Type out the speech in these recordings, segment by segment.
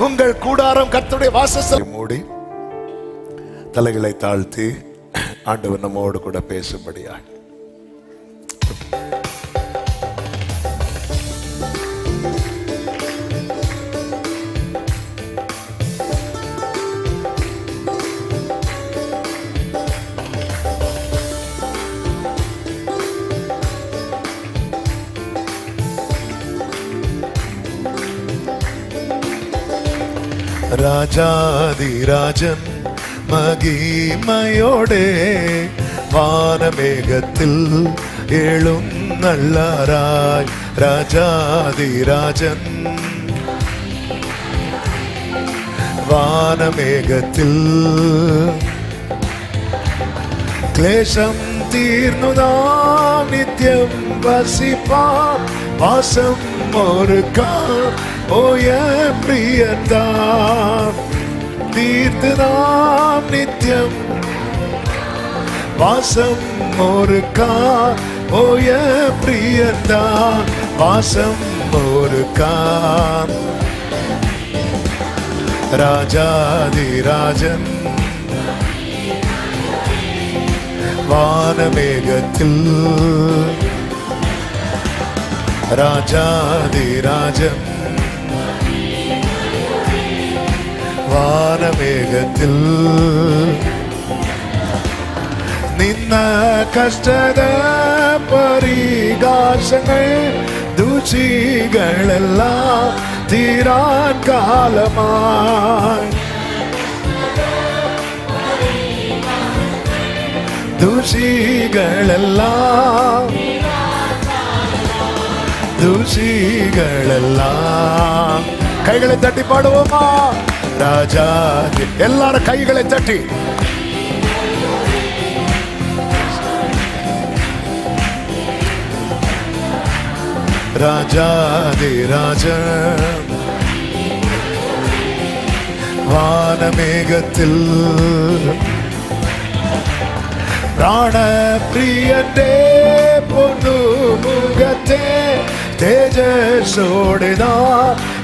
உங்கள் கூடாரம் கர்த்தருடைய வாசஸ்தலம். மூடி தலைகளை தாழ்த்தி ஆண்டவர் நம்மோடு கூட பேசும்படியா. ராஜாதிராஜன் மகிமையோடே வானமேகத்தில் எழும் நல்லாராய். ராஜாதிராஜன் வானமேகத்தில் கிளேசம் தீர்ந்துதாம் நித்தியம் வசிப்பாம். வாசம் ஒரு ஓய பிரியந்தாம் தீர்த்துதாம் நித்தியம். வாசம் ஒரு ஓய பிரியந்தாம் வாசம் ஒரு ராஜாதிராஜன் வானமேகத்தில் ராஜாதிராஜன் வானமேகத்தில் ನಿನ್ನ ಕಷ್ಟದ ಪರಿಗಾಸಗಳು ದೂಷಿಗಳೆಲ್ಲ ತೀರಾ ಕಾಲಮಾಯ್. ದೂಷಿಗಳೆಲ್ಲ ಕೈகளை தட்டி பாடுவோமா? ராஜா எல்லாரும் கைகளை தட்டி ராஜாதிராஜன் வானமேகத்தில் பிராண பிரியத்தே பொன்னு முகத்தே தேஜசோடுதான்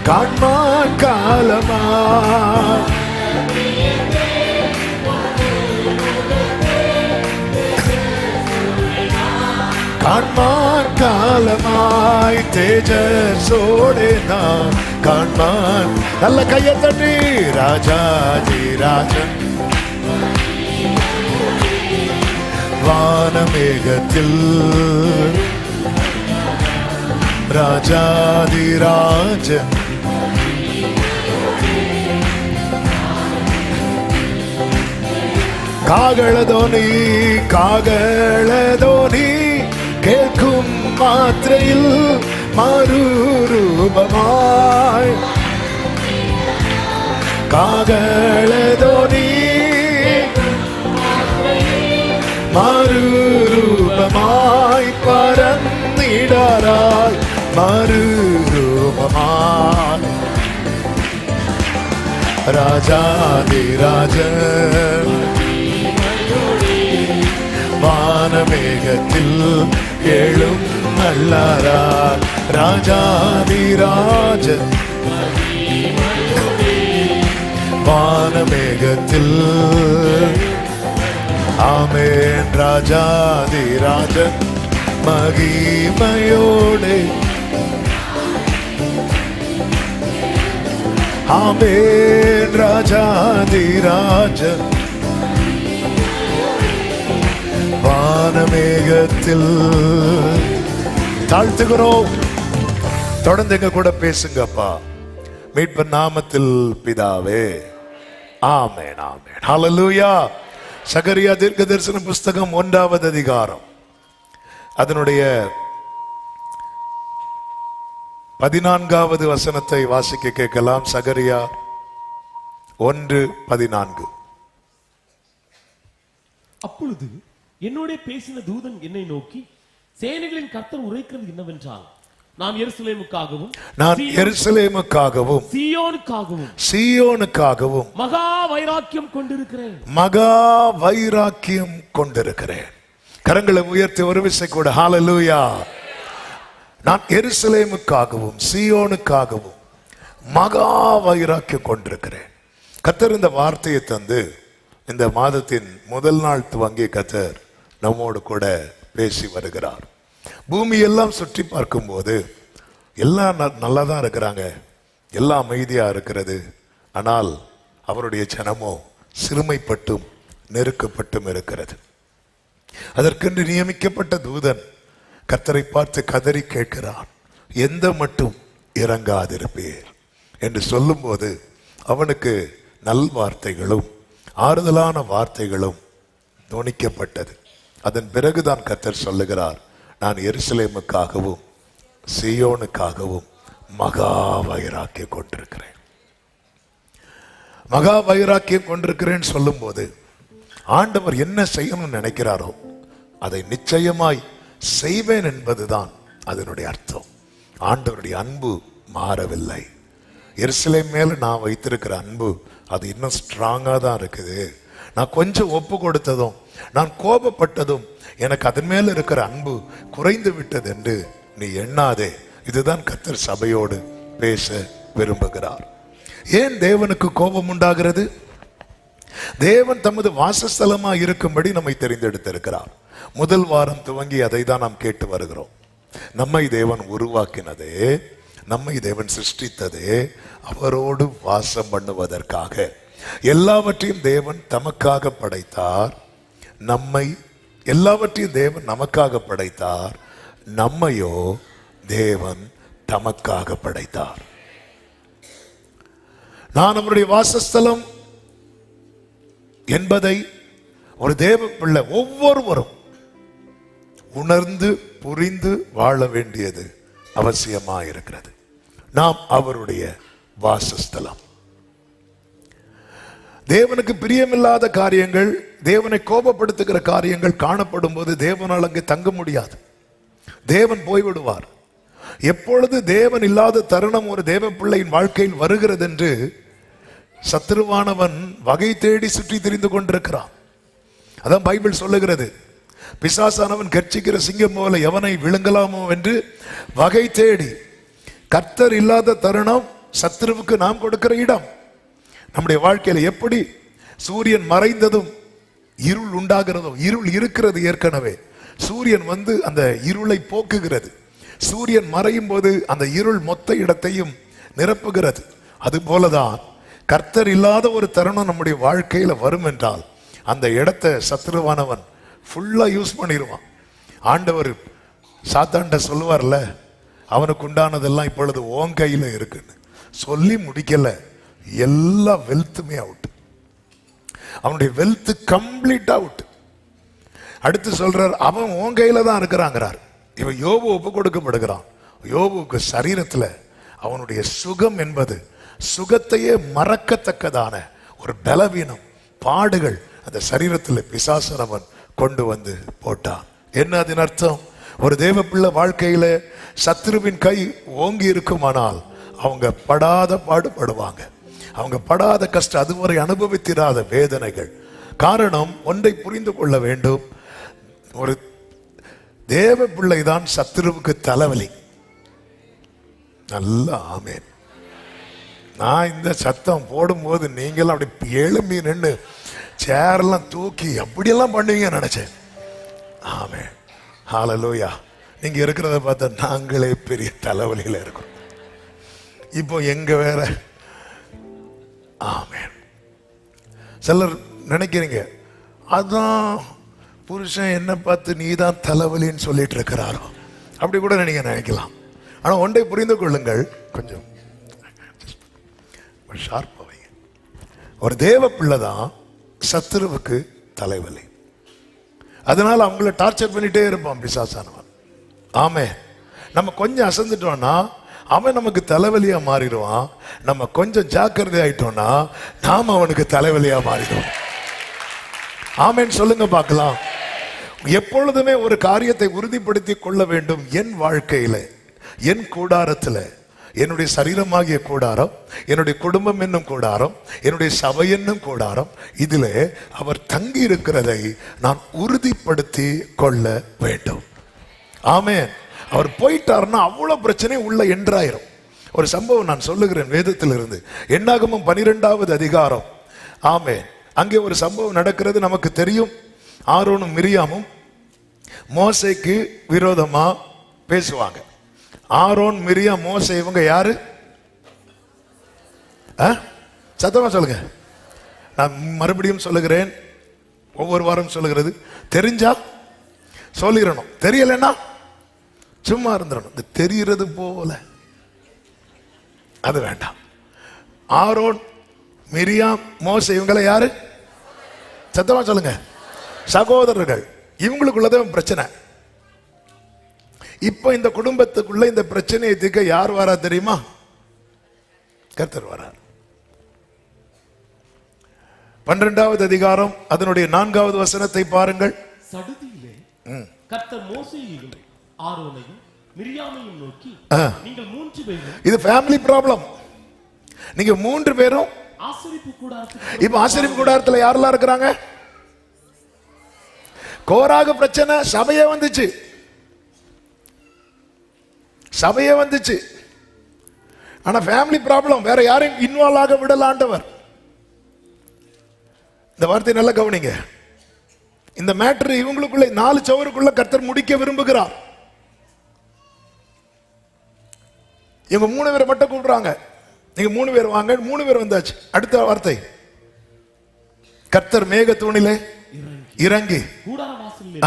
காண்மான் காலமா. காண்மான் காலமாய் தேஜசோடே நான் காண்மான். நல்ல கையை தட்டி ராஜாதிராஜன் வானமேகத்தில் ராஜாதிராஜன் காகளதோனி காகளதோனி கேட்கும் மாத்திரையில் மறுரூபமாய். காகளதோனி மறுரூபமாய் பரந்திடராய் மறுரூபமாய். ராஜாதிராஜன் வானமேகத்தில் எழும் நல்லாரா. ராஜாதிராஜன் வானமேகத்தில் ஆமென். ராஜாதிராஜன் மகிமையோடு ஆமென். ராஜாதிராஜன் வானமேகத்தில் தாழ்த்துகிறோம். தொடர்ந்து எங்க கூட பேசுங்கப்பா. மீட்பர் நாமத்தில் பிதாவே ஆமென் ஆமென் ஹல்லேலூயா. சகரியா தீர்க்கதரிசன புஸ்தகம் 1வது அதிகாரம் அதனுடைய 14வது வசனத்தை வாசிக்க கேட்கலாம். சகரியா 1:14. அப்பொழுது என்னோட பேசின தூதன் என்னை நோக்கி, சேனைகளின் கர்த்தர் உரைக்கிறது என்னவென்றால், நான் எருசலேமுக்காகவும் சீயோனுக்காகவும் மகா வைராக்கியம் கொண்டிருக்கிறேன். மகா வைராக்கியம் கொண்டிருக்கிறேன். கரங்களை உயர்த்தி ஒரு விசை கூட ஹல்லேலூயா. நான் எருசலேமுக்காகவும் சீயோனுக்காகவும் மகா வைராக்கியம் கொண்டிருக்கிறேன். கர்த்தர் இந்த வார்த்தையை தந்து இந்த மாதத்தின் முதல் நாள் துவங்கி கர்த்தர் நம்மோடு கூட பேசி வருகிறார். பூமி எல்லாம் சுற்றி பார்க்கும்போது எல்லாம் நல்லா தான் இருக்கிறாங்க, எல்லாம் அமைதியா இருக்கிறது. ஆனால் அவருடைய ஜனமோ சிறுமைப்பட்டும் நெருக்கப்பட்டும் இருக்கிறது. அதற்கென்று நியமிக்கப்பட்ட தூதன் கர்த்தரை பார்த்து கதறி கேட்கிறான், எந்த மட்டும் இறங்காதிருப்பீர் என்று சொல்லும்போது அவனுக்கு நல்வார்த்தைகளும் ஆறுதலான வார்த்தைகளும் துணிக்கப்பட்டது. அதன் பிறகுதான் கர்த்தர் சொல்லுகிறார், நான் எருசலேமுக்காகவும் சீயோனுக்காகவும் மகா வைராக்கியம் கொண்டிருக்கிறேன். மகா வைராக்கியம் கொண்டிருக்கிறேன்னு சொல்லும் போது ஆண்டவர் என்ன செய்யணும்னு நினைக்கிறாரோ அதை நிச்சயமாய் செய்வேன் என்பதுதான் அதனுடைய அர்த்தம். ஆண்டவருடைய அன்பு மாறவில்லை. எருசலேம் மேல நான் வைத்திருக்கிற அன்பு அது இன்னும் ஸ்ட்ராங்கா தான் இருக்குது. நான் கொஞ்சம் ஒப்பு கொடுத்ததும் நான் கோபப்பட்டதும் எனக்கு அதன் மேல இருக்கிற அன்பு குறைந்து விட்டது என்று நீ எண்ணாதே. இதுதான் கர்த்தர் சபையோடு பேச விரும்புகிறார். ஏன் தேவனுக்கு கோபம் உண்டாகிறது? தேவன் தமது வாசஸ்தலமா இருக்கும்படி நம்மை தெரிந்தெடுத்திருக்கிறார். முதல் வாரம் துவங்கி அதை தான் நாம் கேட்டு வருகிறோம். நம்மை தேவன் உருவாக்கினதே, நம்மை தேவன் சிருஷ்டித்ததே அவரோடு வாசம் பண்ணுவதற்காக. எல்லாவற்றையும் தேவன் தமக்காக படைத்தார். எல்லாவற்றையும் தேவன் நமக்காக படைத்தார். நம்மையோ தேவன் தமக்காக படைத்தார். நான் நம்முடைய வாசஸ்தலம் என்பதை ஒரு தேவ பிள்ளை ஒவ்வொருவரும் உணர்ந்து புரிந்து வாழ வேண்டியது அவசியமா இருக்கிறது. நாம் அவருடைய வாசஸ்தலம். தேவனுக்கு பிரியமில்லாத காரியங்கள், தேவனை கோபப்படுத்துகிற காரியங்கள் காணப்படும் போது தேவனால் அங்கே தங்க முடியாது. தேவன் போய்விடுவார். எப்பொழுது தேவன் இல்லாத தருணம் ஒரு தேவ பிள்ளையின் வாழ்க்கையில் வருகிறது என்று சத்துருவானவன் வகை தேடி சுற்றி திரிந்து கொண்டிருக்கிறான். அதான் பைபிள் சொல்லுகிறது, பிசாசானவன் கர்ச்சிக்கிற சிங்கம் போல எவனை விழுங்கலாமோ என்று வகை தேடி. கர்த்தர் இல்லாத தருணம் சத்துருவுக்கு நாம் கொடுக்கிற இடம். நம்முடைய வாழ்க்கையில எப்படி சூரியன் மறைந்ததும் இருள் உண்டாகிறதோ, இருள் இருக்கிறது ஏற்கனவே, சூரியன் வந்து அந்த இருளை போக்குகிறது. சூரியன் மறையும் போது அந்த இருள் மொத்த இடத்தையும் நிரப்புகிறது. அது போலதான் கர்த்தர் இல்லாத ஒரு தருணம் நம்முடைய வாழ்க்கையில வரும் என்றால் அந்த இடத்தை சத்துருவானவன் ஃபுல்லா யூஸ் பண்ணிடுவான். ஆண்டவர் சாத்தான்ட சொல்லுவார்ல, அவனுக்கு உண்டானதெல்லாம் இப்பொழுது உன் கையில இருக்குன்னு சொல்லி முடிக்கல, எல்லா வெல்த்துமே அவுட். அவனுடைய வெல்த் கம்ப்ளீட் அவுட். அடுத்து சொல்றார், அவன் உன் கையில தான் இருக்கிறாங்கிறார். இவன் யோபு ஒப்பு கொடுக்கப்படுகிறான். யோபுக்கு சரீரத்துல அவனுடைய சுகம் என்பது சுகத்தையே மறக்கத்தக்கதான ஒரு பலவீனம், பாடுகள் அந்த சரீரத்தில் பிசாசனவன் கொண்டு வந்து போட்டான். என்ன அதன் அர்த்தம்? ஒரு தேவ பிள்ளை வாழ்க்கையில சத்துருவின் கை ஓங்கி இருக்குமானால் அவங்க படாத பாடுபடுவாங்க. அவங்க படாத கஷ்டம், அதுவரை அனுபவித்திராத வேதனைகள். காரணம், ஒன்றை புரிந்து கொள்ள வேண்டும், ஒரு தேவ பிள்ளை தான் சத்துருவுக்கு தலைவலி. நல்ல ஆமேன். நான் இந்த சத்தம் போடும்போது நீங்களும் அப்படி எழும்பி நின்று சேர்லாம் தூக்கி அப்படியெல்லாம் பண்ணுவீங்க நினைச்சேன். ஆமேன், ஹல்லேலூயா. நீங்க இருக்கிறத பார்த்தா நாங்களே பெரிய தலைவலியில இருக்கோம். இப்போ எங்க வேற. ஆமேன். சிலர் நினைக்கிறீங்க, அதான் புருஷன் என்ன பார்த்து நீ தான் தலைவலின்னு சொல்லிட்டு இருக்கிறாரோ, அப்படி கூட நீங்க நினைக்கலாம். ஆனா ஒன்றை புரிந்து கொள்ளுங்கள், கொஞ்சம் ஷார்ப்பா வைங்க. ஒரு தேவ பிள்ளை தான் சத்துருவுக்கு தலைவலி. அதனால அவங்கள டார்ச்சர் பண்ணிட்டே இருப்பான் பிசாசானவன். ஆமே, நம்ம கொஞ்சம் அசந்துட்டோம்னா அவன் நமக்கு தலைவலியா மாறிடுவான். நம்ம கொஞ்சம் ஜாக்கிரதை ஆயிட்டோம்னா நாம அவனுக்கு தலைவலியா மாறிடுவோம். ஆமேன்னு சொல்லுங்க பார்க்கலாம். எப்பொழுதுமே ஒரு காரியத்தை உறுதிப்படுத்தி கொள்ள வேண்டும். என் வாழ்க்கையில, என் கூடாரத்துல, என்னுடைய சரீரமாகிய கூடாரம், என்னுடைய குடும்பம் என்னும் கூடாரம், என்னுடைய சபை என்னும் கூடாரம், இதிலே அவர் தங்கி இருக்கிறதை நான் உறுதிப்படுத்தி கொள்ள வேண்டும். ஆமென். அவர் போயிட்டாருன்னா அவ்வளவு பிரச்சனை உள்ள என்றாயிரும். ஒரு சம்பவம் நான் சொல்லுகிறேன் வேதத்திலிருந்து. என்னாகமம் 12வது அதிகாரம். ஆமென். அங்கே ஒரு சம்பவம் நடக்கிறது நமக்கு தெரியும். ஆரோனும் மிரியாமும் மோசேக்கு விரோதமா பேசுவாங்க. ஆரோன், மிரியாம், மோசே இவங்க யாரு? சத்தமா சொல்லுங்க. நான் மறுபடியும் சொல்லுகிறேன், ஒவ்வொரு வாரம் சொல்லுகிறது. தெரிஞ்சா சொல்லிடணும், தெரியலன்னா சும்மா இருந்துடணும். இந்த தெரிகிறது போல அது வேண்டாம். ஆரோன், மிரியாம், மோசே இவங்களை யாரு? சத்தமா சொல்லுங்க. சகோதரர்கள். இவங்களுக்குள்ளதான் பிரச்சனை. இப்ப இந்த குடும்பத்துக்குள்ள இந்த பிரச்சனையை தீர்க்க யார் வரா தெரியுமா? கர்த்தர் வரார். 12வது அதிகாரம் அதனுடைய 4வது வசனத்தை பாருங்கள். சடுதியிலே கர்த்தர் மோசேயையும் ஆரோனையும் மிரியாமையும் நோக்கி, நீங்கள் 3 பேரும், இது ஃபேமிலி ப்ராப்ளம், நீங்க 3 பேரும் ஆசரிப்பு கூடாரத்துக்கு. இப்ப ஆசரிப்பு கூடாரத்துல யாரெல்லாம் இருக்கிறாங்க? கோராக பிரச்சனை சபையே வந்துச்சு, சபையே வந்துச்சு. ஆனா ஃபேமிலி ப்ராப்ளம், வேற யாரையும் இன்வால்வ் ஆக விடல ஆண்டவர். இந்த வார்த்தை நல்லா கவனிங்க. இந்த மேட்டர் இவங்களுக்குள்ள 4 சவருக்குள்ள கர்த்தர் முடிக்க விரும்புகிறார். இவங்க 3 பேரை மட்டும் கூப்பிடுறாங்க. நீங்க 3 பேர் வாங்க. 3 பேர் வந்தாச்சு. அடுத்த வார்த்தை, கர்த்தர் மேக தூணிலே இறங்கி கூடார வாசலிலே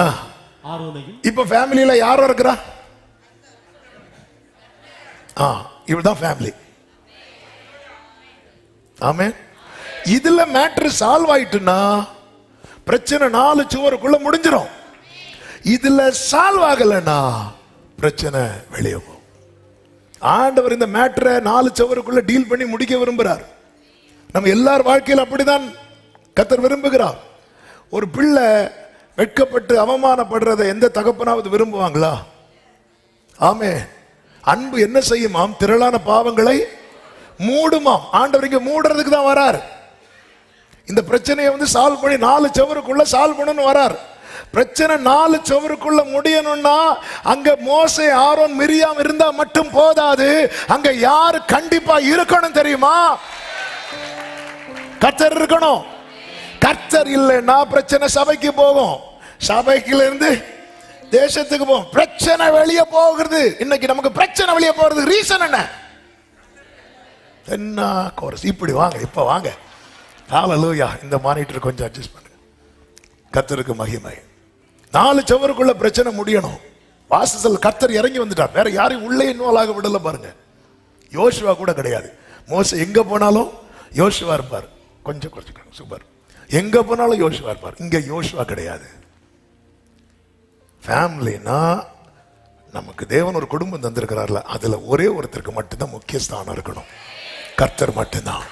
ஆரோனையும். இப்ப ஃபேமிலியில யாரோ இருக்கிறா? இவள்தான் ஃபேமிலி. ஆமென். இதுல மேட்டர் சால்வ் ஆயிட்டுனா பிரச்சனை 4 சுவருக்குள்ள முடிஞ்சிடும். இதுல சால்வ் ஆகலன்னா பிரச்சனை வெளியே போகும். ஆண்டவர் இந்த மேட்டரை 4 சுவருக்குள்ள டீல் பண்ணி முடிக்க விரும்புகிறார். நம்ம எல்லார் வாழ்க்கையில் அப்படிதான் கர்த்தர் விரும்புகிறார். ஒரு பிள்ளை வெட்கப்பட்டு அவமானப்படுறதை எந்த தகப்பனாவது விரும்புவாங்களா? ஆமே. அன்பு என்ன செய்யுமாம்? திரளான பாவங்களை மூடுமாம். ஆண்டவர் இங்க மூடுறதுக்கு தான் வரார். இந்த பிரச்சனையை சால்வ் பண்ணி 4 சுவருக்குள்ள சால்வ் பண்ணணும் வரார். பிரச்சனை 4 சுவருக்குள்ள முடியணும்னா அங்க மோசே, ஆரோன், மிரியாம் இருந்தா மட்டும் போதாது. அங்க யாரு கண்டிப்பா இருக்கணும் தெரியுமா? கர்த்தர் இருக்கணும். கர்த்தர் இல்லைன்னா பிரச்சனை சபைக்கு போகும், சபைக்குல இருந்து தேசத்துக்கு போகும். பிரச்சனை வெளியே போகிறது. இன்னைக்கு நமக்கு பிரச்சனை வெளியே போறது ரீசன் என்ன? என்ன கோரஸ்? இப்படி வாங்க, இப்ப வாங்க. ஹalleluya. இந்த மானிட்டர் கொஞ்சம் அட்ஜஸ்ட் பண்ணுங்க. கர்த்தருக்கு மகிமை. 4 சுவருக்குள்ள பிரச்சனை முடியணும். வாசல் கர்த்தர் இறங்கி வந்துட்டார். வேற யாரையும் உள்ளே இன்வால்வ் ஆக விடல பாருங்க. யோசுவா கூட கிடையாது. மோசே எங்க போனாலும் யோசுவா இருப்பார். கொஞ்சம் குறைச்சுக்கணும். சூப்பர். எங்க போனாலும் யோசுவா இருப்பார். இங்க யோசுவா கிடையாது. ஃபேமிலினா நமக்கு தேவன் ஒரு குடும்பம் தந்திருக்கிறார்ல, அதுல ஒரே ஒருத்தருக்கு மட்டும்தான் முக்கிய ஸ்தானம் இருக்கணும். கர்த்தர் மட்டும்தான்.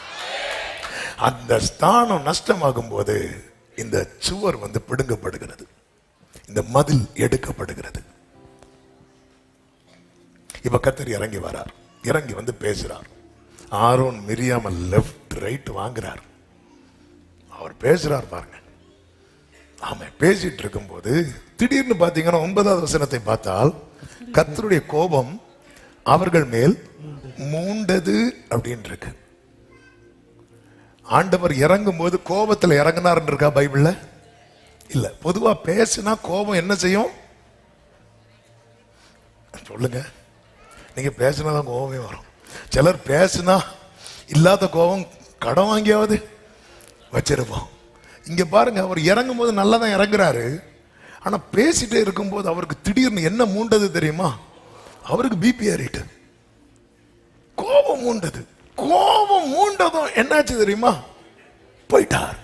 அந்த ஸ்தானம் நஷ்டமாகும் போது இந்த சுவர் பிடுங்கப்படுகிறது, இந்த மதில் எடுக்கப்படுகிறது. இப்ப கர்த்தர் இறங்கி வரார். இறங்கி பேசுறார். ஆரோன் மிரியாம லெஃப்ட் ரைட் வாங்குறார். அவர் பேசுறார் பாருங்க. ஆமா, பேசிட்டு இருக்கும் போது திடீர்னு பாத்தீங்கன்னா 9வது வசனத்தை பார்த்தால் கர்த்தருடைய கோபம் அவர்கள் மேல் மூண்டது அப்படின்னு இருக்கு. ஆண்டவர் இறங்கும் போது கோபத்தில் இறங்கினார் இருக்கா பைபிள்ல? இல்ல. பொதுவா பேசினா கோபம் என்ன செய்யும் சொல்லுங்க? நீங்க பேசினாதான் கோபமே வரும். சிலர் பேசினா இல்லாத கோபம் கடன் வாங்கியாவது வச்சிருப்போம். இங்க பாருங்க, அவர் இறங்கும் போது நல்லா தான் இறங்குறாரு. ஆனா பேசிட்டே இருக்கும்போது அவருக்கு திடீர்னு என்ன மூண்டது தெரியுமா? அவருக்கு பிபி ஏறிட்டு கோபம் மூண்டது. கோபம் மூண்டதும் என்னாச்சு தெரியுமா? போயிட்டார்.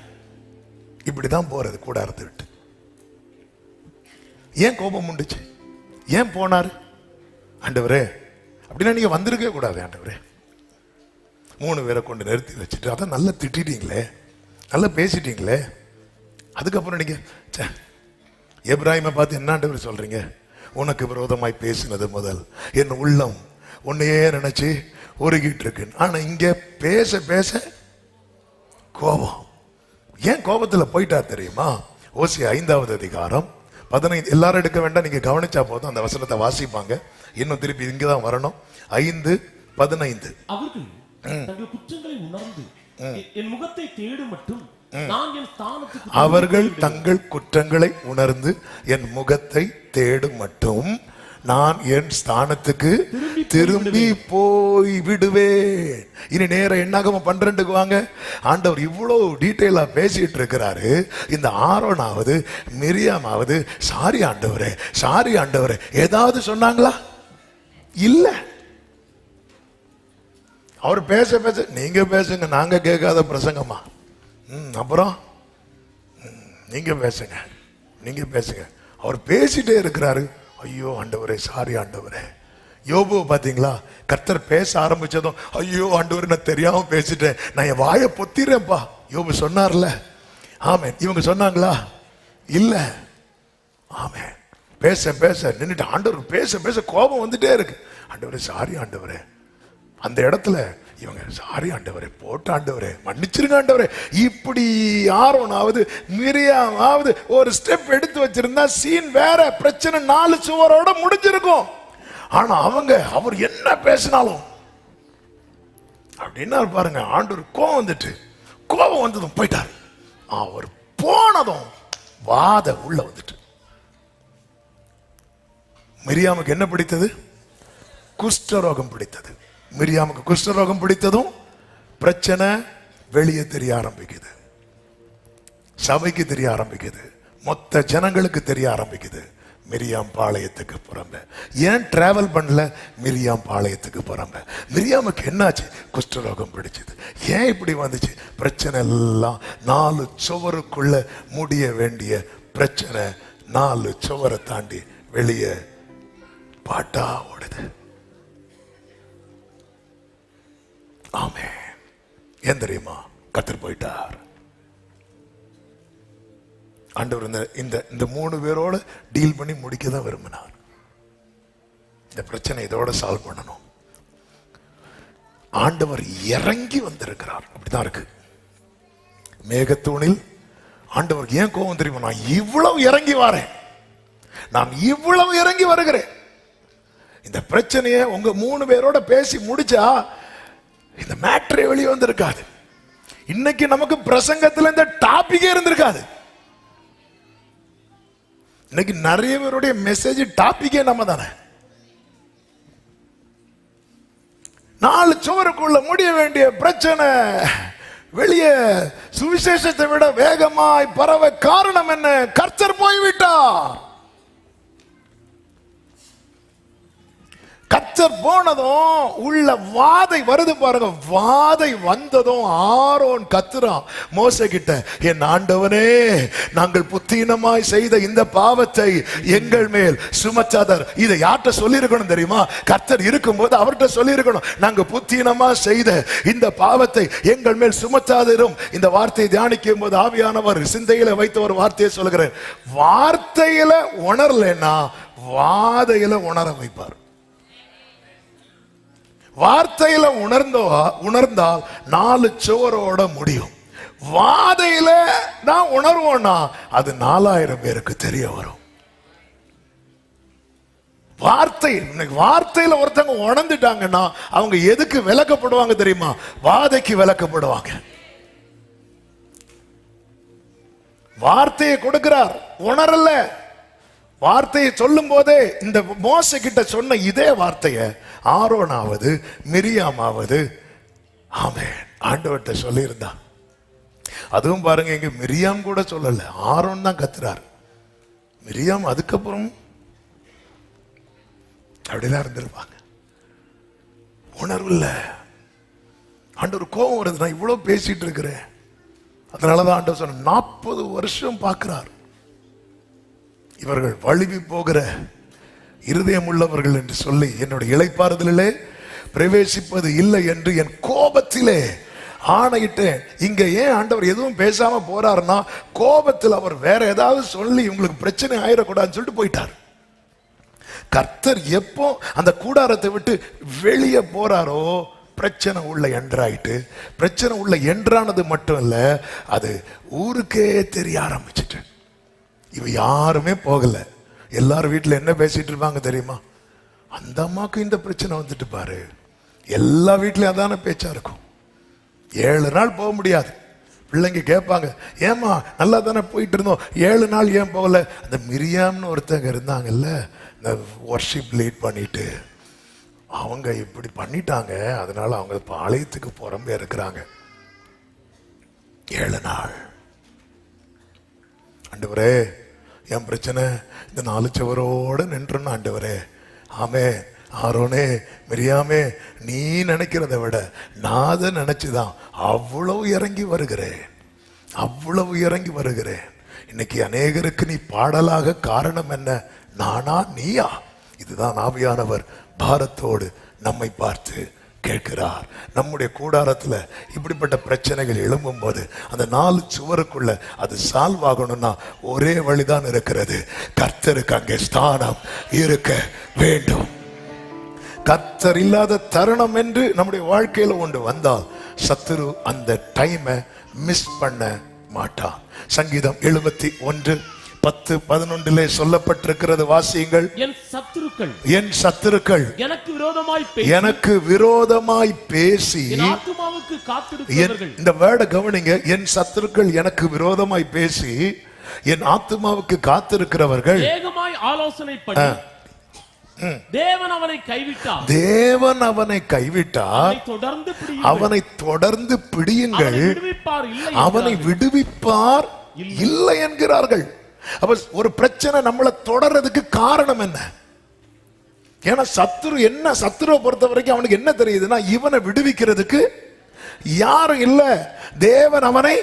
இப்படிதான் போறது கூடாரத்தை விட்டு. ஏன் கோபம் மூண்டுச்சு? ஏன் போனார்? ஆண்டவரே, அப்படின்னா நீங்க வந்திருக்கவே கூடாது ஆண்டவரே. 3 பேரை கொண்டு நிறுத்தி வச்சுட்டு அதான் நல்லா திட்டீங்களே, நல்லா பேசிட்டீங்களே. அதுக்கப்புறம் நீங்க எப்ராஹிமை பார்த்து என்ன ஆண்டவர் சொல்றீங்க? உனக்கு விரோதமாய் பேசினது முதல் என் உள்ளம் உன்னையே நினைச்சு உருகிட்டு இருக்கு. ஆனா இங்க பேச பேச கோபம். ஏன் கோபத்துல போயிட்டார் தெரியுமா? ஓசியா 5வது அதிகாரம் 15. எல்லாரும் எடுக்க வேண்டாம், நீங்க கவனிச்சா போதும். அந்த வசனத்தை வாசிப்பாங்க. இன்னும் திருப்பி இங்கதான் வரணும். 5, 15. அவர்கள் தங்கள் குற்றங்களை உணர்ந்து என் முகத்தை தேடும் மட்டும் நான் என் ஸ்தானத்துக்கு அவர்கள் தங்கள் குற்றங்களை உணர்ந்து என் முகத்தை தேடும் மட்டும் நான் என் ஸ்தானத்துக்கு திரும்பி போய் விடுவேன். இனி நேரம் என்னாகம 12க்கு வாங்க. ஆண்டவர் இவ்வளவு டீட்டெயிலா பேசிட்டு இருக்கிறாரு. இந்த ஆரோனாவது மிரியாமாவது சாரி ஆண்டவரே ஏதாவது சொன்னாங்களா? இல்ல. அவர் பேச நீங்க பேசுங்க, நாங்க கேட்காத பிரசங்கமா? அப்புறம் நீங்க பேசுங்க. அவர் பேசிட்டே இருக்கிறாரு. ஐயோ ஆண்டவரே, சாரி ஆண்டவரே. யோபு பாத்தீங்களா? கர்த்தர் பேச ஆரம்பிச்சதும் ஐயோ ஆண்டவரே, நான் தெரியாம பேசிட்டேன், நான் என் வாயை பொத்திரேன்ப்பா யோபு சொன்னார்ல. ஆமென். இவங்க சொன்னாங்களா? இல்ல. ஆமென். பேச நின்னுட்டு ஆண்டவர் பேச கோபம் வந்துட்டே இருக்கு. ஆண்டவரே சாரி ஆண்டவரே. அந்த இடத்துல இவங்க சாரி ஆண்டவரே, போட்ட ஆண்டவரே, மன்னிச்சிருங்க ஆண்டவரே. இப்படி ஆரோனாவது மிரியாமாவது ஒரு ஸ்டெப் எடுத்து வச்சிருந்தா சீன் வேற, பிரச்சனை 4 சுவரோட முடிஞ்சிருக்கும். ஆனா அவர் என்ன பேசினாலும் அப்படின்னா பாருங்க, ஆண்டவர் கோபம் வந்ததும் போயிட்டார். அவர் போனதும் வாத உள்ள வந்துட்டு. மிரியாமுக்கு என்ன பிடித்தது? குஷ்டரோகம் பிடித்தது. மிரியாமுக்கு குஷ்டரோகம் பிடித்ததும் பிரச்சனை வெளியே தெரிய ஆரம்பிக்குது, சபைக்கு தெரிய ஆரம்பிக்குது, மொத்த ஜனங்களுக்கு தெரிய ஆரம்பிக்குது. மிரியாம் பாளையத்துக்கு புறம்ப. ஏன் டிராவல் பண்ணல? மிரியாம் பாளையத்துக்கு புறம்ப. மிரியாமுக்கு என்னாச்சு? குஷ்டரோகம் பிடிச்சது. ஏன் இப்படி வந்துச்சு? பிரச்சனை எல்லாம் 4 சுவருக்குள்ள முடிய வேண்டிய பிரச்சனை 4 சுவரை தாண்டி வெளியே பாட்டா ஓடுது. ஆமென். ஏன் தெரியுமா? கர்த்தர் போயிட்டார். ஆண்டவர் இந்த 3 பேரோட டீல் பண்ணி முடிக்க தான் விரும்பினார். இந்த பிரச்சனை இதோட சால்வ் பண்ணணும். ஆண்டவர் இறங்கி வந்திருக்கிறார். அப்படிதான் இருக்கு. மேகத்தூணில் ஆண்டவருக்கு ஏன் கோபம் தெரியுமா? நான் இவ்வளவு இறங்கி வருகிறேன். இந்த பிரச்சனையை உங்க 3 பேரோட பேசி முடிச்சா இந்த மேட்டரே வெளியே வந்திருக்காது. இன்னைக்கு நமக்கு பிரசங்கத்துல இந்த டாபிக்கே இருந்திருக்காது. இன்னைக்கு நிறைய பேருடைய மெசேஜ் டாபிக்கே நம்ம தானே. 4 சுவருக்குள்ள முடிய வேண்டிய பிரச்சனை வெளியே சுவிசேஷத்தை விட வேகமாய் பரவ காரணம் என்ன? கர்த்தர் போய்விட்டார். கர்த்தர் போனதும் உள்ள வாதை வருது பாருங்க. வாதை வந்ததும் ஆரோன் கத்துறான் மோசே கிட்ட, என் ஆண்டவனே, நாங்கள் புத்தீனமாய் செய்த இந்த பாவத்தை எங்கள் மேல் சுமத்தாதர். இதை யார்கிட்ட சொல்லி இருக்கணும் தெரியுமா? கர்த்தர் இருக்கும்போது அவர்கிட்ட சொல்லி இருக்கணும், நாங்க புத்தீனமா செய்த இந்த பாவத்தை எங்கள் மேல் சுமத்தாதரும். இந்த வார்த்தையை தியானிக்கும் போது ஆவியானவர் சிந்தையில வைத்த ஒரு வார்த்தையை சொல்கிறேன். வார்த்தையில உணரலன்னா வாதையில உணர வைப்பார். வார்த்தையில உணர்ந்தால் 4 சுவரோட முடியும். வாதையில நான் உணர்வோம்னா அது 4000 பேருக்கு தெரிய வரும். வார்த்தையில ஒருத்தங்க உணர்ந்துட்டாங்கன்னா அவங்க எதுக்கு விலக்கப்படுவாங்க தெரியுமா? வாதைக்கு விலக்கப்படுவாங்க. வார்த்தையை கொடுக்கிறார், உணரல. வார்த்தையை சொல்லும் போதே இந்த மோசே கிட்ட சொன்ன இதே வார்த்தையை ஆரோனாவது மிரியாமாவது ஆமென் ஆண்டவர்கிட்ட சொல்லியிருந்தா. அதுவும் பாருங்க, இங்க மிரியாம் கூட சொல்லல, ஆரோன் தான் கத்துறார். மிரியாம் அதுக்கப்புறம் அப்படிலாம் இருந்திருப்பாங்க. உணர்வு இல்ல. ஆண்டவர் கோபம் வருது, நான் இவ்வளவு பேசிட்டு இருக்கிறேன். அதனாலதான் ஆண்டவர் சொன்ன 40 வருஷம் பார்க்கிறார். இவர்கள் வழுவி போகிற இருதயம் உள்ளவர்கள் என்று சொல்லி என்னுடைய இளைப்பாறுதலிலே பிரவேசிப்பது இல்லை என்று என் கோபத்திலே ஆணையிட்டேன். இங்க ஏன் ஆண்டவர் எதுவும் பேசாம போறாருன்னா, கோபத்தில் அவர் வேற ஏதாவது சொல்லி உங்களுக்கு பிரச்சனை ஆயிடக்கூடாதுன்னு சொல்லிட்டு போயிட்டார். கர்த்தர் எப்போ அந்த கூடாரத்தை விட்டு வெளியே போறாரோ பிரச்சனை உள்ள என்றாயிட்டு. பிரச்சனை உள்ள என்றானது மட்டும் இல்ல, அது ஊருக்கே தெரிய ஆரம்பிச்சிட்டு. இவ யாருமே போகல. எல்லாரும் வீட்டுல என்ன பேசிட்டு இருப்பாங்க தெரியுமா? அந்த அம்மாக்கு இந்த பிரச்சனை வந்துட்டு பாரு, எல்லா வீட்லயும் அதான பேச்சா இருக்கும். 7 நாள் போக முடியாது. பிள்ளைங்க கேட்பாங்க, ஏமா நல்லா தானே போயிட்டு இருந்தோம், 7 நாள் ஏன் போகல? அந்த மிரியாம்னு ஒருத்தங்க இருந்தாங்கல்ல, இந்த வர்ஷிப் லீட் பண்ணிட்டு, அவங்க இப்படி பண்ணிட்டாங்க, அதனால அவங்க பாளையத்துக்கு புறம்பே இருக்கிறாங்க. 7 நாள். ஆண்டவரே, என் பிரச்சனை இந்த 4 சுவரோட நின்றுன்னு ஆண்டவரே. ஆமே, ஆரோனே, மிரியாமே, நீ நினைக்கிறத விட நான் அதை நினைச்சுதான் அவ்வளவு இறங்கி வருகிறேன், அவ்வளவு இறங்கி வருகிறேன். இன்னைக்கு அநேகருக்கு நீ பாடலாக காரணம் என்ன? நானா நீயா? இதுதான் ஆவியானவர் பாரத்தோடு நம்மை பார்த்து கேட்கிறார். நம்முடைய கூடாரத்துல இப்படிப்பட்ட பிரச்சனைகள் எழும்பும் போது அந்த 4 சுவருக்குள்ள அது சால்வ் ஆகணும்னா ஒரே வழிதான் இருக்கிறது. கர்த்தருக்கு அங்கே ஸ்தானம் இருக்க வேண்டும். கர்த்தர் இல்லாத தருணம் என்று நம்முடைய வாழ்க்கையில ஒன்று வந்தால் சத்துரு அந்த டைமை மிஸ் பண்ண மாட்டான். சங்கீதம் 71:10-11 சொல்லப்பட்டிருக்கிறது, வாசியுங்கள். என் சத்துருக்கள் எனக்கு விரோதமாய் பேசி இந்த வேர்டை கவனிங்க. என் சத்துருக்கள் எனக்கு விரோதமாய் பேசி என் ஆத்துமாவுக்கு காத்திருக்கிறவர்கள் ஆலோசனை பண்ணி தேவன் அவனை கைவிட்டார், அவனை தொடர்ந்து பிடியுங்கள், அவனை விடுவிப்பார் இல்லை என்கிறார்கள். அப்ப ஒரு பிரச்சனை நம்மளை தொடர்றதுக்கு காரணம் என்ன? ஏன்னா சத்துருவை பொறுத்த வரைக்கும் அவனுக்கு என்ன தெரியுதுன்னா, இவனை விடுவிக்கிறதுக்கு யாரும் இல்ல, தேவன் அவனை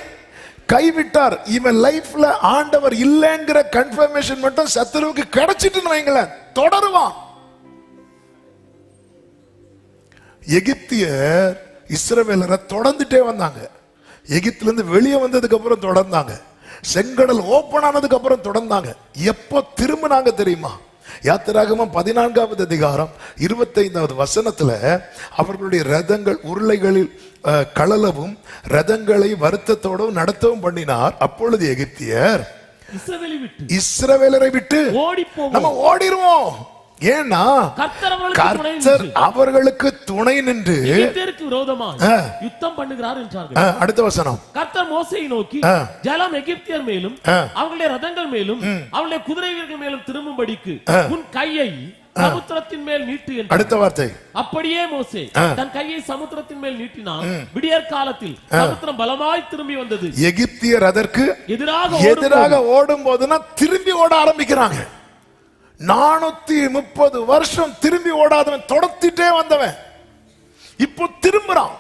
கைவிட்டார். இவன் லைஃப்ல ஆண்டவர் இல்லைங்கிற கன்ஃபர்மேஷன் மட்டும் சத்துருவுக்கு கிடைச்சிட்டுன்னு வைங்களேன், தொடருவான். எகிப்தியர் இஸ்ரவேலரை தொடர்ந்துட்டே வந்தாங்க. எகிப்துல இருந்து வெளியே வந்ததுக்கு அப்புறம் தொடர்ந்தாங்க. செங்கடல் ஓபன் ஆனதுக்கு அப்புறம் தொடர்ந்தாங்க. எப்போ திரும்பினாங்க தெரியுமா? யாத்திராகமம் 14வது அதிகாரம் 25வது வசனத்துல அவர்களுடைய ரதங்கள் உருளைகளில் கழலவும் ரதங்களை வருத்தத்தோடும் நடத்தவும் பண்ணினார். அப்பொழுது எகிப்தியர் இஸ்ரவேலரை விட்டு நம்ம ஓடிடுவோம். ஏன்னா கர்த்தர் அவர்களுக்கு துணை நின்று யுத்தம் பண்ணுகிறார் என்றார்கள். அடுத்த வசனம், கர்த்தர் மோசேயை நோக்கி, ஜலம் எகிப்தியர் மேலும் அவர்களுடைய ரதங்கள் மேலும் அவர்களுடைய குதிரை வீரர்கள் மேலும் திரும்பும்படிக்கு உன் கையை சமுத்திரத்தின் மேல் நீட்டு என்றார். அடுத்த வார்த்தை, அப்படியே மோசே தன் கையை சமுத்திரத்தின் மேல் நீட்டினான். விடியற் காலத்தில் சமுத்திரம் பலமாய் திரும்பி வந்தது. எகிப்தியர் அதற்கு எதிராக ஓடும் போதுனா திரும்பி ஓட ஆரம்பிக்கிறாங்க. 430 வருஷம் திரும்பி ஓடாதவன், தொடர்த்திட்டே வந்தவன் இப்போ திரும்புறான்.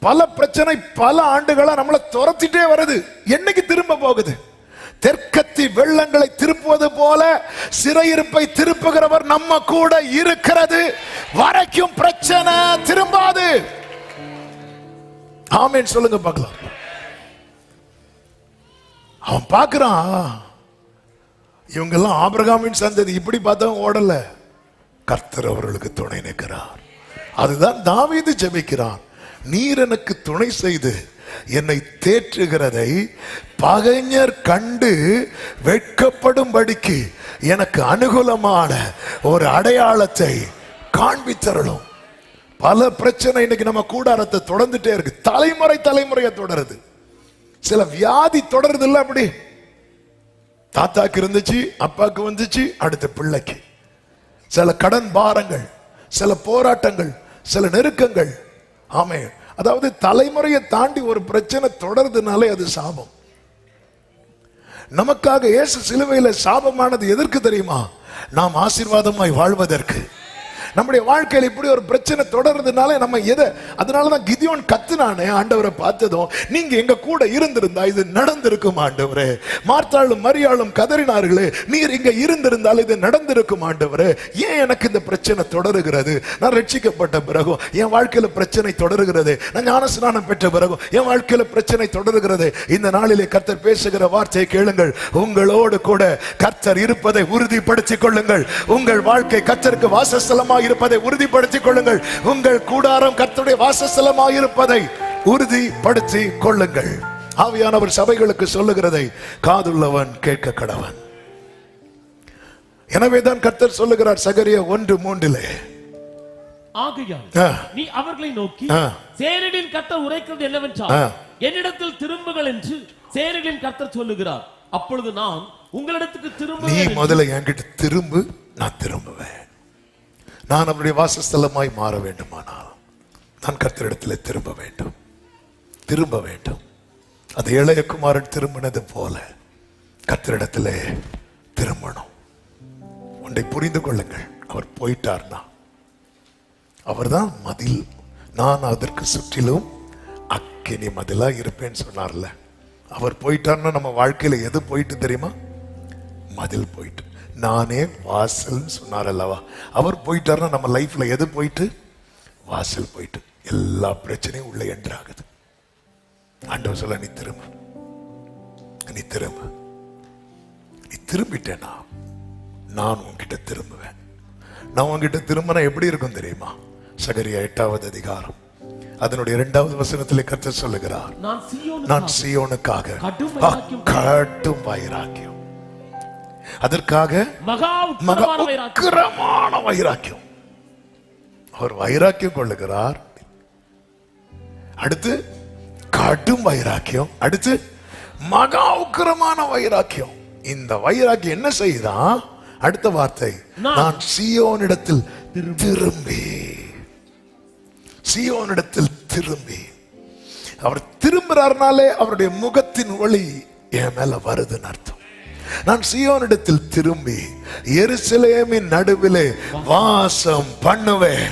பல பிரச்சனை பல ஆண்டுகளா நம்மளை துரத்திட்டே வருது. என்னைக்கு திரும்ப போகுது? தெற்கத்தி வெள்ளங்களை திருப்புவது போல சிறையிருப்பை திருப்புகிறவர் நம்ம கூட இருக்கிறது வரைக்கும் பிரச்சனை திரும்பாது. ஆமென் சொல்லுங்க பார்க்கலாம். அவன் பார்க்கிறான், இவங்கெல்லாம் ஆபிரகாமின் சந்ததி, இப்படி பார்த்தா ஓடல. கர்த்தர் அவர்களுக்கு துணை நிற்கிறார். அதுதான் தாவீது ஜெபிக்கிறான், நீர் எனக்கு துணை செய்து என்னை தேற்றுகிறதை பகைஞர் கண்டு வெட்கப்படும்படிக்கு எனக்கு அனுகூலமான ஒரு அடையாளத்தை காண்பித்தரலும். பல பிரச்சனை இன்னைக்கு நம்ம கூடாரத்தை தொடர்ந்துட்டே இருக்கு. தலைமுறையா தொடருது. சில வியாதி தொடருது இல்ல, அப்படி தாத்தாக்கு இருந்துச்சு, அப்பாக்கு வந்துச்சு, அடுத்த பிள்ளைக்கு. சில கடன் பாரங்கள், சில போராட்டங்கள், சில நெருக்கங்கள். ஆமே, அதாவது தலைமுறையை தாண்டி ஒரு பிரச்சனை தொடர்றதுனாலே அது சாபம். நமக்காக இயேசு சிலுவையில சாபமானது எதற்கு தெரியுமா? நாம் ஆசீர்வாதமாய் வாழ்வதற்கு. நம்முடைய வாழ்க்கையில் இப்படி ஒரு பிரச்சனை தொடர்றதுனால நம்ம எதை, அதனாலதான் கிதியோன் கத்துனானே, ஆண்டவரை பார்த்ததும் நீங்க எங்க கூட இருந்திருந்தா இது நடந்திருக்கும் ஆண்டவரே. மார்த்தாளும் மரியாளும் கதறினார்களே, நீர் இங்க இருந்திருந்தால் இது நடந்திருக்கும் ஆண்டவரே. ஏன் எனக்கு இந்த பிரச்சனை தொடருகிறது? நான் ரட்சிக்கப்பட்ட பிறகும் என் வாழ்க்கையில பிரச்சனை தொடருகிறது. நான் ஞானஸ்நானம் பெற்ற பிறகும் என் வாழ்க்கையில பிரச்சனை தொடருகிறது. இந்த நாளிலே கர்த்தர் பேசுகிற வார்த்தையை கேளுங்கள். உங்களோடு கூட கர்த்தர் இருப்பதை உறுதிப்படுத்திக் கொள்ளுங்கள். உங்கள் வாழ்க்கை கர்த்தருக்கு வாசஸ்தலமாக இருப்பதை உறுதிப்படுத்திக் கொள்ளுங்கள். உங்கள் கூடாரம் கர்த்தருடைய வாசஸ்தலமாக இருப்பதை உறுதிப்படுத்திக் கொள்ளுங்கள். ஆவியானவர் சபைகளுக்கு சொல்லுகிறதை காதுள்ளவன் கேட்க கடவன். எனவேதான் கர்த்தர் சொல்லுகிறார் சகரியா 1:3, ஆகையால் நீ அவர்களை நோக்கி சேனைகளின் கர்த்தர் உரைக்கிறது என்னவென்றால் என்னிடத்தில் திரும்புங்கள் என்று சேனைகளின் கர்த்தர் சொல்லுகிறார். அப்பொழுது நான் உங்களிடத்துக்கு திரும்ப. நீ முதல்ல என்கிட்ட திரும்பு, நான் திரும்புவேன். நான் அவருடைய வாசஸ்தலமாய் மாற வேண்டுமானால் நான் கர்த்தரிடத்தில் திரும்ப வேண்டும், திரும்ப வேண்டும். அது இளைய குமாரன் திரும்பினது போல கர்த்தரிடத்திலே திரும்பணும். ஒன்றை புரிந்து கொள்ளுங்கள், அவர் போயிட்டார்னா அவர்தான் மதில், நான் அதற்கு சுற்றிலும் அக்கினி மதிலா இருப்பேன்னு சொன்னார்ல. அவர் போயிட்டார்னா நம்ம வாழ்க்கையில எது போயிட்டு தெரியுமா? மதில் போயிட்டு. நானே வாசல் சொன்னார் அல்லவா, அவர் போயிட்டார்னா நம்ம லைஃப்ல எது போயிட்டு? வாசல் போயிட்டு. எல்லா பிரச்சனையும் உள்ள என்ட்ராகுது. ஆண்டவர் சொல்ல, நீ திரும்ப, நீ திரும்ப. நீ திரும்பிட்டேனா நான் உன்கிட்ட திரும்புவேன். நான் உன்கிட்ட திரும்பினா எப்படி இருக்கும் தெரியுமா? சகரியா 8வது அதிகாரம் அதனுடைய 2வது வசனத்திலே கர்த்தர் சொல்லுகிறார், நான் சீயோனுக்காக கடும் வைராக்கியம், அதற்காக மகா உக்கிரமான வைராக்கியம். அவர் வைராக்கியம் கொள்ளுகிறார். அடுத்து கடும் வைராக்கியம், அடுத்து மகா உக்கிரமான வைராக்கியம். இந்த வைராக்கியம் என்ன செய்யுதான்? அடுத்த வார்த்தை, நான் சீயோனிடத்தில் திரும்பி, சீயோனிடத்தில் திரும்பி. அவர் திரும்புறாருனாலே அவருடைய முகத்தின் ஒளி என் மேல வருதுன்னு அர்த்தம். நான் சீயோனிடத்தில் திரும்பி எருசலேமின் நடுவிலே வாசம் பண்ணுவேன்.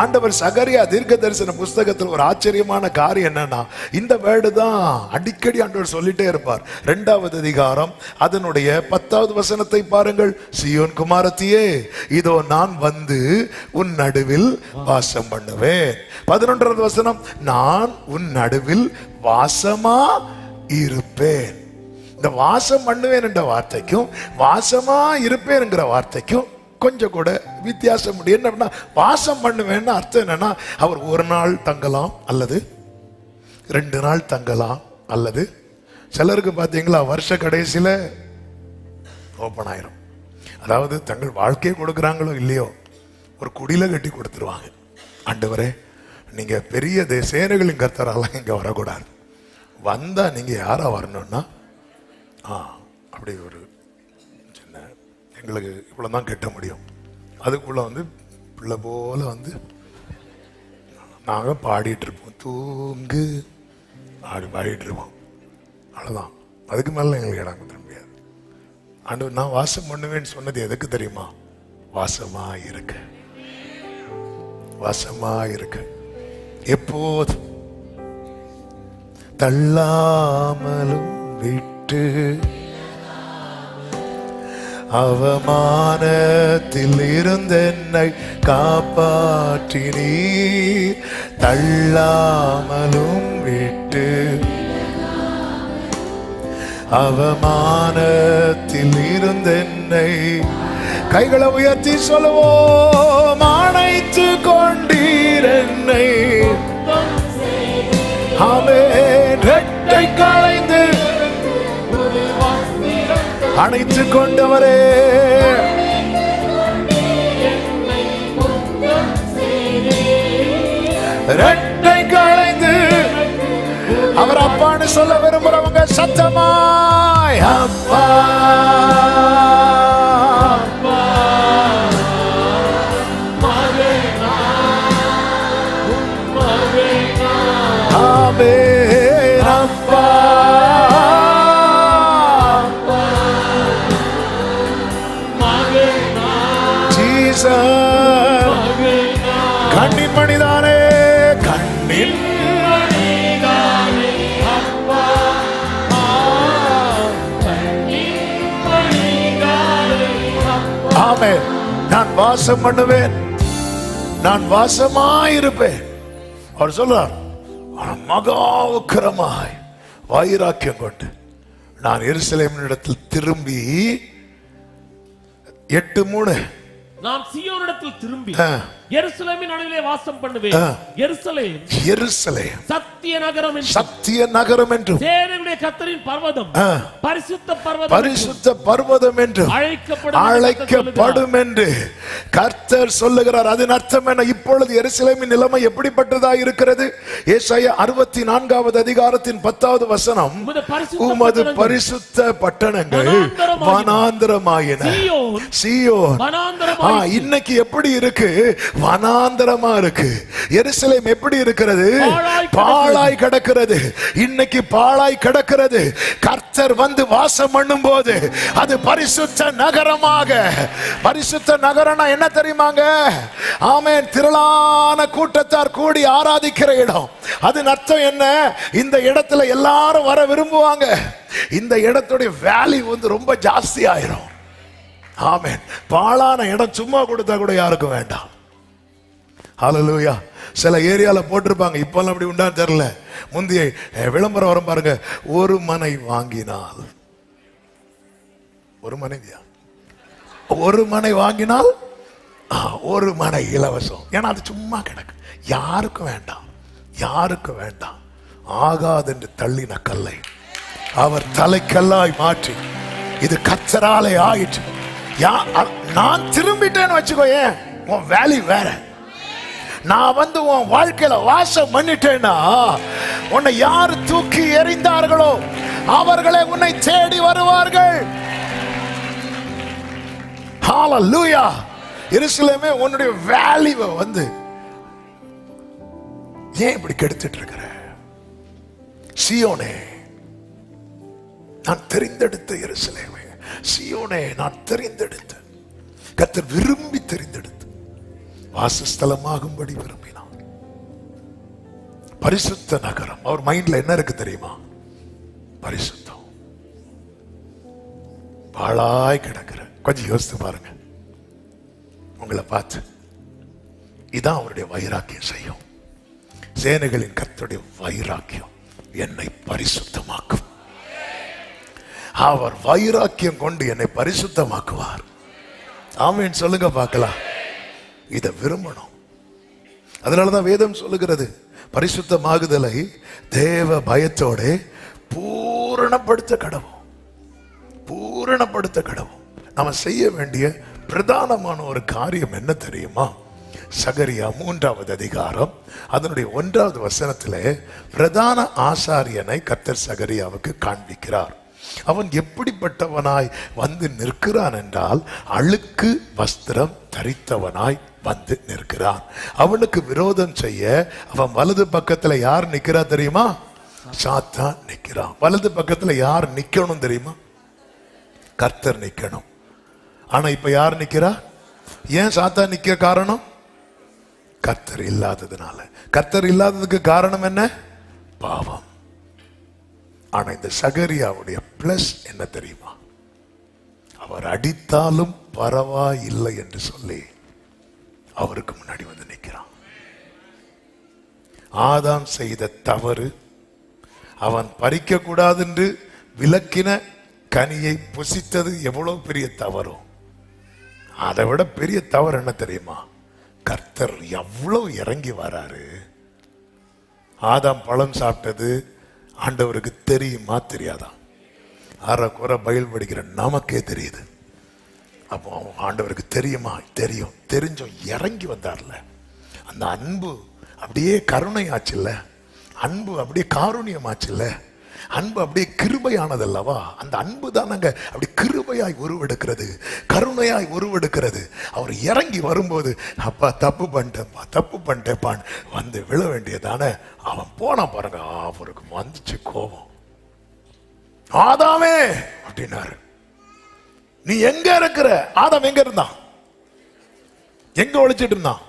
ஆண்டவர் சகரியா தீர்க்க தரிசன புஸ்தகத்தில் ஒரு ஆச்சரியமான காரியம் என்னன்னா, இந்த வேர்டு தான் அடிக்கடி ஆண்டவர் சொல்லிட்டே இருப்பார். 2வது அதிகாரம் அதனுடைய 10வது வசனத்தை பாருங்கள். சீயோன் குமாரத்தியே, இதோ நான் வந்து உன் நடுவில் வாசம் பண்ணுவேன். 11வது வசனம், நான் உன் நடுவில் வாசமா இருப்பேன். இந்த வாசம் பண்ணுவேன் என்ற வார்த்தைக்கும் வாசமா இருப்பேன் என்கிற வார்த்தைக்கும் கொஞ்சம் கூட வித்தியாசம். என்ன வாசம் பண்ணுவேன்னு அர்த்தம் என்னன்னா, அவர் ஒரு நாள் தங்கலாம், அல்லது 2 நாள் தங்கலாம், அல்லது சிலருக்கு பார்த்தீங்களா வருஷ கடைசியில ஓப்பன் ஆயிரும். அதாவது தங்கள் வாழ்க்கையை கொடுக்குறாங்களோ இல்லையோ ஒரு குடியில கட்டி கொடுத்துருவாங்க. ஆண்டவரே, நீங்க பெரிய சேனைகளின் கர்த்தராலாம் இங்க வரக்கூடாது, வந்தா நீங்க யாரா வரணும்னா அப்படி ஒரு சின்ன எங்களுக்கு இவ்வளவுதான் கட்ட முடியும். அதுக்குள்ள வந்து பிள்ளை போல வந்து நாங்க பாடிட்டு இருப்போம், தூங்கு அப்படி பாடிட்டு இருப்போம், அவ்வளவுதான். அதுக்கு மேல எங்களுக்கு இடம் கொடுக்க முடியாது. ஆண்டவர் நான் வாசம் பண்ணுவேன்னு சொன்னது எதுக்கு தெரியுமா? வாசமா இருக்க, வாசமா இருக்க, எப்போதும் தள்ளாமலும் விட்டு அவமானத்தில் இருந்து என்னை காப்பாற்றினீர். தள்ளாமலும் விட்டு அவமானத்தில் இருந்து என்னை, கைகளை உயர்த்தி சொல்லுவோம், அணைத்து கொண்டீர் என்னை. ஆமென். ரெட்டை களைந்து அணைத்து கொண்டவரே, ரெட்டை களைந்து. அவர் அப்பான்னு சொல்ல விரும்புறவங்க சத்தமாய் அப்பா, ஆமென் அப்பா. கண்ணின் மணிதானே, கண்ணின் ஆமென். நான் வாசம் பண்ணுவேன், நான் வாசமாயிருப்பேன். அவர் சொல்றார், மகா உக்கிரமாய் வைராக்கியம் கொண்டு நான் எருசலேமினிடத்தில் திரும்பி 8:3 நான் சீயோனிடத்தில் திரும்பி எருசலேமின் நடுவிலே வாசம் பண்ணுவேன். எருசலேம் எருசலேம் சத்திய நகரம் என்றும் சத்திய நகரம் என்றும் சேனைகளுடைய கர்த்தரின் பர்வதம் பரிசுத்த பர்வதம் பரிசுத்த பர்வதம் என்றும் அழைக்கப்படும் என்று கர்த்தர் சொல்லுகிறார். அதன் அர்த்தம் என்ன? இப்பொழுது எருசலேமின் நிலைமை எப்படிப்பட்டதா இருக்கிறது? ஏசாயா 64வது அதிகாரத்தின் 10வது வசனம், உமது பரிசுத்த பட்டணங்கள் வனாந்தரமாயின. சீயோன் இன்னைக்கு எப்படி இருக்கு? வனாந்தரமா இருக்கு. எருசலேம் எப்படி இருக்கிறது? பாழாய் கிடக்கிறது. இன்னைக்கு பாழாய் கிடக்கிறது. கர்த்தர் வந்து வாசம் பண்ணும் போது அது பரிசுத்த நகரமாக. பரிசுத்த நகரம்னா என்ன தெரியுமாங்க? ஆமென். திரளான கூட்டத்தார் கூடி ஆராதிக்கிற இடம். அதன் அர்த்தம் என்ன? இந்த இடத்துல எல்லாரும் வர விரும்புவாங்க. இந்த இடத்துடைய வேல்யூ வந்து ரொம்ப ஜாஸ்தி ஆயிரும். ஆமென். பாழான இடம் சும்மா கொடுத்தா கூட யாருக்கும் வேண்டாம். ஹல்லேலூயா. சில ஏரியால போட்டிருப்பாங்க, இப்பெல்லாம் அப்படி உண்டான்னு தெரியல. முந்தைய விளம்பரம் வரும் பாருங்க, ஒரு மனை வாங்கினால், ஒரு மனைவியா, ஒரு மனை வாங்கினால் ஒரு மனை இலவசம். ஏன்னா அது சும்மா கிடக்கு, யாருக்கும் வேண்டாம், யாருக்கும் வேண்டாம். ஆகாது என்று தள்ளின கல்லை அவர் தலைக்கல்லாய் மாற்றி இது கர்த்தராலே ஆயிற்று. நான் திரும்பிட்டேன்னு வச்சுக்கோயே, உன் வேல்யூ வேற. நான் வந்து உன் வாழ்க்கையில வாசம் பண்ணிட்டேன்னா, உன்னை யாரு தூக்கி எறிந்தார்களோ அவர்களே உன்னை தேடி வருவார்கள். ஹல்லேலூயா. எருசலேமே, உன்னுடைய வேல்யூவை வந்து ஏன் இப்படி கெடுத்துட்டு இருக்கிற? சீயோனே, நான் தெரிந்தெடுத்த எருசலேமே, சீயோனே, நான் தெரிந்தெடுத்த, கர்த்தர் விரும்பி தெரிந்தெடுத்து வாசஸ்தலமாகும்படி விரும்பினார். பரிசுத்த நகரம். அவர் மைண்ட்ல என்ன இருக்கு தெரியுமா? பரிசுத்தம். பாழாய் கிடக்கிற. கொஞ்சம் யோசித்து பாருங்க உங்களை பார்த்து. இதான் அவருடைய வைராக்கியம் செய்யும். சேனைகளின் கர்த்தருடைய வைராக்கியம் என்னை பரிசுத்தமாக்கும். அவர் வைராக்கியம் கொண்டு என்னை பரிசுத்தமாக்குவார். ஆமென் சொல்லுங்க பார்க்கலாம். இதை விரும்பணும். அதனாலதான் வேதம் சொல்லுகிறது, பரிசுத்தமாகுதலை தேவ பயத்தோட பூரணப்படுத்த கடவும், பூரணப்படுத்த கடவும். நாம செய்ய வேண்டிய பிரதானமான ஒரு காரியம் என்ன தெரியுமா? சகரியா 3வது அதிகாரம் அதனுடைய 1வது வசனத்திலே பிரதான ஆசாரியனை கர்த்தர் சகரியாவுக்கு காண்பிக்கிறார். அவன் எப்படிப்பட்டவனாய் வந்து நிற்கிறான் என்றால், அழுக்கு வஸ்திரம் தரித்தவனாய் வந்து நிற்கிறான். அவனுக்கு விரோதம் செய்ய அவன் வலது பக்கத்துல யார் நிக்கிறா தெரியுமா? சாத்தான் நிக்கிறான். வலது பக்கத்துல யார் நிக்கணும் தெரியுமா? கர்த்தர் நிக்கணும். ஆனா இப்ப யார் நிக்கிறா? ஏன் சாத்தான் நிக்க காரணம்? கர்த்தர் இல்லாததுனால. கர்த்தர் இல்லாததுக்கு காரணம் என்ன? பாவம். ஆனா இந்த சகரியாவுடைய பிளஸ் என்ன தெரியுமா? அவர் அடித்தாலும் பரவாயில்லை என்று சொல்லி அவருக்கு முன்னாடி வந்து நிற்கிறான். ஆதாம் செய்த தவறு, அவன் பறிக்க கூடாது என்று விலக்கின கனியை புசித்தது எவ்வளவு பெரிய தவறோ, அதை விட பெரிய தவறு என்ன தெரியுமா? கர்த்தர் எவ்வளவு இறங்கி வராரு. ஆதாம் பழம் சாப்பிட்டது ஆண்டவருக்கு தெரியுமா தெரியாதா? அரைக்குறை பயில் படிக்கிற நமக்கே தெரியுது. அப்போ ஆண்டவருக்கு தெரியுமா? தெரியும். தெரிஞ்சும் இறங்கி வந்தார்ல. அந்த அன்பு அப்படியே கருணை ஆச்சுல்ல, அன்பு அப்படியே காருண்யமாச்சுல்ல, அன்பு அப்படியே கிருபையானதல்லவா? அந்த அன்பு தான் நாங்க அப்படி கிருபையாய் உருவெடுக்கிறது, கருணையாய் உருவெடுக்கிறது. அவர் இறங்கி வரும்போது, அப்பா தப்பு பண்ணிட்டேன்ப்பா, தப்பு பண்ணிட்டேப்பான் வந்து விழ வேண்டியதானே. அவன் போனா பாருங்க, அவருக்கு வந்துச்சு கோபம். ஆதாமே அப்படின்னாரு, நீ எங்க இருக்கிற? ஆதாம் எங்க இருந்தான்? எங்க ஒழிச்சிட்டு இருந்தான்?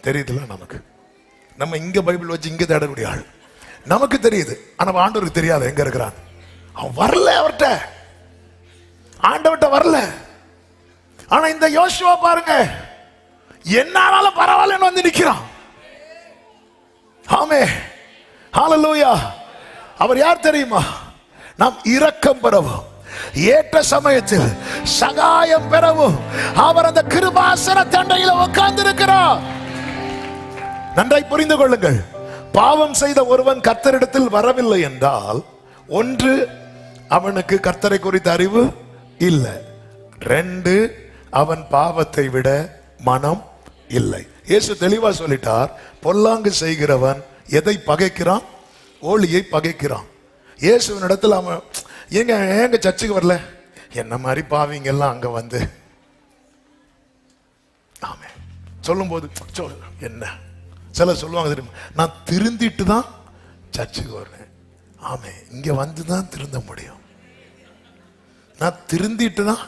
தெரியுதுல நமக்கு. நம்ம இங்க பைபிள் வச்சு இங்க தேடக்கூடிய ஆள் நமக்கு தெரியுது. ஆனா ஆண்டவருக்கு தெரியாது எங்க இருக்கிறான். அவன் வரல, அவர்கிட்ட ஆண்டவர்கிட்ட வரல. ஆனா இந்த யோசுவா பாருங்க, என்னாலும் பரவாயில்லன்னு வந்து நிக்கிறான். ஆமே, ஹல்லேலூயா. அவர் யார் தெரியுமா? நாம் இரக்கம் பெறவும் ஏற்ற சமயத்தில் சகாயம் பெறவும் அவர் அந்த கிருபாசன தண்டையில உட்கார்ந்து இருக்கிறார். நன்றாய் புரிந்து கொள்ளுங்கள். பாவம் செய்த ஒருவன் கர்த்தரிடத்தில் வரவில்லை என்றால், ஒன்று, அவனுக்கு கர்த்தரை குறித்த அறிவு இல்லை. 2, அவன் பாவத்தை விட மனம் இல்லை. இயேசு தெளிவா சொல்லிட்டார், பொல்லாங்கு செய்கிறவன் எதை பகைக்கிறான்? ஒளியை பகைக்கிறான். இயேசுவின் இடத்துல அவன் ஏங்க சர்ச்சுக்கு வரல, என்ன மாதிரி பாவிங்க எல்லாம் அங்க வந்து ஆமே சொல்லும் போது என்ன சில சொல்லுவாங்க தெரியுமா, நான் திருந்திட்டு தான் சர்ச்சுக்கு வர்றேன். ஆமே, இங்க வந்து தான் திருந்த முடியும். நான் திருந்திட்டு தான்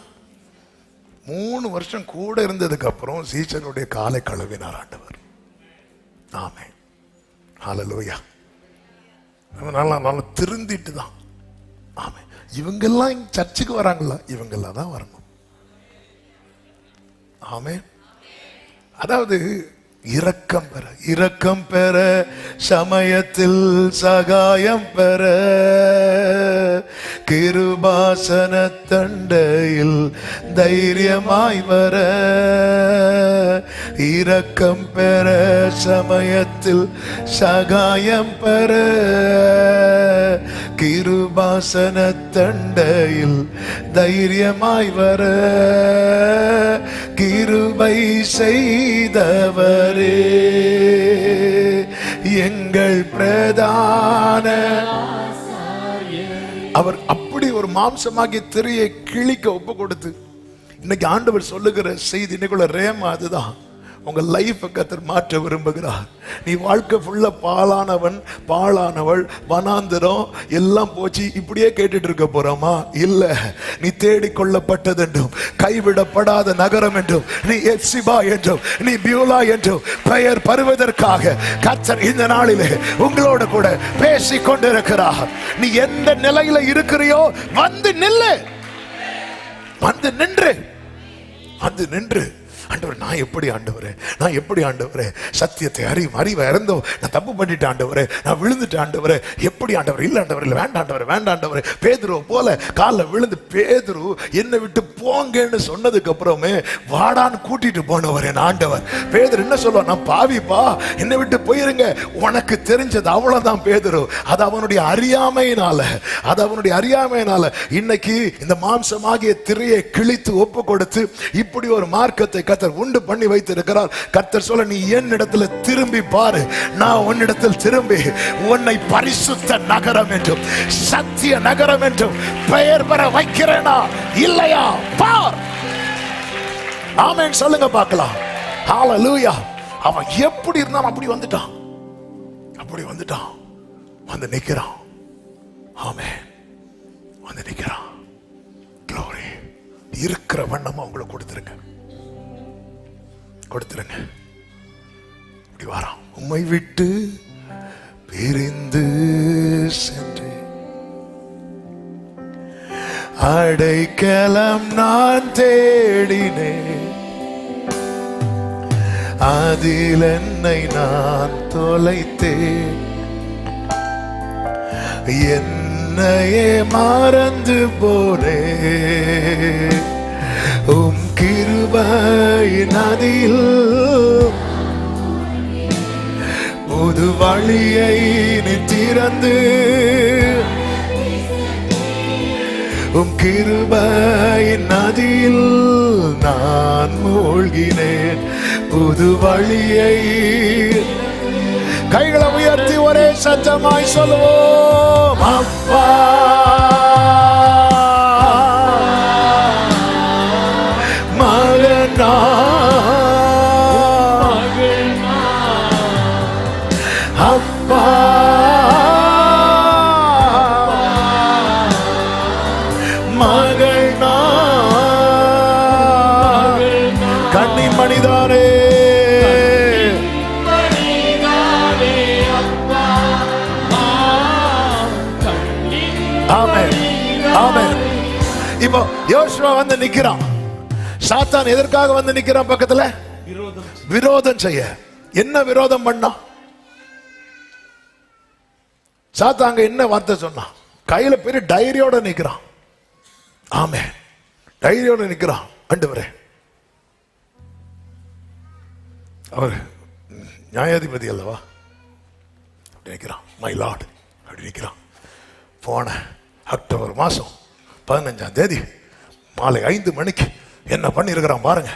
3 வருஷம் கூட இருந்ததுக்கு அப்புறம் சீசனுடைய காலை கழுவினார் ஆண்டவர். ஆமே, ஹல்லேலூயா. நல்லா திருந்திட்டு தான். ஆமே, இவங்கெல்லாம் சர்ச்சுக்கு வராங்களா? இவங்கெல்லாம் தான் வரணும். ஆமே, அதாவது இரக்கம் பெற சமயத்தில் சகாயம் பெற கிருபாசன தண்டையில் தைரியமாய் வர. இரக்கம் பெற சமயத்தில் சகாயம் பெற கிருபாசன தண்டையில் தைரியமாய் வர. கிருபை செய்தவரே எங்கள் பிரதான. அவர் அப்படி ஒரு மாம்சமாகிய திரையை கிழிக்க ஒப்பு கொடுத்து இன்னைக்கு ஆண்டவர் சொல்லுகிற செய்தி இன்னைக்குள்ள ரேமா அதுதான். உங்க லைஃப் கர்த்தர் மாற்ற விரும்புகிறார். நீ வாழ்க்கை ஃபுல்லா பாழானவள் வனாந்திரம் எல்லாம் போச்சு இப்படியே கேட்டுட்டு இருக்க போறோமா? இல்ல, நீ தேடிக்கொள்ளப்பட்டது என்றும் கைவிடப்படாத நகரம் என்றும் நீ எப்சிபா என்றும் நீ பியூலா என்றும் பெயர் பருவதற்காக கர்த்தர் இந்த நாளிலே உங்களோட கூட பேசிக் கொண்டிருக்கிறார். நீ எந்த நிலையில இருக்கிறியோ வந்து நில்லு, வந்து நின்று ஆண்டவர், நான் எப்படி ஆண்டவரே சத்தியத்தை அறிவை இறந்தோம், நான் தப்பு பண்ணிட்டேன் ஆண்டவரே, நான் விழுந்துட்டேன் ஆண்டவரே, எப்படி ஆண்டவர்? இல்ல ஆண்டவர், இல்ல, வேண்டாண்டவரே. பேதுரு போல காலில் விழுந்து, பேதுரு என்னை விட்டு போங்கன்னு சொன்னதுக்கு அப்புறமே வாடான்னு கூட்டிட்டு போனவர் என் ஆண்டவர். பேதுரு என்ன சொல்லுவான்? நான் பாவிப்பா, என்னை விட்டு போயிருங்க. உனக்கு தெரிஞ்சது அவ்வளவுதான் பேதுரு. அது அவனுடைய அறியாமையினால இன்னைக்கு இந்த மாம்சமாகிய திரையை கிழித்து ஒப்பு கொடுத்து இப்படி ஒரு மார்க்கத்தை கர்த்தர் உண்டு பண்ணி வைத்திருக்கிறார். கர்த்தர் சொல்ல, நீ என்னிடத்துல திரும்பி பாரு, நான் உன்னிடத்தில் திரும்பி உன்னை பரிசுத்த நகரம் என்றும் சத்திய நகரம் என்றும் பெயர் பெற வைக்கிறேனா இல்லையா பார். ஆமென் சொல்லுங்க பார்க்கலாம். ஹல்லேலூயா. அவன் எப்படி இருந்தான் அப்படி வந்துட்டான், வந்து நிக்கிறான். ஆமென், வந்து நிக்கிறான். glory. இருக்கிற வண்ணமா உங்களுக்கு கொடுத்துருங்க. இப்படி வாரான். உம்மை விட்டு பிரிந்து சென்று அடைக்கலம் நான் தேடினேன், அதில் என்னை நான் தொலைத்தேன். என்னையே மறந்து போனேன். உம் கிருபையின் நதியில் புது வழியை நீ திறந்து, உம் கிருபையின் நதியில் நான் மூழ்கினேன். புது வழியை கைகளை உயர்த்தி ஒரே சத்தமாய் சொல்லுவோம். அப்பா அப்பா மகள் கண்ணி மணிதானே. ஆமென், ஆமென். இப்போ யோசுவா வந்து நிக்கிறான். சாத்தான் எதற்காக வந்து நிக்கிறான்? பக்கத்துல விரோதம் செய்ய. என்ன விரோதம் பண்ணா? சாத்தாங்க என்ன வார்த்தை சொன்னான்? கையில பெரிய டைரியோட நிக்கிறான். ஆமே, தைரியோட நிக்கிறான். ஆண்டவரே, அவர் நியாயாதிபதி அல்லவா, அப்படி நிற்கிறான். மை லார்ட் அப்படி நிற்கிறான். போன அக்டோபர் மாதம் 15ஆம் தேதி மாலை 5 மணிக்கு என்ன பண்ணியிருக்கிறான் பாருங்க.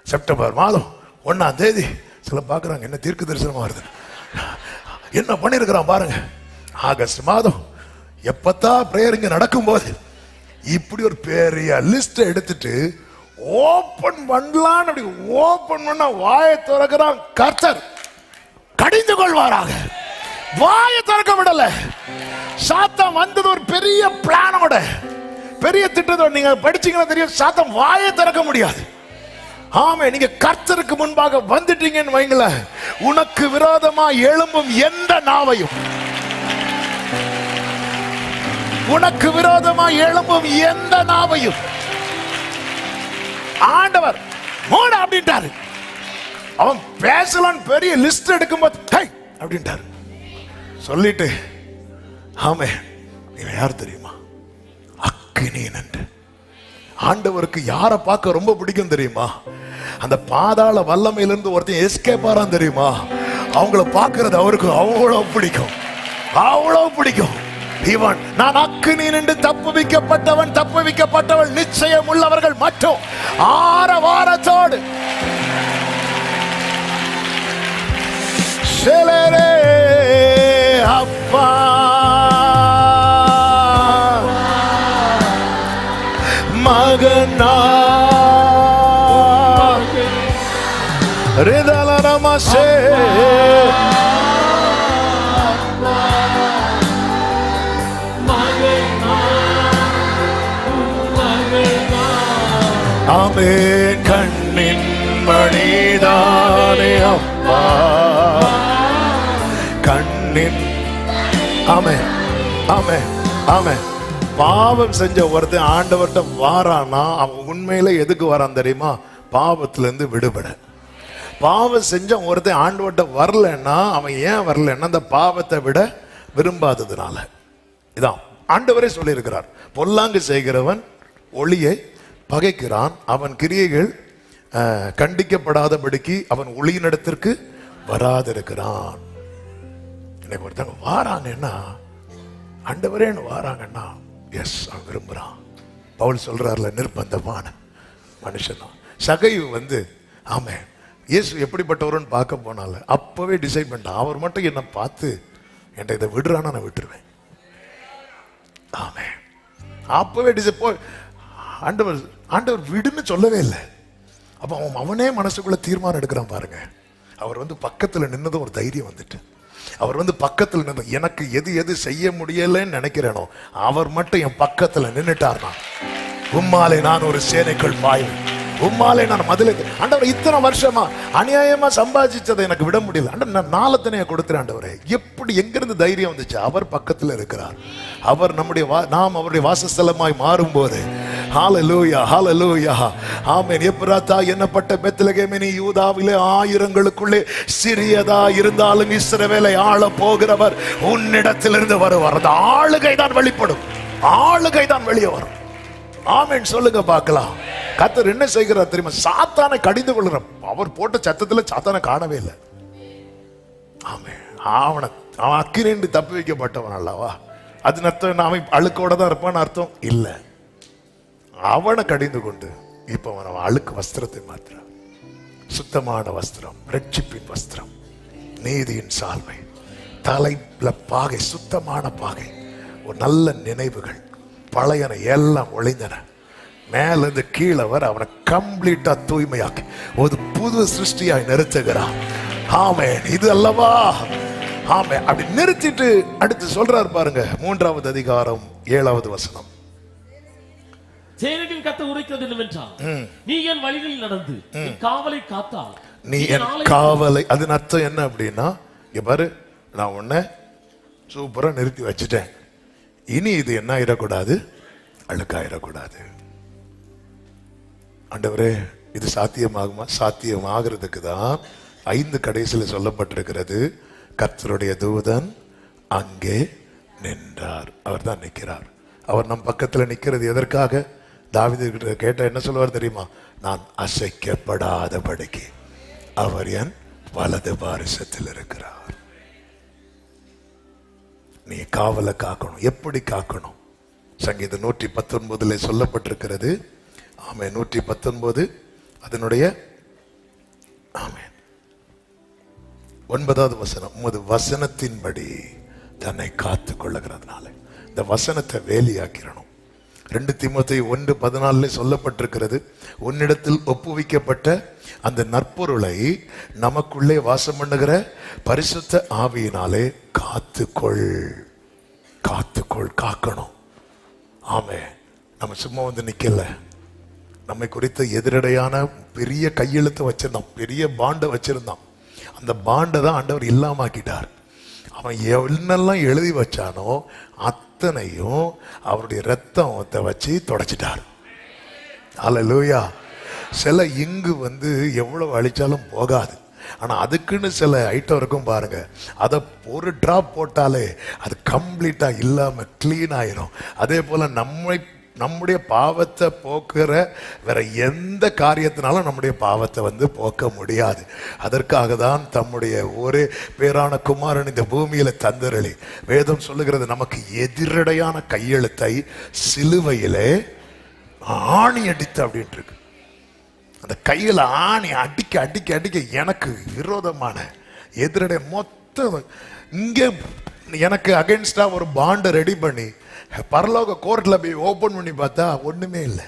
செப்டம்பர் மாதம் 1ஆம் தேதி சில பார்க்குறாங்க என்ன தீர்க்க தரிசனமாக வருது, என்ன பண்ணியிருக்கிறான் பாருங்க. ஆகஸ்ட் மாதம் எப்பத்தான் பிரேயர் இங்கே நடக்கும்போது இப்படி ஒரு பெரிய லிஸ்ட் எடுத்துட்டு ஓபன் பண்ணலான்னு அப்படி ஓபன் பண்ண வாயை திறக்கிறான். கர்த்தர் கடிந்து கொள்வாராக. வாயை திறக்க விடல. சாத்தான் வந்தது ஒரு பெரிய பிளானோட, பெரிய திட்டத்தோட. நீங்க படிச்சீங்கன்னா தெரியும், சாத்தான் வாயை திறக்க முடியாது. ஆமே, நீங்க கர்த்தருக்கு முன்பாக வந்துட்டீங்கன்னு வைங்கள, உனக்கு விரோதமா எழும்பும் எந்த நாவையும், உனக்கு விரோதமா எழும்பும் எந்த நாவையும் ஆண்டவர் மூட அப்படின்ட்டாரு. அவன் பேசலான் பெரிய லிஸ்ட் எடுக்கும்போது டை அப்படின்ட்டாரு. சொல்லிட்டு, ஆமே, நீங்க யார் தெரியுமா? அக்கினியன் என்று. ஆண்டவருக்கு யாரை பார்க்க ரொம்ப பிடிக்கும் தெரியுமா? அந்த பாதாள வல்லமையிலிருந்து ஒருத்தன் எஸ்கேப் ஆறான் தெரியுமா? அவங்கள பார்க்கறது அவருக்கு அவ்வளவு பிடிக்கும், அவ்வளவு பிடிக்கும். இவன் நான் அக்கினி நின்று தப்புவிக்கப்பட்டவன் நிச்சயம் உள்ளவர்கள் மற்றும் ஆரவாரத்தோடு செலரே அப்பா மகனா ரிதலரமசே ஆமே, கண்ணின் மணிதானே அப்பா கண்ணின். ஆமே, ஆமே, ஆமே. பாவம் செஞ்ச ஒருத்தன் ஆண்டவர்கிட்ட வாரானா அவன் உண்மையில எதுக்கு வரான் தெரியுமா? பாவத்திலிருந்து விடுபட. பாவம் செஞ்ச ஒருத்தன் ஆண்டவர்கிட்ட வரலன்னா அவன் ஏன் வரலன்னா அந்த பாவத்தை விட விரும்பாததுனால. இதான் ஆண்டவரே சொல்லியிருக்கிறார், பொல்லாங்கு செய்கிறவன் ஒளியை பகைக்கிறான், அவன் கிரியைகள் கண்டிக்கப்படாதபடிக்கு அவன் ஒளியினிடத்திற்கு வராதிருக்கிறான். இன்னைக்கு ஒருத்தங்க வாராங்கன்னா, ஆண்டவரே வாராங்கன்னா, எஸ் அவன் விரும்புறான். பவுல் சொல்றாருல, நிர்பந்தமான மனுஷன் சகைவு வந்து, ஆமே, இயேசு எப்படிப்பட்டவருன்னு பார்க்க போனால அப்பவே டிசைட் பண்ணிட்டான், அவர் மட்டும் என்னை பார்த்து என்கிட்ட இதை விடுறான்னா நான் விட்டுருவேன். ஆமே, அப்பவே டிசைட் போய் ஆண்டவர் விடுன்னு சொல்லவே இல்லை. அப்ப அவனே மனசுக்குள்ள தீர்மானம் எடுக்கிறான் பாருங்க. அவர் வந்து பக்கத்துல நின்னதும் ஒரு தைரியம் வந்துட்டு, அவர் வந்து பக்கத்துல நின்று எனக்கு எது செய்ய முடியலன்னு நினைக்கிறேனோ அவர் மட்டும் என் பக்கத்துல நின்னுட்டார்னா, உம்மாலே நான் ஒரு சேனைக்குள் பாய்வேன், உம்மாலே நான் மதிலை. ஆண்டவர் இத்தனை வருஷமா அநியாயமா சம்பாதிச்சதை எனக்கு விட முடியல. ஆண்டவர் நான் நாளத்தனைய கொடுத்துறேன். ஆண்டவரே எப்படி எங்கிருந்து தைரியம் வந்துச்சு? அவர் பக்கத்துல இருக்கிறார். அவர் நாம் அவருடைய வாசஸ்தலமாய் மாறும்போது, ஹalleluya ஹalleluya ஆமென். எப்ராத்தா என்னப்பட்ட பெத்லகேமே, நீ யூதாவிலே ஆயிரங்களுக்குள்ளே சிறியதா இருந்தாலும் இஸ்ரவேலை ஆள போகிறவர் உன்னிடத்திலிருந்து வருவார். அந்த ஆளுகை தான் வெளிப்படும், ஆளுகை தான் வெளியே வரும். ஆமென் சொல்லுங்க பார்க்கலாம். கர்த்தர் என்ன செய்கிறார் தெரியுமா? சாத்தானை கடிந்து கொள்கிறார். அவர் போட்ட சத்தத்துல சாத்தானை காணவே இல்லை. ஆமென். அவன் அக்கினின்று தப்பி வைக்கப்பட்டவன் அல்லவா? அது அர்த்தம் அவன் அழுக்கோட தான் இருப்பான்னு அர்த்தம் இல்ல. அவனை கடிந்து கொண்டு இப்ப அவன் அழுக்கு வஸ்திரத்தை மாத்திரான். சுத்தமான வஸ்திரம், ரட்சிப்பின் வஸ்திரம், நீதியின் சால்வை, தலையில பாகை, சுத்தமான பாகை, ஒரு நல்ல நினைவுகள், பழையன எல்லாம் ஒளிந்தன. மேல இருந்து கீழே வர அவனை கம்ப்ளீட்டா தூய்மையாக்கி ஒரு புது சிருஷ்டியாய் நிறுத்துகிறான். ஆமென். இது அல்லவா? ஆமென். அப்படி நிறுத்திட்டு அடுத்து சொல்றாரு பாருங்க, 3வது அதிகாரம் 7வது வசனம். சேனைகளின் கர்த்தர் உரைக்கிறது என்னவென்றால், நீ என் வழிகளில் நடந்து என் காவலை காத்தால், நீ என் காவலை. அதன் அர்த்தம் என்ன அப்படின்னா, இங்க பாரு, நான் உன்னை சூப்பரா நிறுத்தி வச்சுட்டேன், இனி இது என்ன ஆயிடக்கூடாது, அழுக்காயிடக்கூடாது. ஆண்டவரே இது சாத்தியமாகுமா? சாத்தியமாகிறதுக்கு தான் 5 கடைசியில் சொல்லப்பட்டிருக்கிறது, கர்த்தருடைய தூதன் அங்கே நின்றார். அவர் தான் நிற்கிறார். அவர் நம் பக்கத்துல நிக்கிறது எதற்காக? தாவீது கிட்ட கேட்ட என்ன சொல்லுவார் தெரியுமா? நான் அசைக்கப்படாதபடிக்கு அவர் என் வலது பாரிசத்தில் இருக்கிறார். நீ காவலை காக்கணும். எப்படி காக்கணும்? சங்கீதம் 119 சொல்லப்பட்டிருக்கிறது. ஆமே, 119 அதனுடைய ஆமே 9வது வசனம். உமது வசனத்தின்படி தன்னை காத்து கொள்ளுகிறதுனால இந்த வசனத்தை வேலியாக்கிறணும். 2 தீமோத்தேயு 1:14 சொல்லப்பட்டிருக்கிறது. உன்னிடத்தில் ஒப்புவிக்கப்பட்ட அந்த நற்பொருளை நமக்குள்ளே வாசம் பண்ணுகிற பரிசுத்த ஆவியினாலே காத்துக்கொள். காத்துக்கொள், காக்கணும். ஆமே, நம்ம சும்மா வந்து நிக்கல. நம்மை குறித்த எதிரடையான பெரிய கையெழுத்து வச்சிருந்தான், பெரிய பாண்டை வச்சிருந்தான். அந்த பாண்டை தான் ஆண்டவர் இல்லாமக்கிட்டார். அவன் என்னெல்லாம் எழுதி வச்சானோ அத்தனையும் அவருடைய ரத்தத்தை வச்சு தொடச்சிட்டார். அல்லேலூயா. சில இங்கு வந்து எவ்வளவு அழிச்சாலும் போகாது. ஆனா அதுக்குன்னு சில ஐட்டம் இருக்கும் பாருங்க, அதை ஒரு டிராப் போட்டாலே அது கம்ப்ளீட்டா இல்லாம கிளீன் ஆயிரும். அதே போல நம்முடைய பாவத்தை போக்குற வேற எந்த காரியத்தினாலும் நம்முடைய பாவத்தை வந்து போக்க முடியாது. அதற்காக தான் தம்முடைய ஒரே பேரான குமாரன் இந்த பூமியில தந்தரளி. வேதம் சொல்லுகிறது, நமக்கு எதிரடையான கையெழுத்தை சிலுவையிலே ஆணி அடித்து அப்படின்ட்டு இருக்கு. அந்த கையில ஆணி அடிக்க அடிக்க அடிக்க எனக்கு விரோதமான எதிரடை மொத்தம் இங்க எனக்கு அகைன்ஸ்டா ஒரு பாண்டை ரெடி பண்ணி பரலோக கோர்ட்ல போய் ஓபன் பண்ணி பார்த்தா ஒண்ணுமே இல்லை.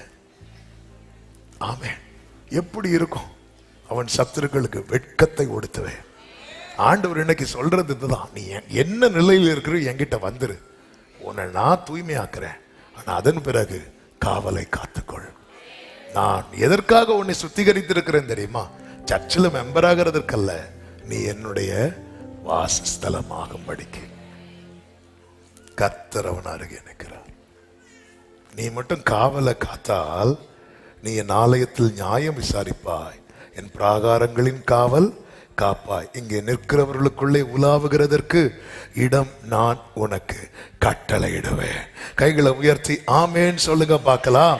ஆமே, எப்படி இருக்கும்? அவன் சத்துருக்களுக்கு வெட்கத்தை கொடுத்தவன். ஆண்டவர் இன்னைக்கு சொல்றது இதுதான், நீ என்ன நிலையில் இருக்கிற என்கிட்ட வந்துரு, உன்னை நான் தூய்மையாக்குறேன். ஆனா அதன் பிறகு காவலை காத்துக்கொள். நான் எதற்காக உன்னை சுத்திகரித்திருக்கிறேன் தெரியுமா? சர்ச்சில் மெம்பர் ஆகிறதற்கல்ல, நீ என்னுடைய வாசஸ்தலமாகும்படிக்கு. கர்த்தர் அவன் அருகே நிற்கிறார். நீ மட்டும் காவலை காத்தால் நீ என் ஆலயத்தில் நியாயம் விசாரிப்பாய், என் பிராகாரங்களின் காவல் காப்பாய். இங்கே நிற்கிறவர்களுக்குள்ளே உலாவுகிறதற்கு இடம் நான் உனக்கு கட்டளையிடுவேன். கைகளை உயர்த்தி ஆமேன் சொல்லுங்க பார்க்கலாம்.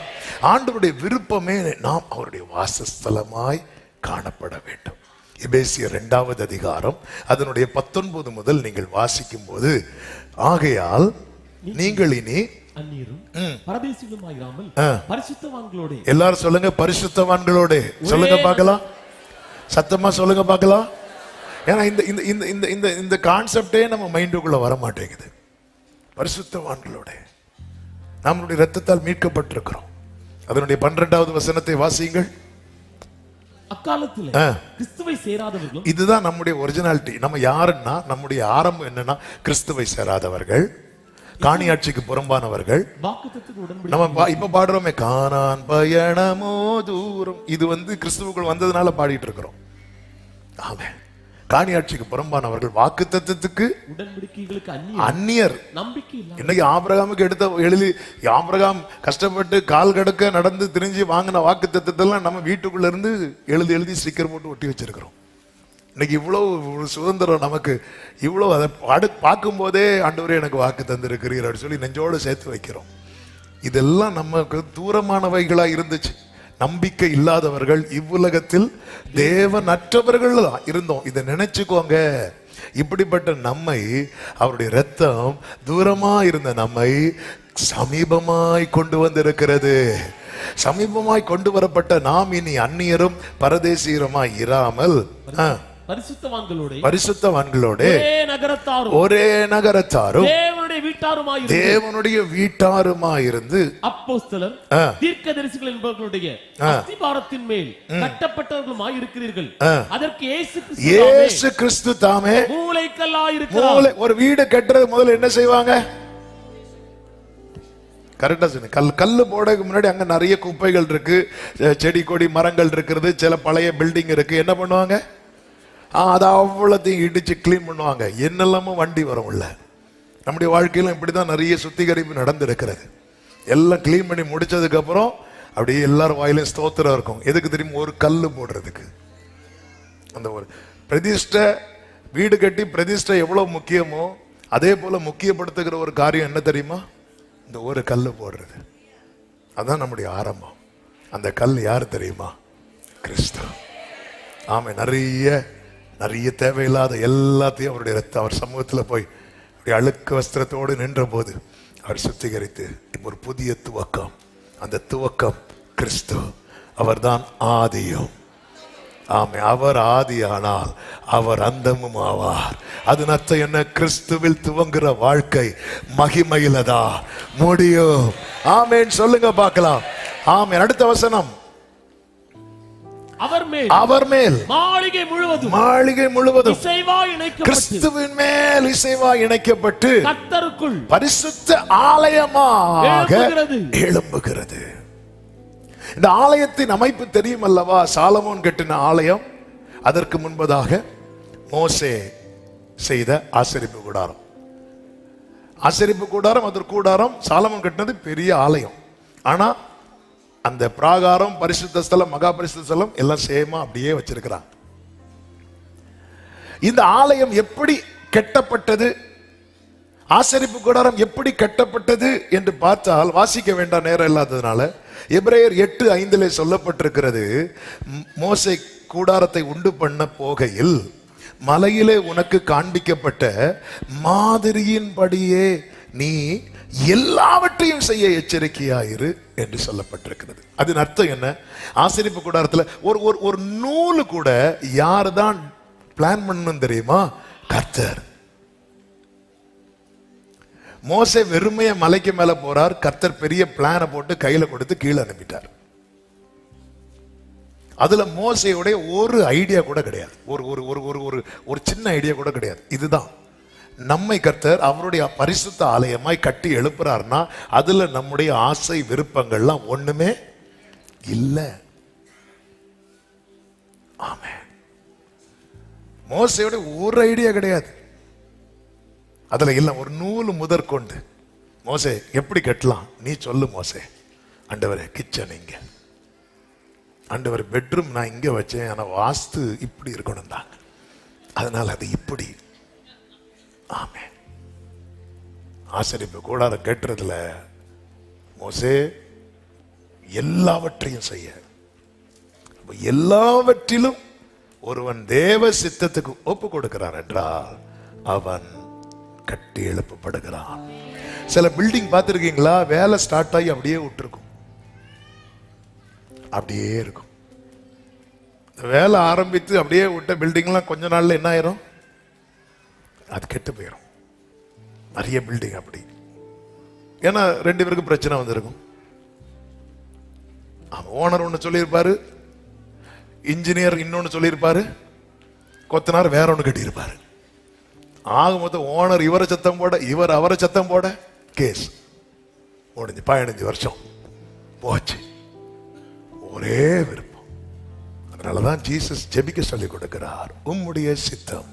ஆண்டவருடைய விருப்பமே நாம் அவருடைய வாசஸ்தலமாய் காணப்பட வேண்டும். எபேசியர் 2வது அதிகாரம் அதனுடைய 19 முதல் நீங்கள் வாசிக்கும் போது, ஆகையால் நீங்கள் இனி பரிசுத்தவான்களோட, எல்லாரும் சொல்லுங்க பரிசுத்தவான்களோட சொல்லுங்க பார்க்கலாம், சத்தமா சொல்லுங்க பார்க்கலாம். ஏன்னா இந்த இந்த இந்த இந்த இந்த இந்த கான்செப்டே நம்ம மைண்டுக்குள்ள வர மாட்டேங்குது. பரிசுத்தவான்களோட நம்மளுடைய ரத்தத்தால் மீட்கப்பட்டிருக்கிறோம். அதனுடைய 12வது வசனத்தை வாசியுங்கள். அக்காலத்தில் கிறிஸ்துவை சேராதவர்கள், இதுதான் நம்முடைய ஒரிஜினாலிட்டி. நம்ம யாருன்னா நம்முடைய ஆரம்பம் என்னன்னா கிறிஸ்துவை சேராதவர்கள், காணியாட்சிக்கு புறம்பானவர்கள். நம்ம இப்ப பாடுறோமே கானான் பயணமோ தூரம், இது வந்து கிறிஸ்துவுக்குள் வந்ததுனால பாடிட்டு இருக்கிறோம். ஆமே, காணியாட்சிக்கு புறம்பானவர்கள், வாக்குத்தத்தத்துக்கு உடன்படிக்கைகளுக்கு அந்நியர், நம்பிக்கை இல்லை. இன்னைக்கு ஆபிரகாமுக்கு எடுத்த எழுதி, ஆபிரகாம் கஷ்டப்பட்டு கால் கடக்க நடந்து திரிஞ்சு வாங்கின வாக்குத்தத்தெல்லாம் நம்ம வீட்டுக்குள்ள இருந்து எழுதி எழுதி ஸ்டிக்கர் போட்டு ஒட்டி வச்சிருக்கிறோம். இன்னைக்கு இவ்வளவு சுதந்திரம் நமக்கு, இவ்வளவு அதை பார்க்கும் போதே ஆண்டவரே எனக்கு வாக்கு தந்திருக்கிறீர் அப்படின்னு சொல்லி நெஞ்சோடு சேர்த்து வைக்கிறோம். இதெல்லாம் நமக்கு தூரமானவைகளா இருந்துச்சு. நம்பிக்கை இல்லாதவர்கள், இவ்வுலகத்தில் தேவனற்றவர்கள் இருந்தோம். இதை நினைச்சுக்கோங்க. இப்படிப்பட்ட நம்மை அவருடைய இரத்தம் தூரமா இருந்த நம்மை சமீபமாய் கொண்டு வந்திருக்கிறது. சமீபமாய் கொண்டு வரப்பட்ட நாம் இனி அந்நியரும் பரதேசியருமாய் இராமல் பரிசுத்தவான்களோட ஒரே நகரத்தாரும் தேவனுடைய வீட்டாருமாயிருந்து அப்போஸ்தலர் தீர்க்கதரிசிகள் என்பவர்களுடைய அஸ்திபாரத்தின் மேல் கட்டப்பட்டவர்களுமாய் இருக்கிறீர்கள். அதற்கு இயேசு கிறிஸ்து தாமே மூலைக்கல்லாய் இருக்கிறார். ஒரு வீடு கட்டுறது முதல்ல என்ன செய்வாங்க? கரெக்டா சொன்ன, கல்லு போடக்கு முன்னாடி அங்க நிறைய குப்பைகள் இருக்கு, செடி கொடி மரங்கள் இருக்கிறது, சில பழைய பில்டிங் இருக்கு. என்ன பண்ணுவாங்க? அதை அவ்வளோத்தையும் இடிச்சு கிளீன் பண்ணுவாங்க. என்னெல்லாமோ வண்டி வரும் உள்ள. நம்முடைய வாழ்க்கையிலும் இப்படிதான் நிறைய சுத்திகரிப்பு நடந்திருக்கிறது. எல்லாம் கிளீன் பண்ணி முடிச்சதுக்கு அப்புறம் அப்படியே எல்லாரும் வாயிலையும் ஸ்தோத்திரம் இருக்கும். எதுக்கு தெரியும்? ஒரு கல்லு போடுறதுக்கு. அந்த ஒரு பிரதிஷ்டை, வீடு கட்டி பிரதிஷ்டை எவ்வளவு முக்கியமோ அதே போல முக்கியப்படுத்துகிற ஒரு காரியம் என்ன தெரியுமா? இந்த ஒரு கல் போடுறது. அதான் நம்முடைய ஆரம்பம். அந்த கல் யாரு தெரியுமா? கிறிஸ்து. ஆமை. நிறைய தேவையில்லாத எல்லாத்தையும் அவருடைய ரத்தம், அவர் சமூகத்தில் போய் அழுக்கு வஸ்திரத்தோடு நின்ற போது அவர் சுத்திகரித்து இப்போ ஒரு புதிய துவக்கம். அந்த துவக்கம் கிறிஸ்து. அவர்தான் ஆதியும். ஆமை. அவர் ஆதியானால் அவர் அந்தமும் ஆவார். அது நத்த என்ன? கிறிஸ்துவில் துவங்குற வாழ்க்கை மகிமையிலதா முடியும். ஆமேன் சொல்லுங்க பார்க்கலாம். ஆமேன். அடுத்த வசனம். அவர் மேல் மாளிகை முழுவதும் கிறிஸ்துவின் மேல் இசைவாய் இணைக்கப்பட்டு கர்த்தருக்குள் பரிசுத்த ஆலயமாக எழும்புகிறது. இந்த ஆலயத்தின் அமைப்பு தெரியும் அல்லவா? சாலமோன் கட்டின ஆலயம். அதற்கு முன்பதாக மோசே செய்த ஆசரிப்பு கூடாரம். அதற்கு கூடாரம் சாலமோன் கட்டினது பெரிய ஆலயம். ஆனா அந்த பிராகாரம், பரிசுத்த ஸ்தலம், மகா பரிசுத்த ஸ்தலம் எல்லாம் சேமா அப்படியே வச்சிருக்கிறாங்க. இந்த ஆலயம் எப்படி கட்டப்பட்டது, ஆசரிப்பு கூடாரம் எப்படி கட்டப்பட்டது என்று பார்த்தால், வாசிக்க வேண்டாம் நேரம் இல்லாததுனால, எபிரேயர் 8:5 சொல்லப்பட்டிருக்கிறது. மோசே கூடாரத்தை உண்டு பண்ண போகையில் மலையிலே உனக்கு காண்பிக்கப்பட்ட மாதிரியின்படியே நீ எல்லாவற்றையும் செய்ய எச்சரிக்கையாயிரு என்று சொல்லப்பட்டிருக்கிறது. அதன் அர்த்தம் என்ன? ஆசரிப்பு கூடாரத்தில் ஒரு நூலு கூட யாரு தான் பிளான் பண்ணணும் தெரியுமா? கர்த்தர். மோசே வெறுமைய மலைக்கு மேல போறார். கர்த்தர் பெரிய பிளானை போட்டு கையில கொடுத்து கீழே அனுப்பிட்டார். அதுல மோசையோட ஒரு ஐடியா கூட கிடையாது. ஒரு சின்ன ஐடியா கூட கிடையாது. இதுதான் நம்மை கர்த்தர் அவருடைய பரிசுத்த ஆலயமாய் கட்டி எழுப்புறார்னா அதுல நம்முடைய ஆசை விருப்பங்கள்லாம் ஒண்ணுமே இல்ல. ஆமென். மோசையோட ஒரு ஐடியா கிடையாது. அதுல இல்ல. ஒரு நூல் முதற்கொண்டு மோசே எப்படி கட்டலாம் நீ சொல்லு மோசே. ஆண்டவரே கிச்சன் இங்க, ஆண்டவர் பெட்ரூம் நான் இங்க வச்சேன், ஆனா வாஸ்து இப்படி இருக்கணும் தான், அதனால அது இப்படி. ஆமென். ஆசரிப்பு கூடாரம் கேட்டுறதுல மோசே எல்லாவற்றையும் செய்ய, எல்லாவற்றிலும் ஒருவன் தேவ சித்தத்துக்கு ஒப்பு கொடுக்கிறான் என்றால் அவன் கட்டி எழுப்பப்படுகிறான். சில பில்டிங் பார்த்திருக்கீங்களா? வேலை ஸ்டார்ட் ஆகி அப்படியே விட்டுருக்கும், அப்படியே இருக்கும். வேலை ஆரம்பித்து அப்படியே விட்ட பில்டிங்லாம் கொஞ்ச நாள்ல என்ன ஆயிரும்? அது கெட்டு போயிடும். நிறைய பில்டிங் அப்படி. ஏன்னா 2 பேருக்கும் பிரச்சனை வந்திருக்கும். ஓனர் ஒன்று சொல்லியிருப்பாரு, இன்ஜினியர் இன்னொன்னு சொல்லியிருப்பாரு, கொத்தனார் வேற ஒன்று கட்டியிருப்பாரு. ஆக மொத்தம் ஓனர் இவரை சத்தம் போட, இவர் அவரை சத்தம் போட, கேஸ் முடிஞ்சு 15 வருஷம் போச்சு. ஒரே விருப்பம். அதனாலதான் ஜீசஸ் ஜெபிக்க சொல்லி கொடுக்கிறார். உம்முடைய சித்தம்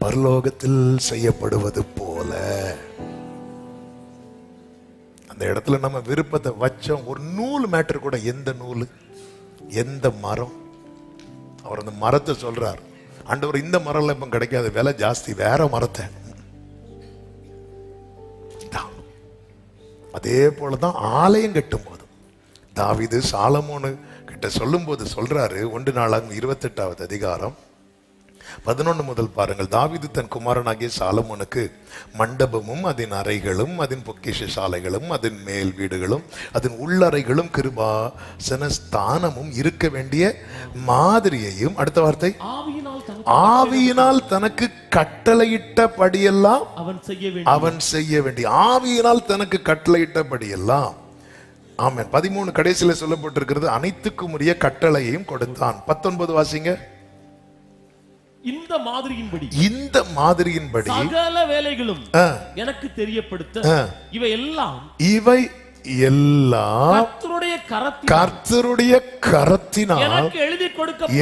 பரலோகத்தில் செய்யப்படுவது போல. அந்த இடத்துல நம்ம விருப்பத்தை வச்சோம். ஒரு நூல் மேட்டர் கூட, எந்த நூல், எந்த மரம். அவர் அந்த மரத்தை சொல்றார், ஆண்டவர் இந்த மரம் இப்ப கிடைக்காது, விலை ஜாஸ்தி, வேற மரத்தை. அதே போலதான் ஆலயம் கட்டும் போது தாவீது சாலமோனு கிட்ட சொல்லும் போது சொல்றாரு. 1 நாளாகமம் 28வது அதிகாரம் 11 முதல் பாருங்கள். தாவீது தன் குமாரனாகிய சாலமோனுக்கு மண்டபமும் அதன் அறைகளும் அதன் பொக்கிஷ சாலைகளும் அதன் மேல் வீடுகளும் அதன் உள்ளறைகளும் கிருபாசன ஸ்தானமும் இருக்க வேண்டிய மாதிரியையும், அடுத்த வார்த்தை, ஆவியினால் தனக்கு கட்டளையிட்டபடியெல்லாம் அவன் செய்ய வேண்டிய, ஆவியினால் தனக்கு கட்டளையிட்டபடியெல்லாம். ஆமென். 13 கடைசியில சொல்லப்பட்டிருக்கிறது, அனைத்துக்கும் உரிய கட்டளையையும் கொடுத்தான். 19 வாசிங்க. இந்த மாதிரியின்படி சகல வேலைகளும் எனக்கு தெரியப்படுத்த இவை எல்லாம் கர்த்தருடைய கரத்தினால்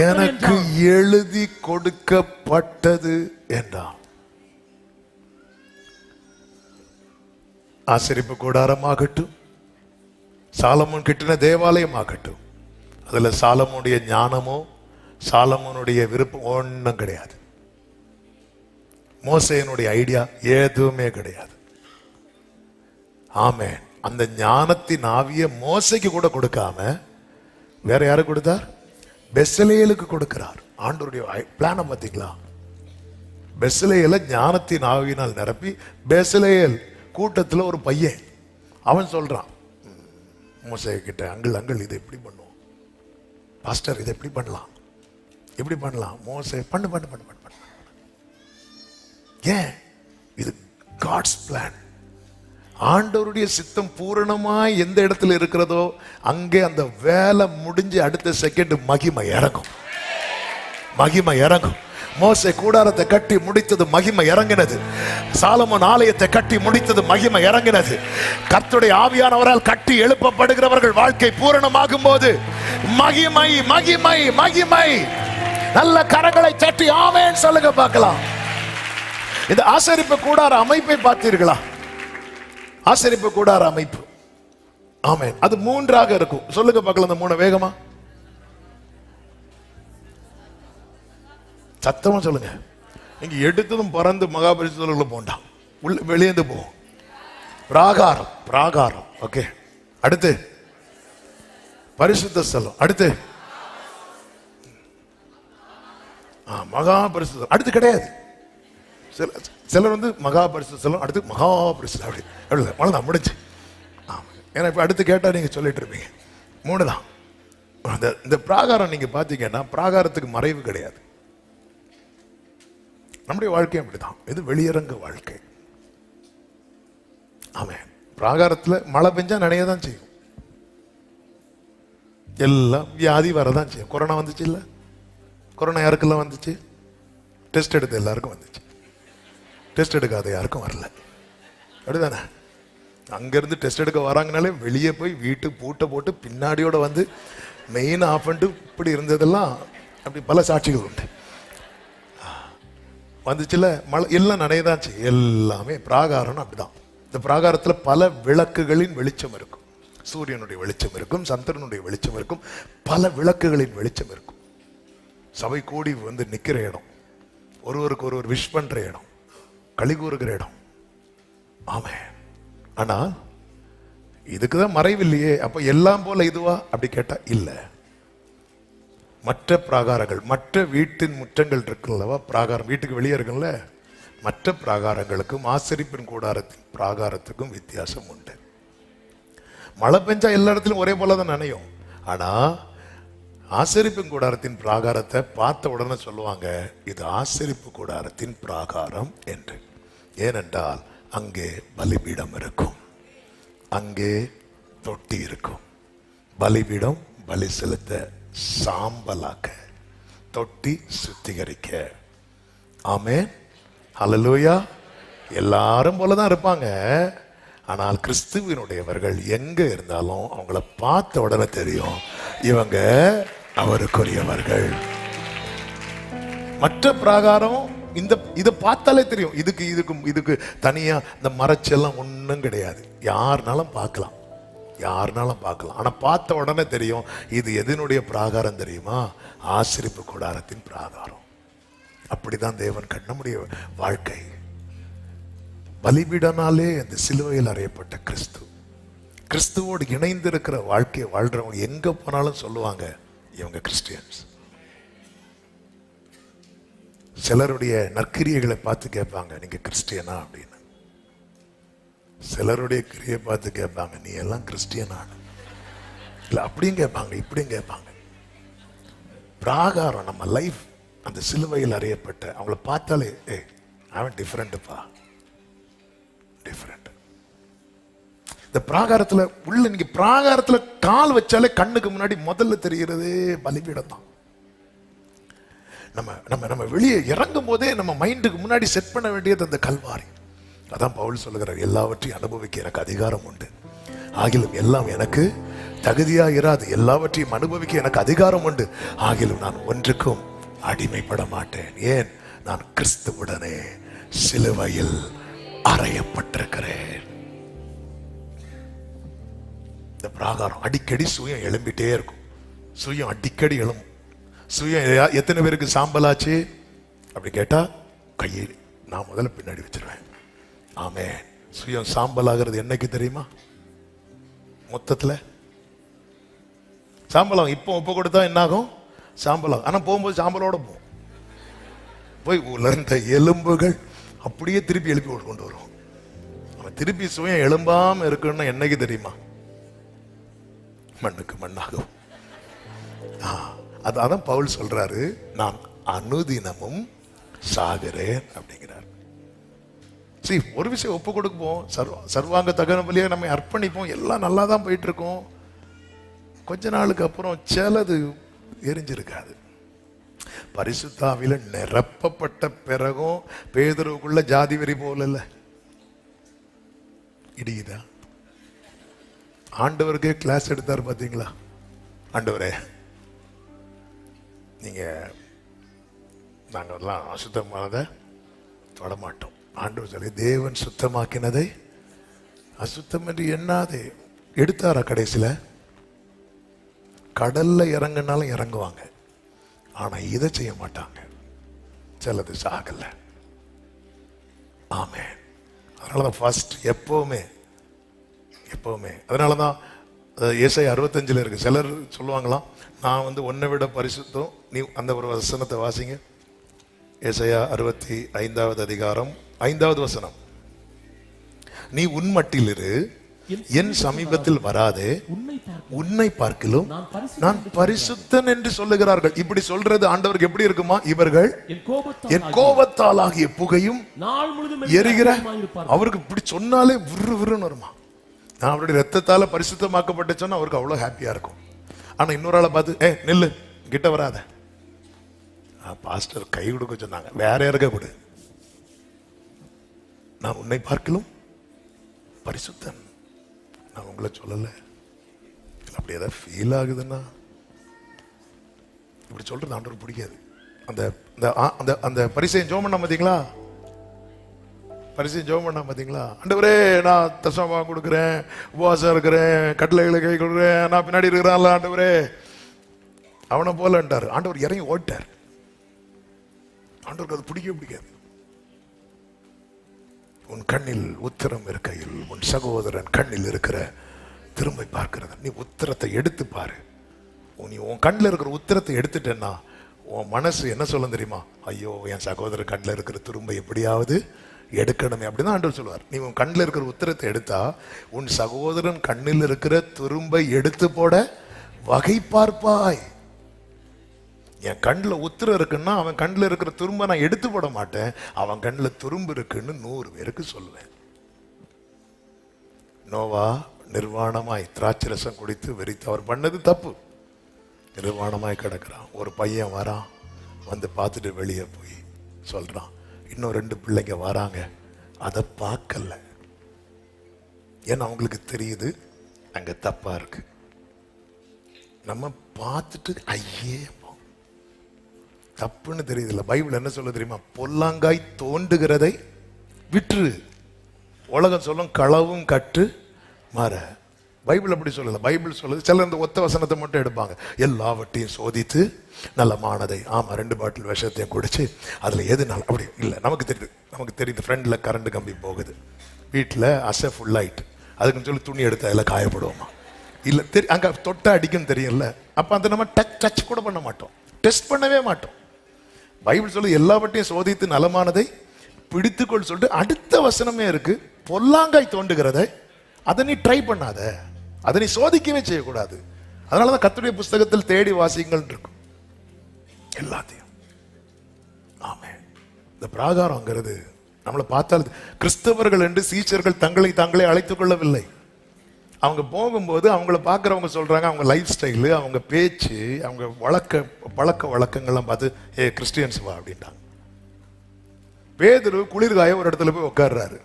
எனக்கு எழுதி கொடுக்கப்பட்டது என்றான். ஆசரிப்பு கூடாரமாகட்டும், சாலமோன் கட்டின தேவாலயம் ஆகட்டும், அதுல சாலமோனுடைய ஞானமோ சாலமோனுடைய விருப்பம் ஒன்றும் கிடையாது. மோசேனுடைய ஐடியா எதுவுமே கிடையாது. ஆமென். அந்த ஞானத்தின் ஆவிய மோசைக்கு கூட கொடுக்காம வேற யாரு கொடுத்தார்? பெசலேலுக்கு கொடுக்கிறார். ஆண்டவருடைய பிளான பாத்தீங்களா? பெசலேல ஞானத்தின் ஆவியினால் நிரப்பி, பெசலேல் கூட்டத்துல ஒரு பையன் அவன் சொல்றான் மோசே கிட்ட, அங்கிள் இதை எப்படி பண்ணுவோம் பாஸ்டர், இதை எப்படி பண்ணலாம், எப்படி பண்ணலாம்? மோசே பண்ணு பண்ணு பண்ணு பண்ணு பண்ணு. ஏன்? இது காட்ஸ் பிளான். ஆண்டவருடைய சித்தம் பூரணமாய் எந்த இடத்துல இருக்கிறதோ அங்கே அந்த வேலை முடிஞ்சு அடுத்த செகண்ட் மகிமை இறங்கும். மகிமை இறங்கும். மோசே கூடாரத்தை கட்டி முடித்தது மகிமை இறங்கினது. சாலமோன் ஆலயத்தை கட்டி முடித்தது மகிமை இறங்கினது. கர்த்தருடைய ஆவியானவரால் கட்டி எழுப்பப்படுகிறவர்கள் வாழ்க்கை பூரணமாகும் போது மகிமை மகிமை மகிமை. நல்ல கரங்களை தட்டி ஆமென் சொல்லுங்க பார்க்கலாம். இந்த ஆசரிப்பு கூடார அமைப்பை பார்த்தீர்களா? ஆசரிப்பு கூடார அமைப்பு, ஆமென், அது மூன்றாக இருக்கும். சொல்லுங்க பார்க்கலாம் அந்த மூணு வேகமா, சத்தமா சொல்லுங்க. நீங்க எடுத்ததும் பறந்து மகாபரிசுத்தலுக்குள்ள போண்டாம், உள்ள வெளியேந்து போவோம். பிராகாரம், பிராகாரம், ஓகே. அடுத்து பரிசுத்த ஸ்தலம், அடுத்து மகா பரிசுத்தம், அடுத்து கிடையாது. சிலர் வந்து மகா பரிசுத்த ஸ்தலம், அடுத்து மகா பரிசுத்தம், அப்படி அப்படி முடிஞ்சு. ஏன்னா இப்ப அடுத்து கேட்டா நீங்க சொல்லிட்டு இருப்பீங்க. மூணு தான். இந்த பிராகாரம் நீங்க பாத்தீங்கன்னா பிராகாரத்துக்கு மறைவு கிடையாது. நம்முடைய வாழ்க்கை அப்படிதான். இது வெளியரங்க வாழ்க்கை. ஆமென். பிராகாரத்துல மழை பெஞ்சா நனையதான் செய்யும், எல்லாம் வியாதி வரதான் செய்யும். கொரோனா வந்துச்சு இல்ல? கொரோனா யாருக்கெல்லாம் வந்துச்சு? டெஸ்ட் எடுத்த எல்லாருக்கும் வந்துச்சு. டெஸ்ட் எடுக்காத யாருக்கும் வரல. அப்படிதானே? அங்கிருந்து டெஸ்ட் எடுக்க வராங்கனாலே வெளியே போய் வீட்டு பூட்டை போட்டு பின்னாடியோட வந்து மெயின் ஆஃப் பண்ணிட்டு இப்படி இருந்ததெல்லாம் அப்படி பல சாட்சிகள் உண்டு. வந்துச்சுல மழை, எல்லாம் நனையதான் செய்யும். எல்லாமே பிராகாரம் அப்படிதான். இந்த பிராகாரத்துல பல விளக்குகளின் வெளிச்சம் இருக்கும். சூரியனுடைய வெளிச்சம் இருக்கும், சந்திரனுடைய வெளிச்சம் இருக்கும், பல விளக்குகளின் வெளிச்சம் இருக்கும். சபை கூடி வந்து நிக்கிற இடம், ஒருவருக்கு ஒருவர் விஷ் பண்ற இடம், களி கூறுகிற இடம். ஆமென். ஆனா இதுக்குதான் மறைவு இல்லையே. அப்ப எல்லாம் போல இதுவா அப்படி கேட்டா இல்ல. மற்ற பிராகாரங்கள், மற்ற வீட்டின் முற்றங்கள் இருக்குல்லவா, பிராகாரம் வீட்டுக்கு வெளியே இருக்குல்ல, மற்ற பிராகாரங்களுக்கும் ஆசரிப்பின் கூடாரத்தின் பிராகாரத்துக்கும் வித்தியாசம் உண்டு. மழை பெஞ்சா எல்லா இடத்துலயும் ஒரே போலதான் நனையும். ஆனா ஆசரிப்பின் கூடாரத்தின் பிராகாரத்தை பார்த்த உடனே சொல்லுவாங்க, இது ஆசரிப்பு கூடாரத்தின் பிராகாரம் என்று. ஏனென்றால் அங்கே பலிபீடம் இருக்கும், அங்கே தொட்டி இருக்கும். பலிபீடம் பலி செலுத்த, சாம்பலாக்க, தொட்டி சுத்திகரிக்க. ஆமென், ஹல்லேலூயா. எல்லாரும் போலதான் இருப்பாங்க. ஆனால் கிறிஸ்துவினுடையவர்கள் எங்க இருந்தாலும் அவங்கள பார்த்த உடனே தெரியும் இவங்க அவருக்குரியவர்கள். மற்ற பிராகாரம் இதை பார்த்தாலே தெரியும். இதுக்கு தனியா இந்த மறைச்செல்லாம் ஒன்றும் கிடையாது. யாருனாலும் பார்க்கலாம், யாருனாலும் பார்க்கலாம். ஆனா பார்த்த உடனே தெரியும் இது எதனுடைய பிராகாரம் தெரியுமா? ஆசரிப்பு கூடாரத்தின் பிராகாரம். அப்படிதான் தேவன் நம்முடைய வாழ்க்கை. பலிபீடனாலே அந்த சிலுவையில் அறையப்பட்ட கிறிஸ்து, கிறிஸ்துவோடு இணைந்து இருக்கிற வாழ்க்கையை வாழ்றவங்க எங்க போனாலும் சொல்லுவாங்க இவங்க கிறிஸ்டியன்ஸ். சிலருடைய நற்கிரியைகளை பார்த்து கேட்பாங்க, நீங்க கிறிஸ்டியனா அப்படின்னு. சிலருடைய கிரியை பார்த்து கேட்பாங்க, நீ எல்லாம் கிறிஸ்டியனா இல்ல, அப்படியும் கேட்பாங்க, இப்படியும் கேட்பாங்க. பிராகாரம் நம்ம லைஃப் அந்த சிலுவையில் அறியப்பட்ட அவங்கள பார்த்தாலே அவன் டிஃபரெண்ட்ப்பா, டிஃபரெண்ட். இந்த பிராகாரத்துல உள்ள நீங்க பிராகாரத்துல கால் வச்சாலே கண்ணுக்கு முன்னாடி முதல்ல தெரிகிறது பலிபீடம் தான். நம்ம நம்ம நம்ம வெளியே இறங்கும் போதே நம்ம மைண்டுக்கு முன்னாடி செட் பண்ண வேண்டியது அந்த கல்வாரி. அதான் பவுல் சொல்லுகிறார், எல்லாவற்றையும் அனுபவிக்க எனக்கு அதிகாரம் உண்டு, ஆகிலும் எல்லாம் எனக்கு தகுதியா இராது. எல்லாவற்றையும் அனுபவிக்க எனக்கு அதிகாரம் உண்டு, ஆகிலும் நான் ஒன்றுக்கும் அடிமைப்பட மாட்டேன். ஏன்? நான் கிறிஸ்துவுடனே சிலுவையில் அறையப்பட்டிருக்கிறேன். இந்த பிராகாரம் அடிக்கடி சுயம் எழும்பிட்டே இருக்கும். சுயம் அடிக்கடி எழும். சுயம் எத்தனை பேருக்கு சாம்பலாச்சு அப்படி கேட்டா கையை நான் முதல்ல பின்னாடி வச்சிருவேன். ஆமென். சுயம் சாம்பல் ஆகிறது என்னைக்கு தெரியுமா? மொத்தத்துல சாம்பலம். இப்போ உப்பு கொடுத்தா என்ன ஆகும்? சாம்பலம். ஆனா போகும்போது சாம்பலோட போய் உலர்ந்த எலும்புகள் அப்படியே திருப்பி எழுப்பி கொண்டு வரும். அவன் திருப்பி சுயம் எழும்பாம இருக்குன்னு என்னைக்கு தெரியுமா? மண்ணுக்கு மண்ணாகும். அதான் பவுல் சொல்றாரு, நான் அனுதினமும் சாகிறேன் அப்படிங்கிறார். சரி, ஒரு விஷயம் ஒப்பு கொடுப்போம், சர்வாங்க தகன பலியாக நம்ம அர்ப்பணிப்போம், எல்லாம் நல்லா தான் போயிட்டு இருக்கோம். கொஞ்ச நாளுக்கு அப்புறம் சிலது எரிஞ்சிருக்காது. பரிசுத்தாவில நிரப்பப்பட்ட பிறகும் பேதுருவுக்குள்ள ஜாதி வெறி போல இடிக்குதா? ஆண்டவருக்கே கிளாஸ் எடுத்தார் பாத்தீங்களா? ஆண்டவரே, நீங்க நாங்கெல்லாம் அசுத்தமானதை தொடமாட்டோம். ஆண்டவர் சொல்லி தேவன் சுத்தமாக்கினதை அசுத்தம் என்று எண்ணாதே. எடுத்தாரா? கடைசியில கடல்ல இறங்கினாலும் இறங்குவாங்க, ஆனா இதை செய்ய மாட்டாங்க. சிலது சாகல. ஆமென். அதனாலதான் ஃபர்ஸ்ட் எப்பவுமே அதனாலதான் ஏசாயா 65 இருக்கு. சிலர் சொல்லுவாங்களாம், நான் உன்னை விட பரிசுத்தம். நீ அந்த ஒரு வசனத்தை வாசிங்க. ஏசாயா 65 அதிகாரம் 5வது வசனம். நீ உன் மட்டில் இரு, என் சமீபத்தில் வராதே, உன்னை பார்க்கிலும் நான் பரிசுத்தன் என்று சொல்லுகிறார்கள். இப்படி சொல்றது ஆண்டவருக்கு எப்படி இருக்குமா? இவர்கள் என் கோபத்தால் ஆகிய புகையும் எரிகிற, அவருக்கு இப்படி சொன்னாலே விறு விறுன்னு வருமா? நான் அவருடைய ரத்தத்தால பரிசுத்தமாக்கப்பட்ட சொன்னா அவருக்கு அவ்வளவு ஹாப்பியா இருக்கும். ஆனா இன்னொரு ஆளை பார்த்து, நில்லு, கிட்ட வராத, பாஸ்டர் கை கொடுக்க சொன்னாங்க, வேற யாருக்க கொடு, நான் உன்னை பார்க்கலும் பரிசுத்தன், நான் உங்களை சொல்லல. அப்படி ஏதாவது ஃபீல் ஆகுதுன்னா இப்படி சொல்றது ஆண்டவருக்கு பிடிக்காது. அந்த அந்த பரிசையும் ஜெபம் பண்ண பாத்தீங்களா? பரிசையும் ஜெபம் பண்ண பாத்தீங்களா? ஆண்டவரே, நான் தசமா கொடுக்குறேன், உபவாசம் இருக்கிறேன், கட்டளைகளை கை கொடுக்குறேன், நான் பின்னாடி இருக்கிறான்ல ஆண்டவரே, அவனை போலன்ட்டாரு. ஆண்டவர் இறங்கி ஓட்டார். ஆண்டவருக்கு அது பிடிக்காது. உன் கண்ணில் உத்திரம் இருக்கையில் உன் சகோதரன் கண்ணில் இருக்கிற திரும்பி பார்க்கிறது. நீ உத்திரத்தை எடுத்து பாரு. நீ உன் கண்ணில் இருக்கிற உத்திரத்தை எடுத்துட்டேன்னா உன் மனசு என்ன சொல்ல தெரியுமா? ஐயோ, என் சகோதரர் கண்ணில் இருக்கிற துரும்பை எப்படியாவது எடுக்கணுமே. அப்படிதான் ஆண்டவர் சொல்லுவார். நீ உன் கண்ணில் இருக்கிற உத்திரத்தை எடுத்தா உன் சகோதரன் கண்ணில் இருக்கிற துரும்பை எடுத்து போட வகை பார்ப்பாய். என் கண்ணில் உத்திரம் இருக்குன்னா அவன் கண்ணில் இருக்கிற துரும்பை நான் எடுத்து போட மாட்டேன். அவன் கண்ணில் துரும்பு இருக்குன்னு 100 பேருக்கு சொல்லுவேன். நோவா நிர்வாணமாய் திராட்சை ரசம் குடித்து வெறித்து, அவர் பண்ணது தப்பு. நிர்வாணமாய் கிடக்கிறான். ஒரு பையன் வரான், வந்து பார்த்துட்டு வெளியே போய் சொல்றான். இன்னும் 2 பிள்ளைங்க வராங்க, அதை பார்க்கல. ஏன்னா அவங்களுக்கு தெரியுது அங்க தப்பா இருக்கு. நம்ம பார்த்துட்டு ஐயே தப்புன்னு தெரியுதுல்ல. பைபிள் என்ன சொல்ல தெரியுமா? பொல்லாங்காய் தோண்டுகிறதை விற்று. உலகம் சொல்லும் களவும் கட்டு மாற. பைபிள் அப்படி சொல்லல. பைபிள் சொல்லுது, சிலர் இந்த ஒத்த வசனத்தை மட்டும் எடுப்பாங்க. எல்லாவற்றையும் சோதித்து நலமானதை, ஆமா 2 பாட்டில் விஷத்தையும் குடிச்சு அதுல எது நல்ல, அப்படி இல்லை. நமக்கு தெரியுது ஃப்ரெண்ட்ல கரண்ட் கம்பி போகுது, வீட்டில் அசை ஃபுல்லாயிட்டு, அதுக்குன்னு சொல்லி துணி எடுத்து அதில் காயப்படுவோமா? இல்லை, அங்கே தொட்டா அடிக்கும் தெரியும்ல. அப்போ அந்த நம்ம டச் கூட பண்ண மாட்டோம், டெஸ்ட் பண்ணவே மாட்டோம். பைபிள் சொல்லு எல்லாவற்றையும் சோதித்து நலமானதை பிடித்துக்கொள் சொல்லிட்டு அடுத்த வசனமே இருக்கு. பொல்லாங்காய் தோண்டுகிறதை அதை நீ ட்ரை பண்ணாத, அதை நீ சோதிக்கவே செய்யக்கூடாது. அதனாலதான் கர்த்தருடைய புஸ்தகத்தில் தேடி வாசிங்கள் இருக்கும் எல்லாத்தையும். ஆமென். இந்த பிராகாரங்கிறது நம்மளை பார்த்தால் கிறிஸ்தவர்கள் என்று சீஷர்கள் தங்களை தாங்களே அழைத்துக் கொள்ளவில்லை. அவங்க போகும்போது அவங்கள பார்க்குறவங்க சொல்றாங்க, அவங்க லைஃப் ஸ்டைலு, அவங்க பேச்சு, அவங்க பழக்க வழக்கங்கள்லாம் பார்த்து கிறிஸ்டியன்ஸ் வா அப்படின்ட்டாங்க. பேதுரு குளிர்காய ஒரு இடத்துல போய் உட்கார்றாரு.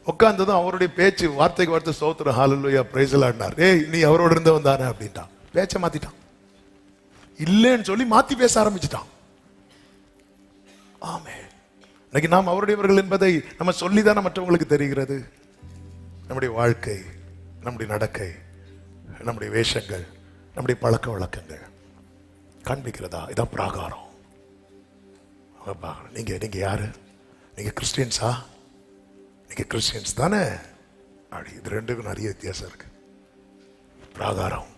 உட்கார்ந்ததும் அவருடைய பேச்சு வார்த்தைக்கு வார்த்தை ஸ்தோத்திரம் ஹல்லேலூயா பிரைஸ் லார்ட்னார். நீ அவரோட இருந்தவன் தானே அப்படின்ட்டான். பேச்சை மாத்திட்டான், இல்லைன்னு சொல்லி மாத்தி பேச ஆரம்பிச்சுட்டான். ஆமென். இன்னைக்கு நாம் அவருடையவர்கள் என்பதை நம்ம சொல்லிதானே மற்றவங்களுக்கு தெரிகிறது. நம்முடைய வாழ்க்கை, நம்முடைய நடக்கை, நம்முடைய வேஷங்கள், நம்முடைய பழக்க வழக்கங்கள் காண்பிக்கிறதா? இதான் பிராகாரம். நீங்க யாரு? நீங்க கிறிஸ்டியன்ஸா? நீங்க கிறிஸ்டியன்ஸ் தானே? அப்படி இது ரெண்டுக்கும் நிறைய வித்தியாசம் இருக்கு. பிராகாரம்,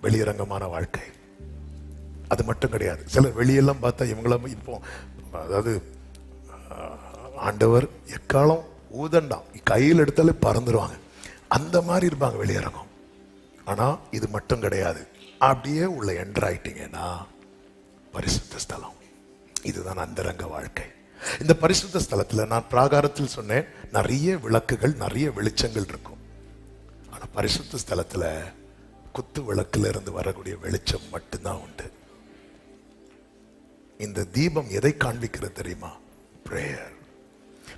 வெளியரங்கமான வாழ்க்கை, அது மட்டும் கிடையாது. சிலர் வெளியெல்லாம் பார்த்தா இவங்களாம் இப்போ, அதாவது ஆண்டவர் எக்காலம் ஊதண்டாம் கையில் எடுத்தாலே பறந்துருவாங்க, அந்த மாதிரி இருப்பாங்க வெளியரங்கம். ஆனா இது மட்டும் கிடையாது. அப்படியே உள்ள என்ட்ராயிட்டீங்கன்னா பரிசுத்த ஸ்தலம், இதுதான் அந்தரங்க வாழ்க்கை. இந்த பரிசுத்த ஸ்தலத்துல நான் பிராகாரத்தில் சொன்னேன், நிறைய விளக்குகள், நிறைய வெளிச்சங்கள் இருக்கும். ஆனா பரிசுத்த ஸ்தலத்துல குத்து விளக்குல இருந்து வரக்கூடிய வெளிச்சம் மட்டும்தான் உண்டு. இந்த தீபம் எதை காண்பிக்கிறது தெரியுமா? பிரேயர்.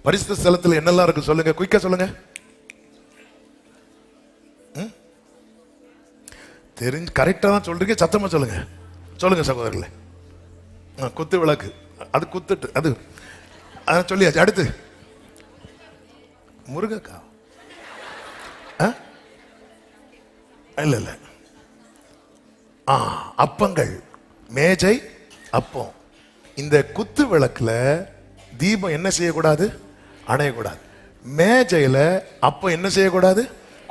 பரிசுத்த ஸ்தலத்துல என்னெல்லாம் இருக்கு சொல்லுங்க, குயிக்கா சொல்லுங்க. தெரிஞ்சு கரெக்டா தான் சொல்றீங்க, சத்தமா சொல்லுங்க. சொல்லுங்க சகோதரர்களே. குத்து விளக்கு, அது குத்துட்டு அது சொல்லியாச்சு. அடுத்து முருகக்கா இல்ல இல்ல, அப்பங்கள், மேஜை, அப்பம். இந்த குத்து விளக்குல தீபம் என்ன செய்யக்கூடாது? அணையக்கூடாது. மேஜையில அப்பம் என்ன செய்யக்கூடாது?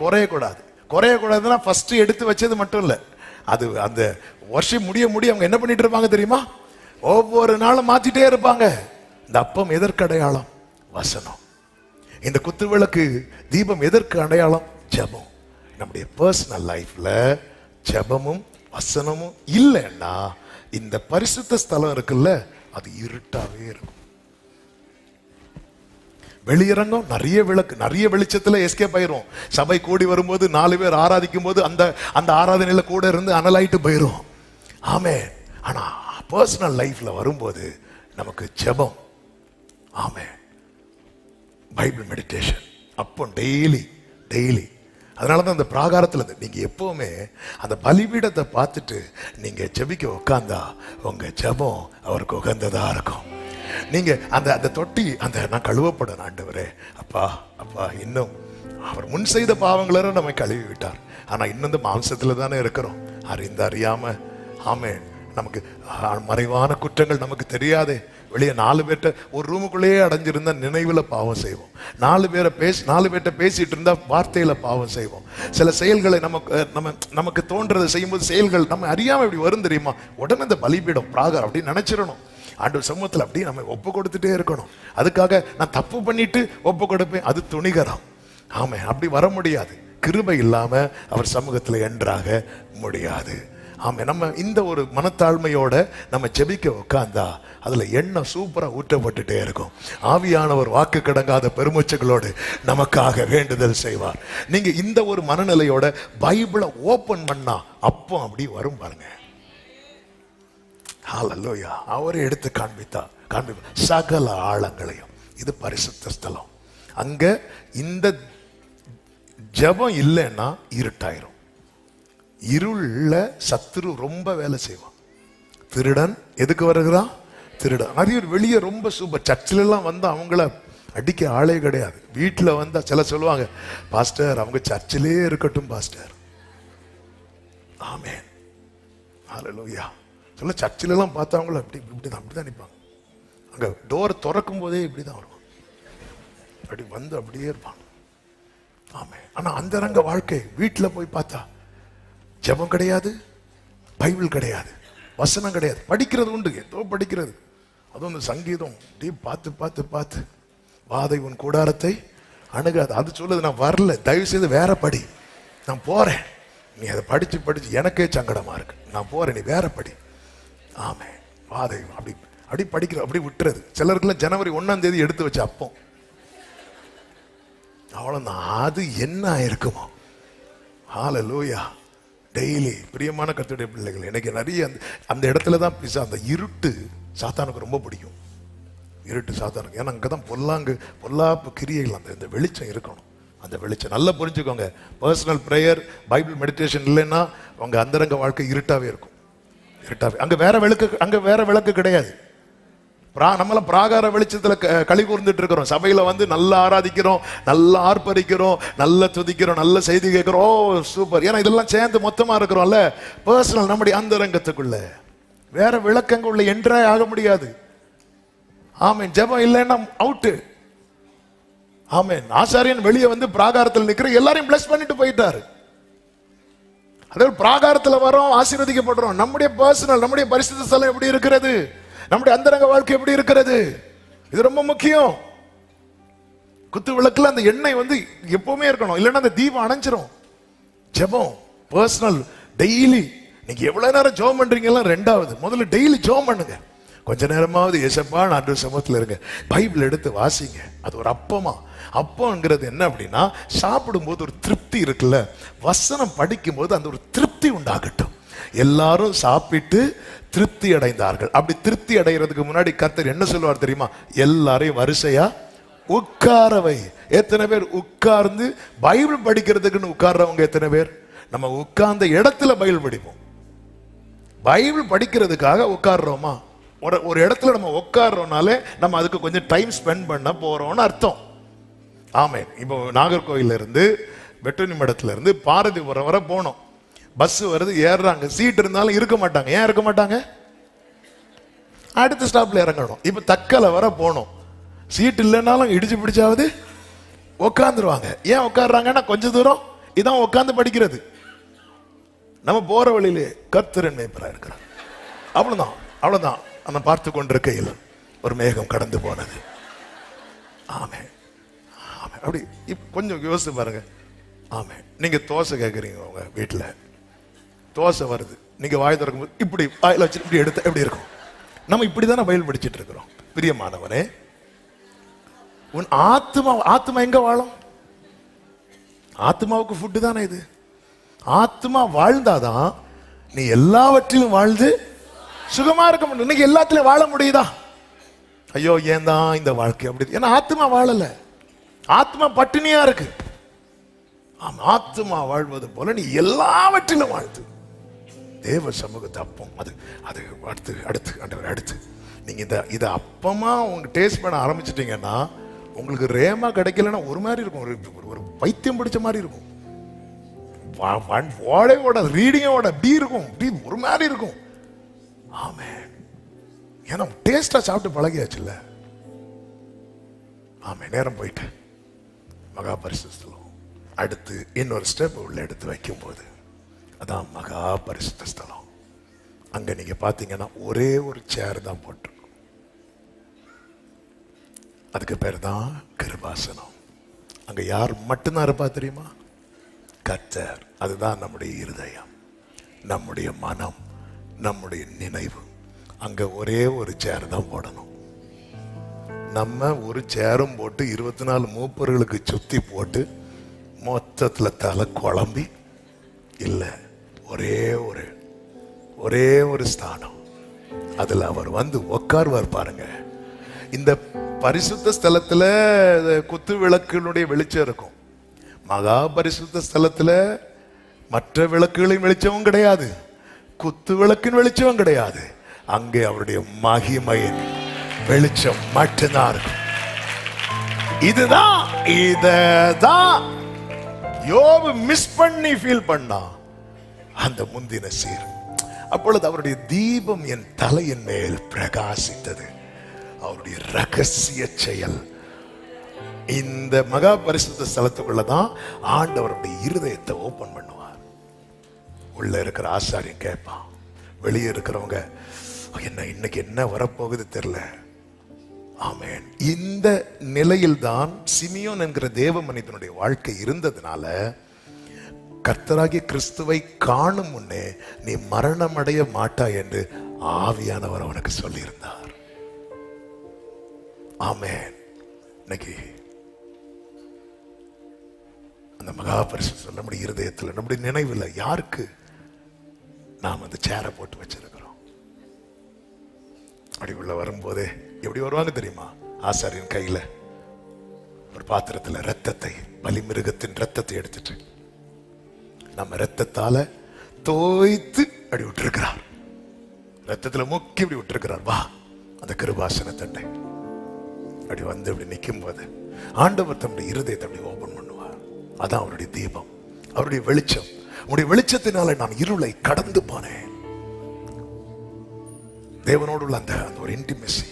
குறையக்கூடாது. குறையக்கூடாதுன்னா ஃபர்ஸ்ட் எடுத்து வச்சது மட்டும் இல்ல, அது அந்த வருஷம் முடிய முடிய அவங்க என்ன பண்ணிட்டு இருப்பாங்க தெரியுமா? ஒவ்வொரு நாளும் மாத்திட்டே இருப்பாங்க. இந்த அப்பம் எதற்கு அடையாளம்? வசனம். இந்த குத்து விளக்கு தீபம் எதற்கு அடையாளம்? ஜெபம். நம்முடைய பர்சனல் லைஃப்ல ஜெபமும் வசனமும் இல்லைன்னா இந்த பரிசுத்த ஸ்தலம் இருக்குல்ல, அது இருட்டாவே இருக்கும். வெளியரங்கம் நிறைய விளக்கு, நிறைய வெளிச்சத்துல எஸ்கேப் ஆயிரும். சபை கூடி வரும்போது 4 பேர் ஆராதிக்கும் போது அந்த ஆராதனையில கூட இருந்து அனலாயிட்டு போயிரும். ஆமே. ஆனா பர்சனல் லைஃப்ல வரும்போது நமக்கு ஜெபம், ஆமே, பைபிள் மெடிடேஷன், அப்போ டெய்லி டெய்லி. அதனாலதான் அந்த பிராகாரத்தில் நீங்க எப்பவுமே அந்த பலிபீடத்தை பார்த்துட்டு நீங்க ஜெபிக்க உட்கார்ந்தா உங்க ஜெபம் அவருக்கு உகந்ததா இருக்கும். நீங்க அந்த தொட்டி, அந்த நான் கழுவப்படணும் ஆண்டவரே, அப்பா அப்பா, இன்னும் அவர் முன் செய்த பாவங்களை நம்மை கழுவி விட்டார். ஆனா இன்னும் இந்த மாம்சத்துல தானே இருக்கிறோம், அறியாம. ஆமே. நமக்கு மறைவான குற்றங்கள் நமக்கு தெரியாதே. வெளியே 4 பேர்ட்ட ஒரு ரூமுக்குள்ளேயே அடைஞ்சிருந்தா நினைவுல பாவம் செய்வோம். 4 பேர்ட்ட பேசிட்டு இருந்தா வார்த்தையில பாவம் செய்வோம். சில செயல்களை நமக்கு தோன்றதை செய்யும்போது செயல்கள் நம்ம அறியாம இப்படி வரும் தெரியுமா? உடனே இந்த பலிபீடம் பிராகாரம் அப்படின்னு நினைச்சிடணும். ஆண்டவர் சமூகத்தில் அப்படியே நம்ம ஒப்பு கொடுத்துட்டே இருக்கணும். அதுக்காக நான் தப்பு பண்ணிட்டு ஒப்பு கொடுப்பேன், அது துணிகரம். ஆமே, அப்படி வர முடியாது. கிருபை இல்லாம அவர் சமூகத்தில் என்றாக முடியாது. ஆமே. நம்ம இந்த ஒரு மனத்தாழ்மையோட நம்ம ஜெபிக்க உட்கார்ந்தா அதுல எண்ணெய் சூப்பரா ஊற்றப்பட்டுட்டே இருக்கும். ஆவியானவர் வாக்கு கடங்காத பெருமூச்சுகளோடு நமக்காக வேண்டுதல் செய்வார். நீங்க இந்த ஒரு மனநிலையோட பைபிளை ஓபன் பண்ணா அப்போ அப்படி வரும் பாருங்க. ஹல்லேலூயா. அவரே எடுத்து காண்பிப்பார் சகல ஆழங்களையும். இது பரிசுத்த ஸ்தலம். அங்க இந்த ஜெபம் இல்லைன்னா இருட்டாயிரும். இருள சத்துரு ரொம்ப வேலை செய்வான். திருடன் எதுக்கு வருகிறான்? திருடன். நிறைய வெளியே ரொம்ப சூப்பர். சர்ச்சில் எல்லாம் வந்து அவங்கள அடிக்க ஆளே கிடையாது. வீட்டில் வந்தா சில சொல்லுவாங்க, பாஸ்டர் அவங்க சர்ச்சிலே இருக்கட்டும் பாஸ்டர். ஆமென். ஹல்லேலூயா. சொல்ல சர்ச்சில் எல்லாம் பார்த்தவங்கள அப்படிதான் நிற்பாங்க. அங்க டோர் திறக்கும் போதே இப்படிதான் வரும், அப்படி வந்து அப்படியே இருப்பாங்க. ஆமே. ஆனா அந்தரங்க வாழ்க்கை வீட்டுல போய் பார்த்தா ஜெபம் கிடையாது, பைபிள் கிடையாது, வசனம் கிடையாது. படிக்கிறது உண்டு, ஏதோ படிக்கிறது. அதுவும் இந்த சங்கீதம் பார்த்து பார்த்து பார்த்து வாதை உன் கூடாரத்தை அணுகாது. அது சொல்லுது, நான் வரல, தயவு செய்து வேற படி, நான் போறேன். நீ அதை படிச்சு படிச்சு எனக்கே சங்கடமா இருக்கு, நான் போறேன், நீ வேற படி. ஆமே. வாதை அப்படி அப்படி படிக்கிற அப்படி விட்டுறது. சிலருக்குலாம் ஜனவரி 1ஆம் தேதி எடுத்து வச்ச அப்போ அவ்வளவுதான். அது என்ன இருக்குமோ? ஹல்லேலூயா. டெய்லி பிரியமான கர்த்தருடைய பிள்ளைகள், எனக்கு நிறைய அந்த இடத்துல தான் பிசா. அந்த இருட்டு சாத்தானுக்கு ரொம்ப பிடிக்கும். இருட்டு சாத்தானுக்கு, ஏன்னா அங்கதான் பொல்லாப்பு கிரியைகள். அந்த வெளிச்சம் இருக்கணும். அந்த வெளிச்சம் நல்லா புரிஞ்சுக்கோங்க. பர்சனல் பிரேயர், பைபிள் மெடிடேஷன் இல்லைன்னா உங்க அந்தரங்க வாழ்க்கை இருட்டாவே இருக்கும். இருட்டாவே. அங்க வேற விளக்கு கிடையாது. நம்மள பிராகார வெளிச்சத்துல களி கூர்ந்துட்டு இருக்கிறோம். சபையில வந்து நல்லா ஆராதிக்கிறோம், நல்லா ஆர்ப்பரிக்கிறோம், நல்லா துதிக்கிறோம், நல்ல செய்தி கேட்கிறோம். ஓ சூப்பர். ஏன்னா இதெல்லாம் சேர்ந்து மொத்தமா இருக்கிறோம்ல. பர்சனல் நம்முடைய அந்தரங்கத்துக்குள்ள வேற விளக்கங்க உள்ள என்றே ஆக முடியாது. ஆமென். ஜெபம் இல்லைன்னா அவுட்டு. ஆமென். ஆசாரியன் வெளியே வந்து பிராகாரத்தில் நிக்கிற எல்லாரையும் பிளஸ் பண்ணிட்டு போயிட்டாரு. அதாவது பிராகாரத்தில் வரோம், ஆசீர்வதிக்கப்படுறோம். நம்முடைய பர்சனல், நம்முடைய பரிசுத்த ஸ்தலம் எப்படி இருக்கிறது, நம்முடைய அந்தரங்க வாழ்க்கை எப்படி இருக்கிறது, இது ரொம்ப முக்கியம். குத்து விளக்குல அந்த எண்ணெய் வந்து எப்பவுமே இருக்கணும், இல்லைன்னா அந்த தீபம் அணைஞ்சிரும். ஜெபம் பர்சனல், டெய்லி நீங்க எவ்வளவு நேரம் ஜெபம் பண்றீங்களா ரெண்டாவது, முதல்ல டெய்லி ஜெபம் பண்ணுங்க. கொஞ்ச நேரமாவது ஏசப்பா ஆண்டவர் சமூகத்தில் இருங்க, பைபிள் எடுத்து வாசிங்க. அது ஒரு அப்பமா. அப்பங்கிறது என்ன அப்படின்னா, சாப்பிடும்போது ஒரு திருப்தி இருக்குல்ல, வசனம் படிக்கும் போது அந்த ஒரு திருப்தி உண்டாகட்டும். எல்லாரும் சாப்பிட்டு திருப்தி அடைந்தார்கள். அப்படி திருப்தி அடைகிறதுக்கு முன்னாடி கர்த்தர் என்ன சொல்லுவார் தெரியுமா? எல்லாரையும் வரிசையா உட்காரவை. எத்தனை பேர் உட்கார்ந்து பைபிள் படிக்கிறதுக்குன்னு உட்கார்றவங்க எத்தனை பேர்? நம்ம உட்கார்ந்த இடத்துல பைபிள் படிப்போம். பைபிள் படிக்கிறதுக்காக உட்கார்றோமா? ஒரு இடத்துல நம்ம உட்கார்றோம்னாலே நம்ம அதுக்கு கொஞ்சம் டைம் ஸ்பெண்ட் பண்ண போறோம்னு அர்த்தம். ஆமென். இப்போ நாகர்கோயில இருந்து பெட்டனி மடத்துல இருந்து பாரதிபுரம் வரை போனோம். பஸ் வருது, ஏறுறாங்க. சீட் இருந்தாலும் இருக்க மாட்டாங்க. ஏன் இருக்க மாட்டாங்க? அடுத்த ஸ்டாப்ல இறங்கணும். இப்ப தக்கலை வர போனோம். சீட் இல்லைன்னாலும் இடிச்சு பிடிச்சாவது உட்காந்துருவாங்க. ஏன் உட்காடுறாங்கன்னா, கொஞ்ச தூரம் இதான் உட்காந்து படிக்கிறது. நம்ம போற வழியிலே கர்த்தர் மேய்ப்பரா இருக்கிறார். அவ்வளவுதான், அவ்வளவுதான். நம்ம பார்த்து கொண்டிருக்கையில் ஒரு மேகம் கடந்து போனது. ஆமே, ஆமே. அப்படி கொஞ்சம் யோசிச்சு பாருங்க. ஆமே. நீங்க தோசை கேட்குறீங்க, உங்க வீட்டுல தோசை வருது, நீங்க வாய் திறக்கும் போது இப்படி வாயில வச்சு இப்படி எடுத்து எப்படி இருக்கும்? நம்ம இப்படிதானே பைபிள் படிச்சுட்டு இருக்கிறோம். பிரியமானவனே, உன் ஆத்மா எங்க வாழும்? ஆத்மாவுக்கு ஃபுட்டு தானே இது. ஆத்மா வாழ்ந்தாதான் நீ எல்லாவற்றிலும் வாழ்ந்து சுகமா இருக்க முடியும். இன்னைக்கு எல்லாத்திலும் வாழ முடியுதா? ஐயோ ஏன் தான் இந்த வாழ்க்கை அப்படி? ஏன்னா ஆத்மா வாழல, ஆத்மா பட்டினியா இருக்கு. ஆத்மா வாழ்வது போல நீ எல்லாவற்றிலும் வாழ்ந்து தேவ சமூகத்தை அப்பம். அது அது அடுத்து அடுத்து ஆண்டவர் அடுத்து நீங்க இதை அப்பமா உங்க டேஸ்ட் பண்ண ஆரம்பிச்சிட்டீங்கன்னா, உங்களுக்கு ரேமா கிடைக்கலன்னா ஒரு மாதிரி இருக்கும், ஒரு பைத்தியம் பிடிச்ச மாதிரி இருக்கும். ஓடே ஓடாது, ரீடிங்கே ஓட அப்படி இருக்கும், அப்படி ஒரு மாதிரி இருக்கும். ஆமே. ஏன்னா டேஸ்டா சாப்பிட்டு பழகியாச்சுல்ல. ஆமே. நேரம் போயிட்டு மகா பரிசுத்த ஸ்தலம் அடுத்து இன்னொரு ஸ்டெப் உள்ள எடுத்து வைக்கும் போது அதான் மகா பரிசுத்த ஸ்தலம். அங்க நீங்க பாத்தீங்கன்னா ஒரே ஒரு சேர் தான் போட்டிருக்கும். அதுக்கு பேர் தான் கிருபாசனம். அங்க யார் மட்டும்தான் இருப்பா தெரியுமா? கர்த்தர். அதுதான் நம்முடைய இருதயம், நம்முடைய மனம், நம்முடைய நினைவு. அங்க ஒரே ஒரு சேர் தான் போடணும். நம்ம ஒரு சேரும் போட்டு 24 மூப்பர்களுக்கு சுத்தி போட்டு மொத்தத்துல தலை குழம்பி இல்ல, ஒரே ஒரு ஸ்தானம். அதுல அவர் வந்து உட்கார்வார் பாருங்க. இந்த பரிசுத்த ஸ்தலத்துல குத்து விளக்குடைய வெளிச்சம் இருக்கும். மகா பரிசுத்த ஸ்தலத்துல மற்ற விளக்குகளின் வெளிச்சமும் கிடையாது, குத்து விளக்கின் வெளிச்சமும் கிடையாது. அங்கே அவருடைய மகிமையின் வெளிச்சம் மட்டும்தான் இருக்கும். இததான் யோபு மிஸ் பண்ணி ஃபீல் பண்ணா அந்த முந்தின சீர். அப்பொழுது அவருடைய தீபம் என் தலையின் மேல் பிரகாசித்தது. அவருடைய ரகசிய செயல். இந்த மகா பரிசுத்த ஸ்தலத்துக்குள்ளதான் ஆண்டவருடைய இருதயத்தை ஓபன் பண்ணுவார். உள்ள இருக்கிற ஆசாரியன் கேட்பான், வெளியே இருக்கிறவங்க என்ன இன்னைக்கு என்ன வரப்போகுது தெரியல. ஆமென். இந்த நிலையில் தான் சிமியோன் என்கிற தேவ மனிதனுடைய வாழ்க்கை இருந்ததுனால கர்த்தராகிய கிறிஸ்துவை காணும் முன்னே நீ மரணம் அடைய மாட்டாய் என்று ஆவியானவர் அவனுக்கு சொல்லியிருந்தார். ஆமென். இன்னைக்கு அந்த மகா பரிசுத்த நம்முடைய இருதயத்தில், நம்முடைய நினைவில் யாருக்கு நாம் அந்த சேரை போட்டு வச்சிருக்கிறோம்? அப்படி உள்ள வரும்போதே எப்படி வருவாங்க தெரியுமா? ஆசாரியன் கையில ஒரு பாத்திரத்துல ரத்தத்தை, பலிமிருகத்தின் ரத்தத்தை எடுத்துட்டு நம்ம ரத்தத்தால தோய்த்து அப்படி விட்டுருக்கிறார். ரத்தத்துல முக்கி இப்படி விட்டுருக்கிறார். வா அந்த கிருபாசன தண்டை அப்படி வந்து அப்படி நிற்கும் போது ஆண்டவர் தம்முடைய இருதயத்தை அப்படி ஓபன் பண்ணுவார். அதான் அவருடைய தீபம், அவருடைய வெளிச்சம். உங்களுடைய வெளிச்சத்தினால நான் இருளை கடந்து போனேன். தேவனோடு உள்ள அந்த ஒரு இன்டிமெசி,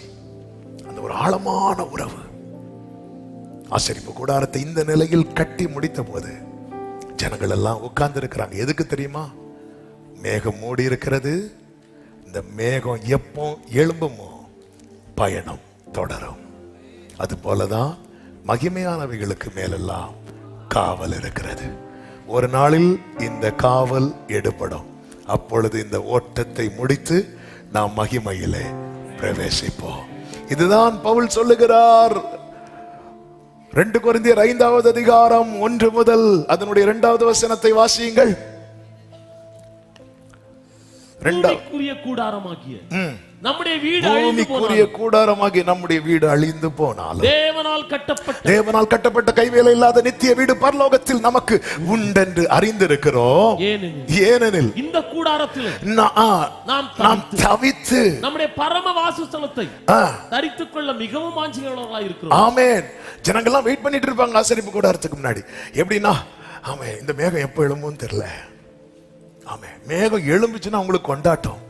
அந்த ஒரு ஆழமான உறவு. ஆசரிப்பு கூடாரத்தை இந்த நிலையில் கட்டி முடித்த போது ஜனங்கள் எல்லாம் உட்கார்ந்து இருக்கிறாங்க. எதுக்கு தெரியுமா? மேகம் மூடி இருக்கிறது. இந்த மேகம் எப்போ எழும்புமோ பயணம் தொடரும். அது போலதான் மகிமையானவைகளுக்கு மேலெல்லாம் காவல் இருக்கிறது. ஒரு நாளில் இந்த காவல் எடுபடும். அப்பொழுது இந்த ஓட்டத்தை முடித்து நாம் மகிமையிலே பிரவேசிப்போம். இதுதான் பவுல் சொல்லுகிறார். 2 கொரிந்தியர் 5வது அதிகாரம் 1 முதல் அதனுடைய 2வது வசனத்தை வாசியுங்கள். பூமிக்குரிய கூடாரமாகிய நம்முடைய வீடு அழிந்து போனாலும் தேவனால் கட்டப்பட்ட கைவேலை இல்லாத நித்திய வீடு பரலோகத்தில் நமக்கு உண்டென்று அறிந்திருக்கிறோம். ஏனெனில் இந்த கூடாரத்தில் நாம் தவித்து நம்முடைய பரம வாசஸ்தலத்தை தரித்துக் கொள்ள மிகவும் வாஞ்சியுள்ளவர்களாய் இருக்கிறோம். ஆமென். ஜனங்கள்லாம் வெயிட் பண்ணிட்டு இருப்பாங்க ஆசரிப்பு கூடாரத்துக்கு முன்னாடி. எப்படின்னா, ஆமென், இந்த மேகம் எப்போ எழும்பும்னு தெரியல. ஆமென். மேகம் எழும்புச்சுன்னா அவங்களுக்கு கொண்டாட்டம்.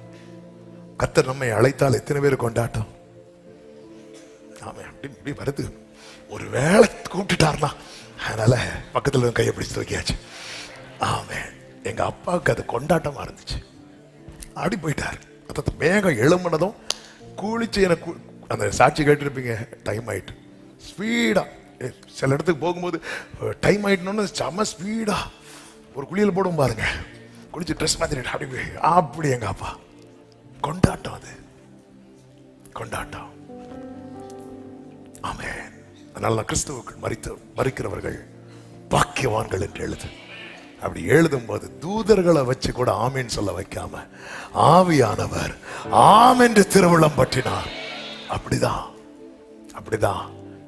கர்த்தர் நம்மை அழைத்தால் எத்தனை பேர் கொண்டாட்டம். ஆமென். இப்படி வருது. ஒரு வேளை கூப்பிட்டுட்டார்னா அதனால பக்கத்துல கையை பிடிச்சு தூக்கியாச்சு. ஆமென். எங்க அப்பாவுக்கு அது கொண்டாட்டமா இருந்துச்சு. அப்படி போயிட்டார். அதாவது மேகம் எழும்புனதும் குளிச்சு எனக்கு அந்த சாட்சி கேட்டுருப்பீங்க. டைம் ஆயிட்டு ஸ்பீடா சில இடத்துக்கு போகும்போது டைம் ஆயிட்டோன்னு செம்ம ஸ்பீடா ஒரு குளியல் போடும் பாருங்க. குளிச்சு ட்ரெஸ் மாத்திட்டு அப்படி எங்க அப்பா கொண்டாட்டம். அது கொண்டாட்டம். ஆமென். அதனால கிறிஸ்துவுக்குள் மரிக்கிறவர்கள் பாக்கியவான்கள் என்று எழுது. அப்படி எழுதும் போது தூதர்களை வச்சு கூட ஆமேன் சொல்ல வைக்காம ஆவியானவர் ஆம் என்று திருவுளம் பற்றினார். அப்படிதான்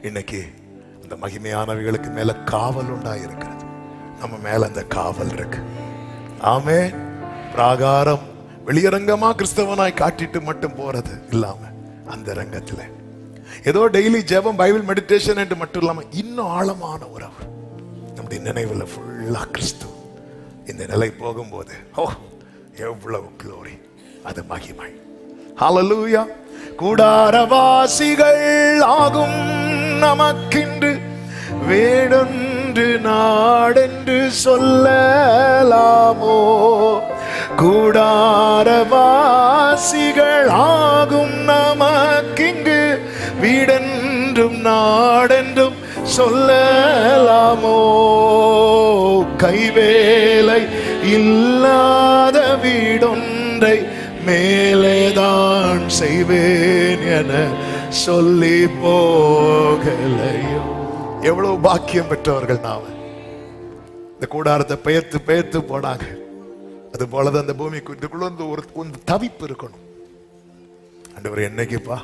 இன்னைக்கு அந்த மகிமையானவைகளுக்கு மேல காவல் உண்டாயிருக்கிறது. நம்ம மேல அந்த காவல் இருக்கு. ஆமென். பிராகாரம் வெளியரங்கமா கிறிஸ்தவனாய் காட்டிட்டு மட்டும் போறது இல்லாம அந்த ரங்கத்துல ஏதோ டெய்லி ஜெபம் பைபிள் மெடிடேஷன் என்று மட்டும் இல்லாம இன்னும் ஆழமான உறவு நம்முடைய நினைவுல ஃபுல்லா கிறிஸ்து. இந்த நிலை போகும்போது எவ்வளவு க்ளோரி. அது மகிமை. ஹல்லேலூயா. கூடாரவாசிகள் ஆகும் நமக்கென்று வேடொன்று நாடென்று சொல்லலாமோ? கூடாரவாசிகள் ஆகும் நமக்கிங்கு வீடென்றும் நாடென்றும் சொல்லலாமோ? கைவேலை இல்லாத வீடொன்றை மேலேதான் செய்வேன் என சொல்லி போகலையோ. எவ்வளவு பாக்கியம் பெற்றவர்கள் நாம. இந்த கூடாரத்தை பெயர்த்து போனாங்க. அது போலதான் அந்த பூமிக்கு இதுக்குள்ள ஒரு தவிப்பு இருக்கணும். ஆண்டவர் என்னைக்குப்பா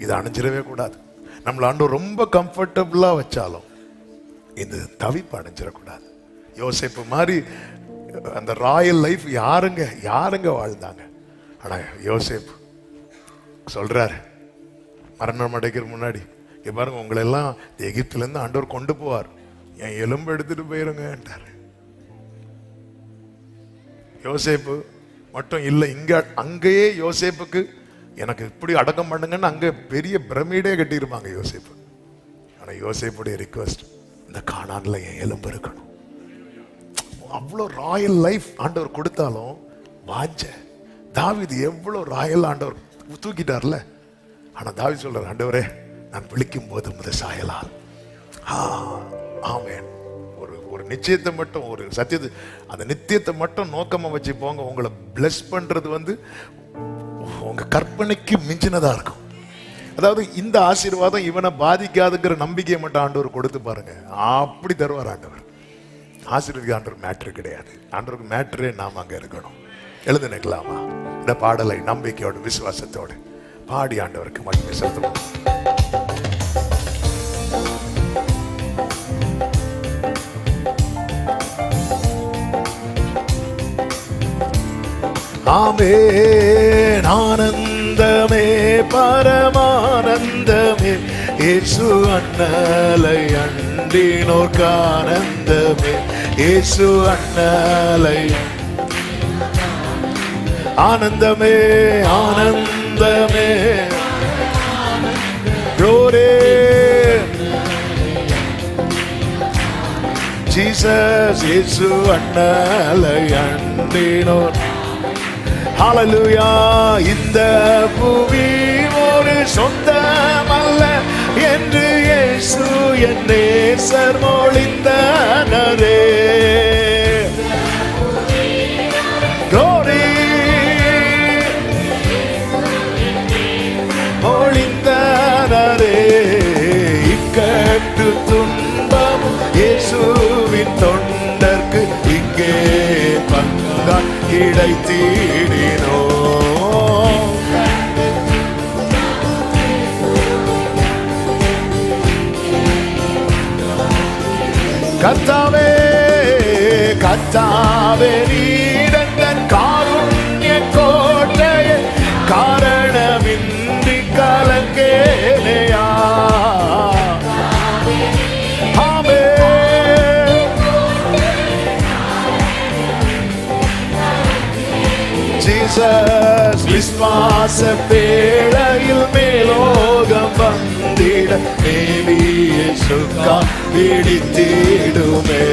இது அணைஞ்சிடவே கூடாது. நம்மள ஆண்டவர் ரொம்ப கம்ஃபர்டபுளா வச்சாலும் இந்த தவிப்பு அணைஞ்சிடக்கூடாது. யோசேப்பு மாதிரி அந்த ராயல் லைஃப் யாருங்க வாழ்ந்தாங்க. ஆனா யோசேப்பு சொல்றாரு மரணம் அடைக்கிற முன்னாடி, பாருங்க உங்களை எல்லாம் எகிப்துல இருந்து ஆண்டவர் கொண்டு போவார், என் எலும்பு எடுத்துட்டு போயிருங்கன்றாரு. யோசேப்பு மட்டும் இல்லை, அங்கேயே யோசேப்புக்கு எனக்கு இப்படி அடக்கம் பண்ணுங்கன்னு அங்க பெரிய பிரமிடே கட்டியிருப்பாங்க யோசேப்பு. ஆனா யோசேப்புடைய ரிக்வெஸ்ட், இந்த கானான்ல என் எலும்பு இருக்கணும். அவ்வளோ ராயல் லைஃப் ஆண்டவர் கொடுத்தாலும் வாஞ்ச தாவீது எவ்வளவு ராயல் ஆண்டவர் தூக்கிட்டார்ல. ஆனா தாவீது சொல்றார், ஆண்டவரே நான் விழிக்கும் போது முத சாயலால். ஆமென். ஒரு நிச்சயத்தை மட்டும், ஒரு சத்தியத்தை, அந்த நித்தியத்தை மட்டும் நோக்கமா வச்சு போங்க. உங்களை பிளஸ் பண்றது உங்க கற்பனைக்கு மிஞ்சினதா இருக்கும். அதாவது இந்த ஆசீர்வாதம் இவனை பாதிக்காதுங்கிற நம்பிக்கையை மட்டும் ஆண்டவர் கொடுத்து பாருங்க, அப்படி தருவார் ஆண்டவர். ஆசீர்வாதிக்க ஆண்டவர் மேட்ரு கிடையாது. ஆண்டவருக்கு மேட்ரே நாம அங்க இருக்கணும். எழுந்து நிற்கலாமா? இந்த பாடலை நம்பிக்கையோடு விசுவாசத்தோடு பாடி ஆண்டவருக்கு மகிமை செலுத்துவோம். ஆமென். ஆனந்தமே பரமானந்தமே, இயேசு அண்ணலை அண்டினோர்க்கு ஆனந்தமே, இயேசு அண்ணலை ஆனந்தமே ஆனந்தமே. க்ளோரி ஜீசஸ் இயேசு அண்ணலை அண்டினோர். ஹalleluya. இந்த பூமி ஒரு சொந்தமல்ல என்று இயேசு என் நேசர் மொழிந்தனரே. glory மொழிந்தனரே. இக்கட்டு துன்பம் இயேசுவின் தொண்டர்க்கு இங்கே பங்கா கிடைத்தீடினோ. கர்த்தாவே கர்த்தாவே நீரந்தன் காருண்ய கோட்டையே, காரணமின்றி கலங்கேனையா. ஜீசஸ் விஸ்வாச பேழையில் மேலோகம் வந்திட மேவிய சுக்கா பிடித்திடுமே.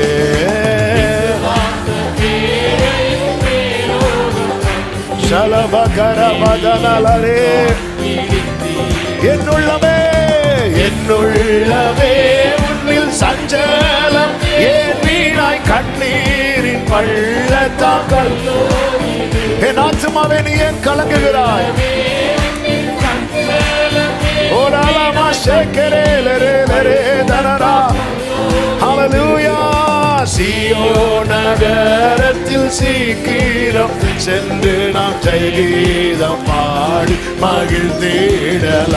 சலபகரபதனலரே. என்னுள்ளமே என்னுள்ளமே உன்னில் சஞ்சலம் ஏன் வீணாய் கண்ணீரின் பள்ளத்தாக்கல். என் ஆத்துமாவே நீ ஏன் கலங்குகிறாய்? ஓராலாமா ஷேக்கரேலரே தனரா. ஹalleluya. சீயோன் நகரத்தில் சீக்கிரம் சென்று நாம் ஜெயகீதம் பாடி மகிழ்ந்திடலாமே.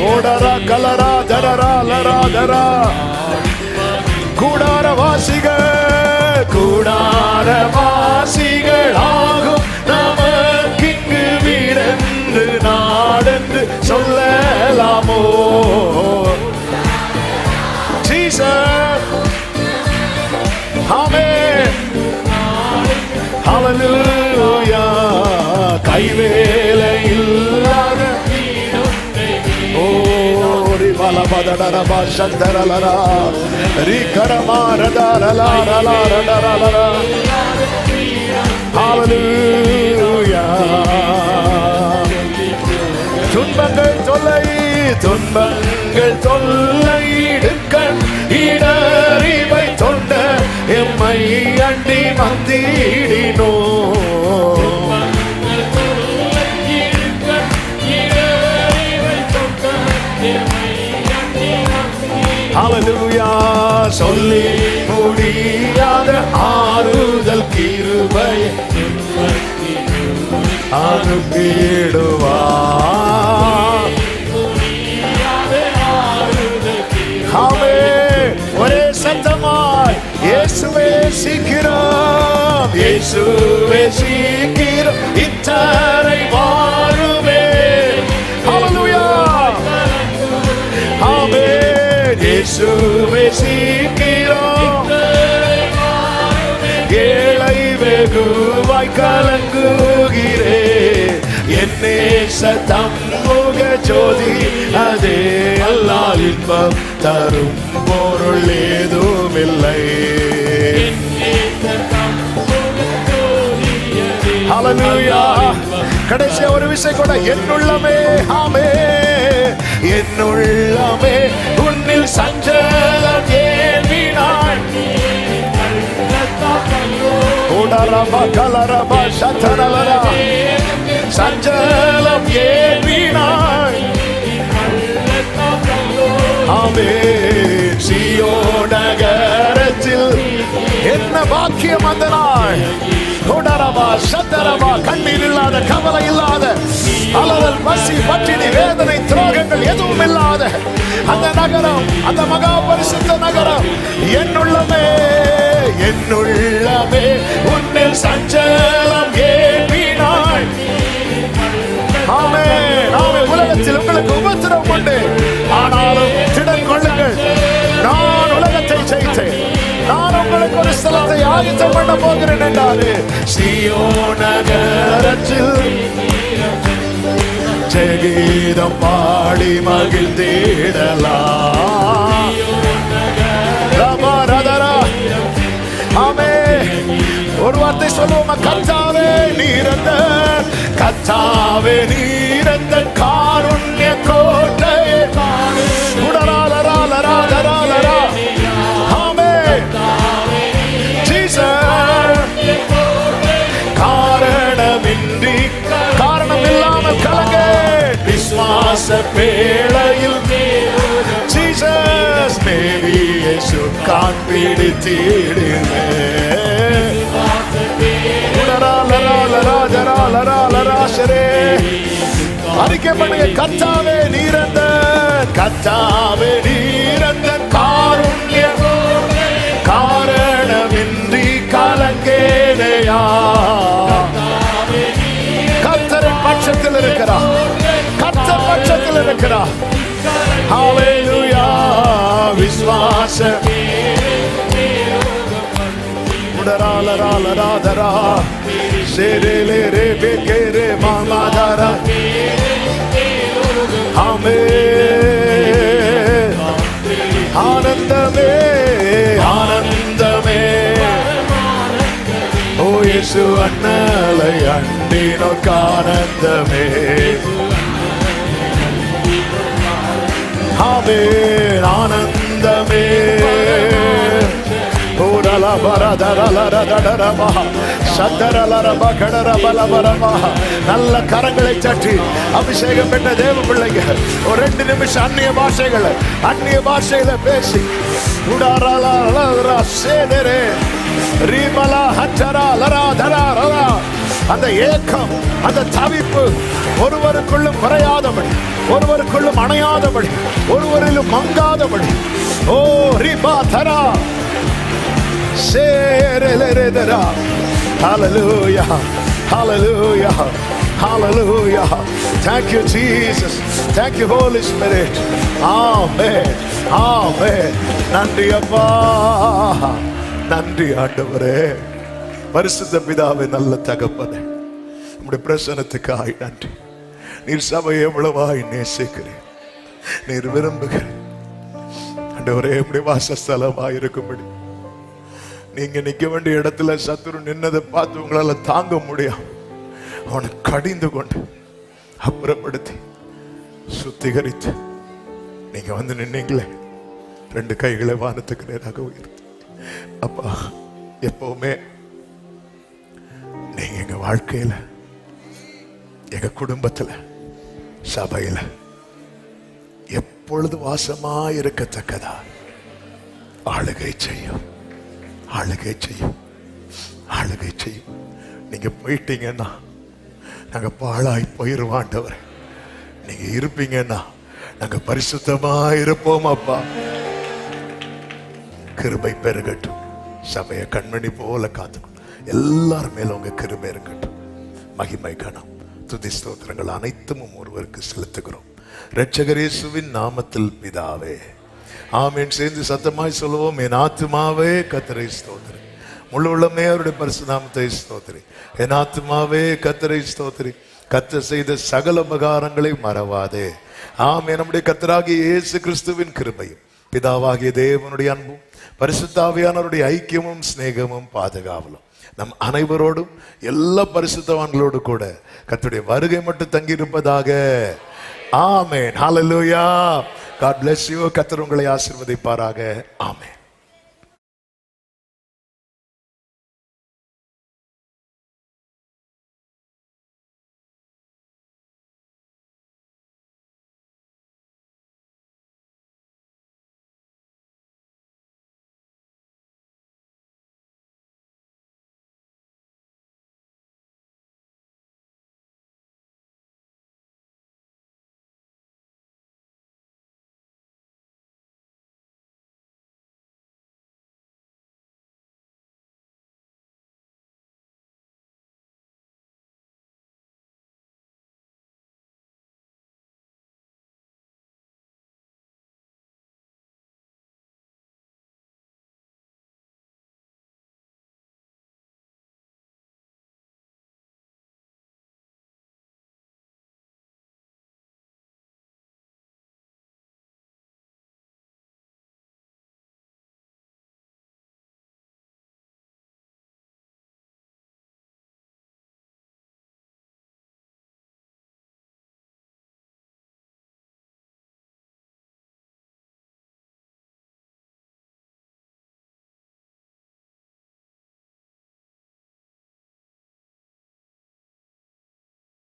ஓடரா கலரா தரரா லரா தரா. கூடாரவாசிகளாகும் நமக்கிங்கு வீடென்று நாடென்று சொல்லலாமோ. ஜீசஸ் ஆமென் ஹalleluya. கைவேலை இல்லாத ஓரி பலபதடரபா சந்தரலரா ரிகரமாரதரலரலரலரலரா. ஹalleluya. துன்பங்கள் தொல்லை இடுக்கண் இடறிவை தொண்ட எம்மை அண்டி வந்திடினோ. ஹalleluya. சொல்லி முடியாத ஆறுதல் கிருபை அனுப்பிடுவார். ஒரே சத்தமாய் இயேசுவே சீக்கிரம், இயேசுவே சீக்கிரம் இத்தனை வாருமே. ஹalleluya. ஆமென். இயேசுவே சீக்கிரம் ஏழை வெகுவாய் கலங்குகிறே. என்னே சத்தம் முக ஜோதி அதே அல்லாஹ் இன்பம் தரும் பொருள் ஏதுமில்லை. ஹalleluya. கடைசியா ஒரு விஷயம் கூட. என்னுள்ளமே ஆமே என்னுள்ளமே உன்னில் சஞ்சலம் ஏன் வீணாய். உடரபா கலரபா சத்தனலரா. சஞ்சலம் ஏன் வீணாய். ஆமென். சீயோன் நகரத்தில் என்ன பாக்கியம் அந்த நாள். உடரபா சத்தரபா. கண்ணீர் இல்லாத, கவலை இல்லாத, அலறல், பசி, பட்டினி, வேதனை, துரோகங்கள் எதுவும் இல்லாத அந்த நகரம், அந்த மகா பரிசுத்த நகரம். என்னுள்ளமே என்னுள்ளமே உன்னில் சஞ்சலம் ஏன் வீணாய். ஆமென். ஆமென். உலகத்தில் உங்களுக்கு உபத்திரவம் உண்டு, ஆனாலும் திடன் கொள்ளுங்கள். நான் உலகத்தை ஜெயித்தேன், நான் உங்களுக்கு ஒரு ஸ்தலத்தை ஆயத்தம் பண்ண போகிறேன் என்றாரு. சீயோன் நகரத்தில் ஜெகீதம் பாடி மகிழ்ந்திடலாம். ரமரதரா. ஆமென். ஒரு வார்த்தை சொல்லுவோமா? கர்த்தாவே நீரந்த, கர்த்தாவே நீரந்த காருண்ய கோட்டையே. உடராலராலராதராலரா. ஆமென். ஜீசஸ். காரணமின்றி, காரணம் இல்லாமல் கலங்க விசுவாச பேழையில் ஜீசஸ் மேவி இயேசு காண்பிடித்திடுமே. அறிக்கை பண்ணுங்க. கர்த்தாவே நீரந்த, கர்த்தாவே நீரந்த காருண்ய காரணமின்றி கலங்கேனையா. கர்த்தரின் பட்சத்தில் இருக்கிறார், கர்த்தர் பட்சத்தில் இருக்கிறார். ஹல்லேலூயா. விசுவாச உடராலராலராதரா சேரேலே ரே பேகேரே மாமாதாரா. ஆமென். ஆனந்தமே ஆனந்தமே ஓ இயேசு அண்ணலை அண்டினோக்கு ஆனந்தமே. ஆமென். ஆனந்தமே. நல்ல கரங்களை தட்டி அபிஷேகம் பெற்ற தேவ பிள்ளைங்க ஒரு 2 நிமிஷம் அந்நிய பாஷைகளை அந்நிய பாஷையில பேசி அந்த ஏக்கம், அந்த தவிப்பு ஒருவருக்குள்ளும் குறையாதபடி, ஒருவருக்குள்ளும் அணையாதபடி, ஒருவரிலும் மங்காதபடி. ஓ ரிபா தரா சேரேலேரா. Hallelujah. Hallelujah. Hallelujah. Thank you Jesus. Thank you Holy Spirit. Amen. Amen. நன்றி அப்பா, நன்றி ஆண்டவரே. பரிசுத்த பிதாவே, நல்ல தகப்பனே, உம்முடைய பிரசன்னத்துக்காய் நன்றி. நீர் சபையை எவ்வளவாய் நேசிக்கிறேன், நீர் விரும்புகிறேன் ஆண்டவரே. உம்முடைய வாசஸ்தலமாய் இருக்கும்படி நீங்க நிக்க வேண்டிய இடத்துல சத்துரு நின்னதை பார்த்து உங்களால தாங்க முடியும். அவனை கடிந்து கொண்டு அப்புறப்படுத்தி சுத்திகரித்து நீங்க வந்து நின்னீங்களே, 2 கைகளை வானத்துக்கு நேராக உயர்த்து. அப்பா, எப்பவுமே நீங்க எங்க வாழ்க்கையில, எங்க குடும்பத்துல, சபையில எப்பொழுது வாசமா இருக்கத்தக்கதா ஆளுகை செய்யும், ஆளுகை செய்யும், ஆளுகை செய்யும். நீங்க போயிட்டீங்கன்னா நாங்க பாழாய் போயிருவாண்டவர். நீங்க இருப்பீங்கன்னா நாங்க பரிசுத்தமா இருப்போம். அப்பா, கிருபை பெருகட்டும். சபையை கண்மணி போல காத்துக்கணும். எல்லார் மேல உங்க கிருபை இருக்கட்டும். மகிமை கனம் துதி ஸ்தோத்திரங்கள் அனைத்தும் ஒருவருக்கு செலுத்துகிறோம். இரட்சகர் இயேசுவின் நாமத்தில் பிதாவே, ஆமென். சேர்ந்து சத்தமாய் சொல்லுவோம். என் ஆத்துமாவே கர்த்தரை ஸ்தோத்திரி, முழு உள்ளமே அவருடைய பரிசுத்த நாமத்தை ஸ்தோத்திரி. என் ஆத்துமாவே கர்த்தரை ஸ்தோத்திரி, கர்த்தர் செய்த சகல உபகாரங்களை மறவாதே. ஆமென். நம்முடைய கர்த்தராகிய இயேசு கிறிஸ்துவின் கிருபையும், பிதாவாகிய தேவனுடைய அன்பும், பரிசுத்த ஆவியானவருடைய ஐக்கியமும் சிநேகமும் பாதுகாவலும் நம் அனைவரோடும் எல்லா பரிசுத்தவான்களோடு கூட கர்த்தருடைய வருகை மட்டும் தங்கி இருப்பதாக. ஆமென். ஹல்லேலூயா. God bless you. கர்த்தர் உங்களை ஆசீர்வதிப்பாராக. ஆமென்.